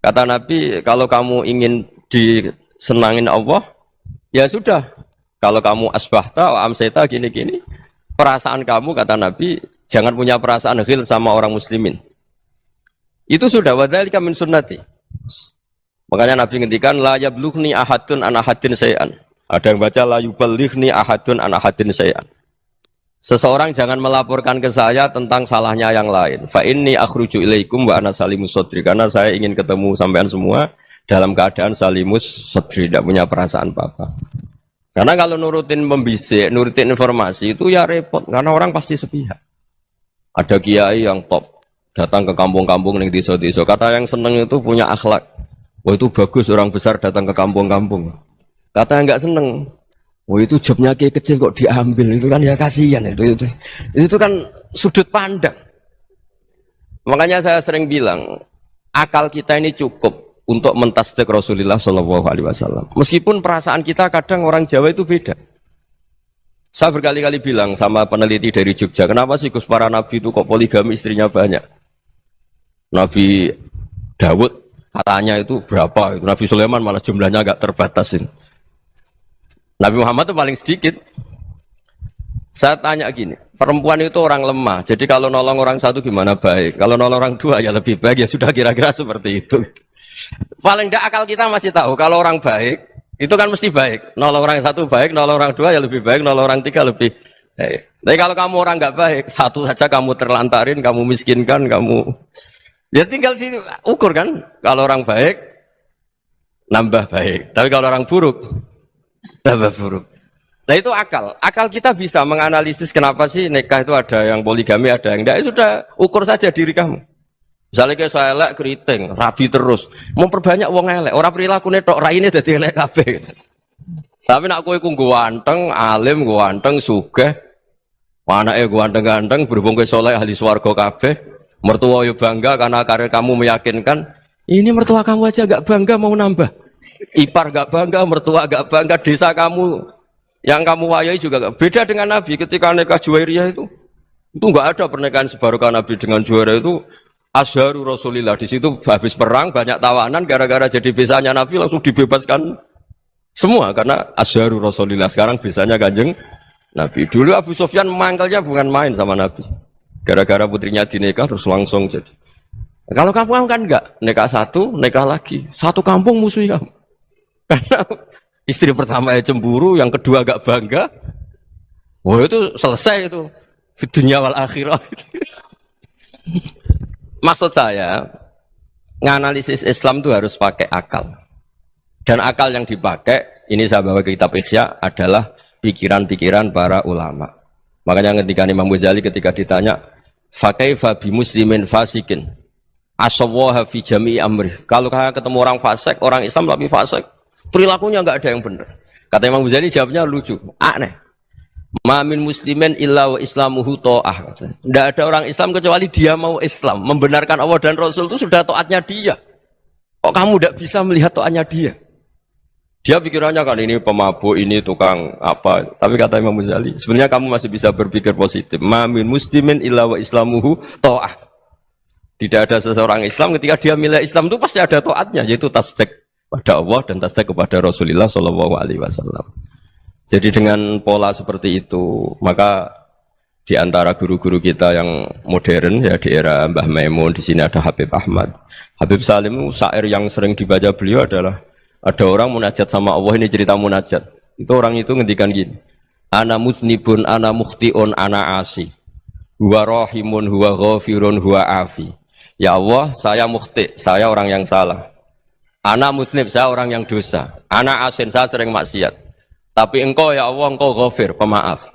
Kata Nabi, kalau kamu ingin disenangin Allah, ya sudah, kalau kamu asbahta wa amseta gini-gini, perasaan kamu, kata Nabi, jangan punya perasaan ghil sama orang muslimin. Itu sudah, wadzalika min sunnati. Makanya Nabi ngendikan la yablughni ahadun an ahadin syai'an. Ada yang baca la yuballighni ahadun an ahadin syai'an. Seseorang jangan melaporkan ke saya tentang salahnya yang lain. Fa inni akhruju ilaikum wa ana salimus sodri. Karena saya ingin ketemu sampean semua dalam keadaan salimus sodri, tidak punya perasaan apa-apa. Karena kalau nurutin membisik, nurutin informasi itu ya repot, karena orang pasti sepihak. Ada kiai yang top, datang ke kampung-kampung yang desa-desa, kata yang seneng itu punya akhlak. Wah itu bagus, orang besar datang ke kampung-kampung. Kata yang nggak seneng, wah itu jobnya kiai kecil kok diambil, itu kan ya kasihan. Itu kan sudut pandang. Makanya saya sering bilang, akal kita ini cukup untuk mentasdik Rasulullah Shallallahu Alaihi Wasallam. Meskipun perasaan kita kadang orang Jawa itu beda. Saya berkali-kali bilang sama peneliti dari Jogja, kenapa sih Gus para nabi itu kok poligami istrinya banyak? Nabi Dawud katanya itu berapa? Nabi Sulaiman malah jumlahnya agak terbatasin. Nabi Muhammad itu paling sedikit. Saya tanya gini, perempuan itu orang lemah. Jadi kalau nolong orang satu gimana baik? Kalau nolong orang dua ya lebih baik, ya sudah kira-kira seperti itu. Paling tidak akal kita masih tahu kalau orang baik itu kan mesti baik. Nolong orang satu baik, nolong orang dua ya lebih baik, nolong orang tiga lebih baik. Tapi kalau kamu orang nggak baik, satu saja kamu terlantarin, kamu miskinkan, kamu ya tinggal diukur kan. Kalau orang baik nambah baik, tapi kalau orang buruk tambah buruk. Nah itu akal. Akal kita bisa menganalisis kenapa sih nikah itu ada yang poligami, ada yang enggak. Ya sudah, ukur saja diri kamu. Misalnya kayak saya elek keriting, rabi terus, memperbanyak wong elek, orang perilaku netok raine dadi elek kabeh gitu. Tapi nak kowe ku ganteng, alim, ganteng, sugih, anake ganteng-ganteng, berhubung kowe saleh ahli swarga kabeh, mertua yo bangga karena karir kamu meyakinkan, ini mertua kamu aja gak bangga mau nambah. Ipar gak bangga, mertua gak bangga, desa kamu yang kamu wayai juga gak. Beda dengan Nabi ketika nikah Juwairiyah itu gak ada pernikahan sebarokah Nabi dengan Juwairiyah itu. Azharu Rasulillah, di situ habis perang banyak tawanan, gara-gara jadi besanya Nabi langsung dibebaskan semua karena Azharu Rasulillah. Sekarang besanya Kanjeng Nabi. Dulu Abu Sufyan mangkalnya bukan main sama Nabi, gara-gara putrinya dinikah terus langsung jadi. Kalau kamu kan enggak, nikah satu, nikah lagi, satu kampung musuhi kamu. Karena istri pertama ya cemburu, yang kedua agak bangga. Wah itu selesai itu, dunia wal akhirah. Maksud saya, nganalisis Islam itu harus pakai akal. Dan akal yang dipakai, ini saya bawa ke kitab Ihya, adalah pikiran-pikiran para ulama. Makanya ketika Imam Ghazali ketika ditanya, fakaifa bi muslimin fasikin asawaha fi jami'i amri. Kalau ketemu orang fasik, orang Islam tapi fasik, perilakunya enggak ada yang benar. Kata Imam Ghazali jawabnya lucu, aneh. Ma min muslimin illa wa islamuhu ta'ah. Tidak ada orang Islam kecuali dia mau Islam, membenarkan Allah dan Rasul itu sudah taatnya dia. Kok kamu tidak bisa melihat taatnya dia? Dia pikirannya kan ini pemabuk, ini tukang apa. Tapi kata Imam Ghazali, sebenarnya kamu masih bisa berpikir positif. Ma min muslimin illa wa islamuhu ta'ah. Tidak ada seseorang Islam ketika dia milih Islam itu pasti ada taatnya, yaitu tasdik pada Allah dan tasdik kepada Rasulullah Shallallahu Alaihi Wasallam. Jadi dengan pola seperti itu, maka di antara guru-guru kita yang modern ya di era Mbah Maimun, di sini ada Habib Ahmad, Habib Salim, syair yang sering dibaca beliau adalah ada orang munajat sama Allah, ini cerita munajat. Itu orang itu ngendikan gini, ana muznibun, ana mukhtiun, ana asi, huwa rahimun, huwa ghafirun, huwa afi. Ya Allah, saya mukhti, saya orang yang salah. Ana muznib, saya orang yang dosa. Ana asin, saya sering maksiat. Tapi engkau ya Allah, engkau ghafir, pemaaf.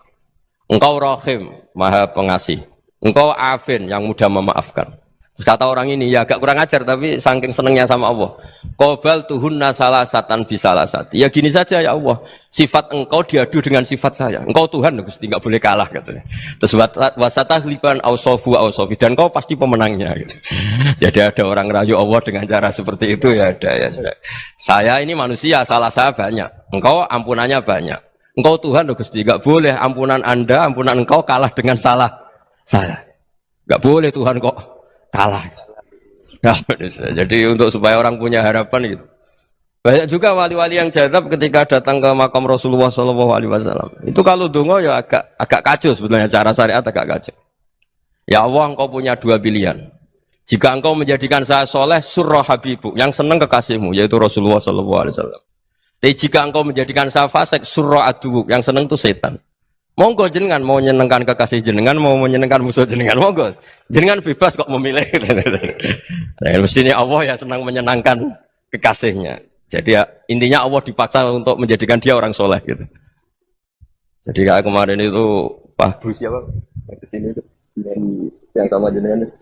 Engkau rahim, maha pengasih. Engkau afin, yang mudah memaafkan. Terus kata orang ini, ya agak kurang ajar, tapi saking senengnya sama Allah. Qobal tuhunna salasatan bisalasati. Ya gini saja ya Allah, sifat engkau diadu dengan sifat saya. Engkau Tuhan, Gusti, nggak boleh kalah katanya. Terus wasatahliban ausofu ausofi, dan engkau pasti pemenangnya. Gitu. Jadi ada orang rayu Allah dengan cara seperti itu ya ada ya. Saya ini manusia, salah saya banyak. Engkau ampunannya banyak. Engkau Tuhan, Gusti, nggak boleh ampunan Anda, ampunan engkau kalah dengan salah saya. Nggak boleh Tuhan kok kalah. Nah, jadi untuk supaya orang punya harapan gitu. Banyak juga wali-wali yang jadab ketika datang ke makam Rasulullah SAW. Itu kalau dongo ya agak kacau sebetulnya, cara syariat agak kacau. Ya Allah, engkau punya dua pilihan. Jika engkau menjadikan saya soleh, surah habibu, yang senang kekasihmu, yaitu Rasulullah SAW. Tapi jika engkau menjadikan saya fasik, surah adubuk, yang senang itu setan. Monggo jenengan mau menyenangkan kekasih jenengan, mau menyenangkan musuh jenengan, monggo. Jenengan bebas kok memilih. Nah, mestinya Allah ya senang menyenangkan kekasihnya. Jadi ya, intinya Allah dipaksa untuk menjadikan dia orang soleh gitu. Jadi kayak kemarin itu Pak Bu siapa? Ke sini itu yang sama jenengan itu.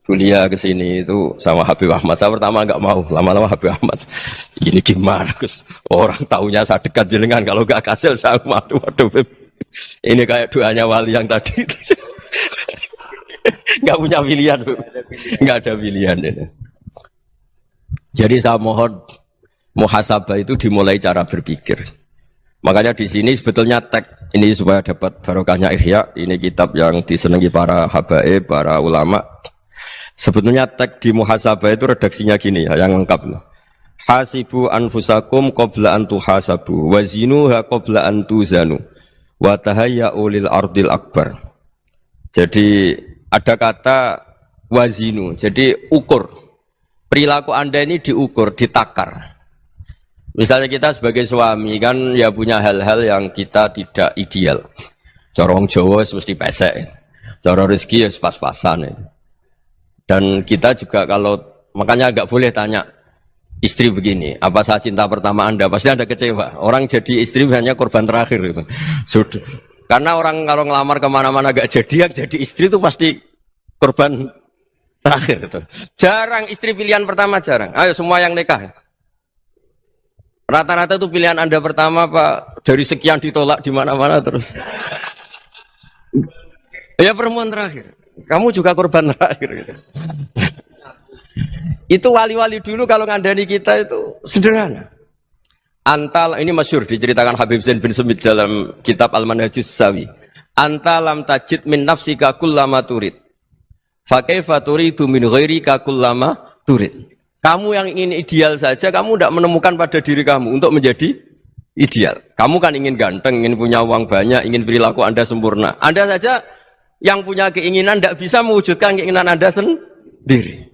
Kuliah ke sini itu sama Habib Ahmad. Saya pertama enggak mau, lama-lama Habib Ahmad. Ini gimana, Gus? Orang taunya saya dekat jenengan, kalau enggak kasil saya waduh. Ini kayak doanya wali yang tadi. Enggak punya pilihan, enggak ada pilihan ini. Jadi saya mohon muhasabah itu dimulai cara berpikir. Makanya di sini sebetulnya tag ini supaya dapat barokahnya Ihya. Ini kitab yang disenangi para habaib, para ulama. Sebetulnya tag di muhasabah itu redaksinya gini ya, yang lengkap loh. Hasibu anfusakum qabla an tuhasabu wa zinuha qabla an tuzanu wa tahayya'u lil ardil akbar. Jadi ada kata wazinu, jadi ukur. Perilaku Anda ini diukur, ditakar. Misalnya kita sebagai suami kan ya punya hal-hal yang kita tidak ideal. Corong Jawa mesti pesek. Cara rezeki ya pas-pasan itu. Dan kita juga kalau, makanya nggak boleh tanya istri begini, apa saya cinta pertama Anda? Pasti Anda kecewa. Orang jadi istri hanya korban terakhir gitu. Sudah. Karena orang kalau ngelamar kemana-mana nggak jadi, yang jadi istri itu pasti korban terakhir gitu. Jarang istri pilihan pertama, jarang. Ayo semua yang nikah. Rata-rata itu pilihan Anda pertama Pak, dari sekian ditolak di mana-mana terus. Ya perempuan terakhir. Kamu juga korban terakhir gitu. Itu wali-wali dulu kalau ngandani kita itu sederhana. Antal, ini masyhur diceritakan Habib Zain bin Semit dalam kitab Al-Manhajus Sawi. Anta lam tajid min nafsika kullama turid. Fa kaifa turidu min ghairika kullama turid. Kamu yang ingin ideal saja, kamu tidak menemukan pada diri kamu untuk menjadi ideal. Kamu kan ingin ganteng, ingin punya uang banyak, ingin perilaku Anda sempurna. Anda saja yang punya keinginan tidak bisa mewujudkan keinginan Anda sendiri.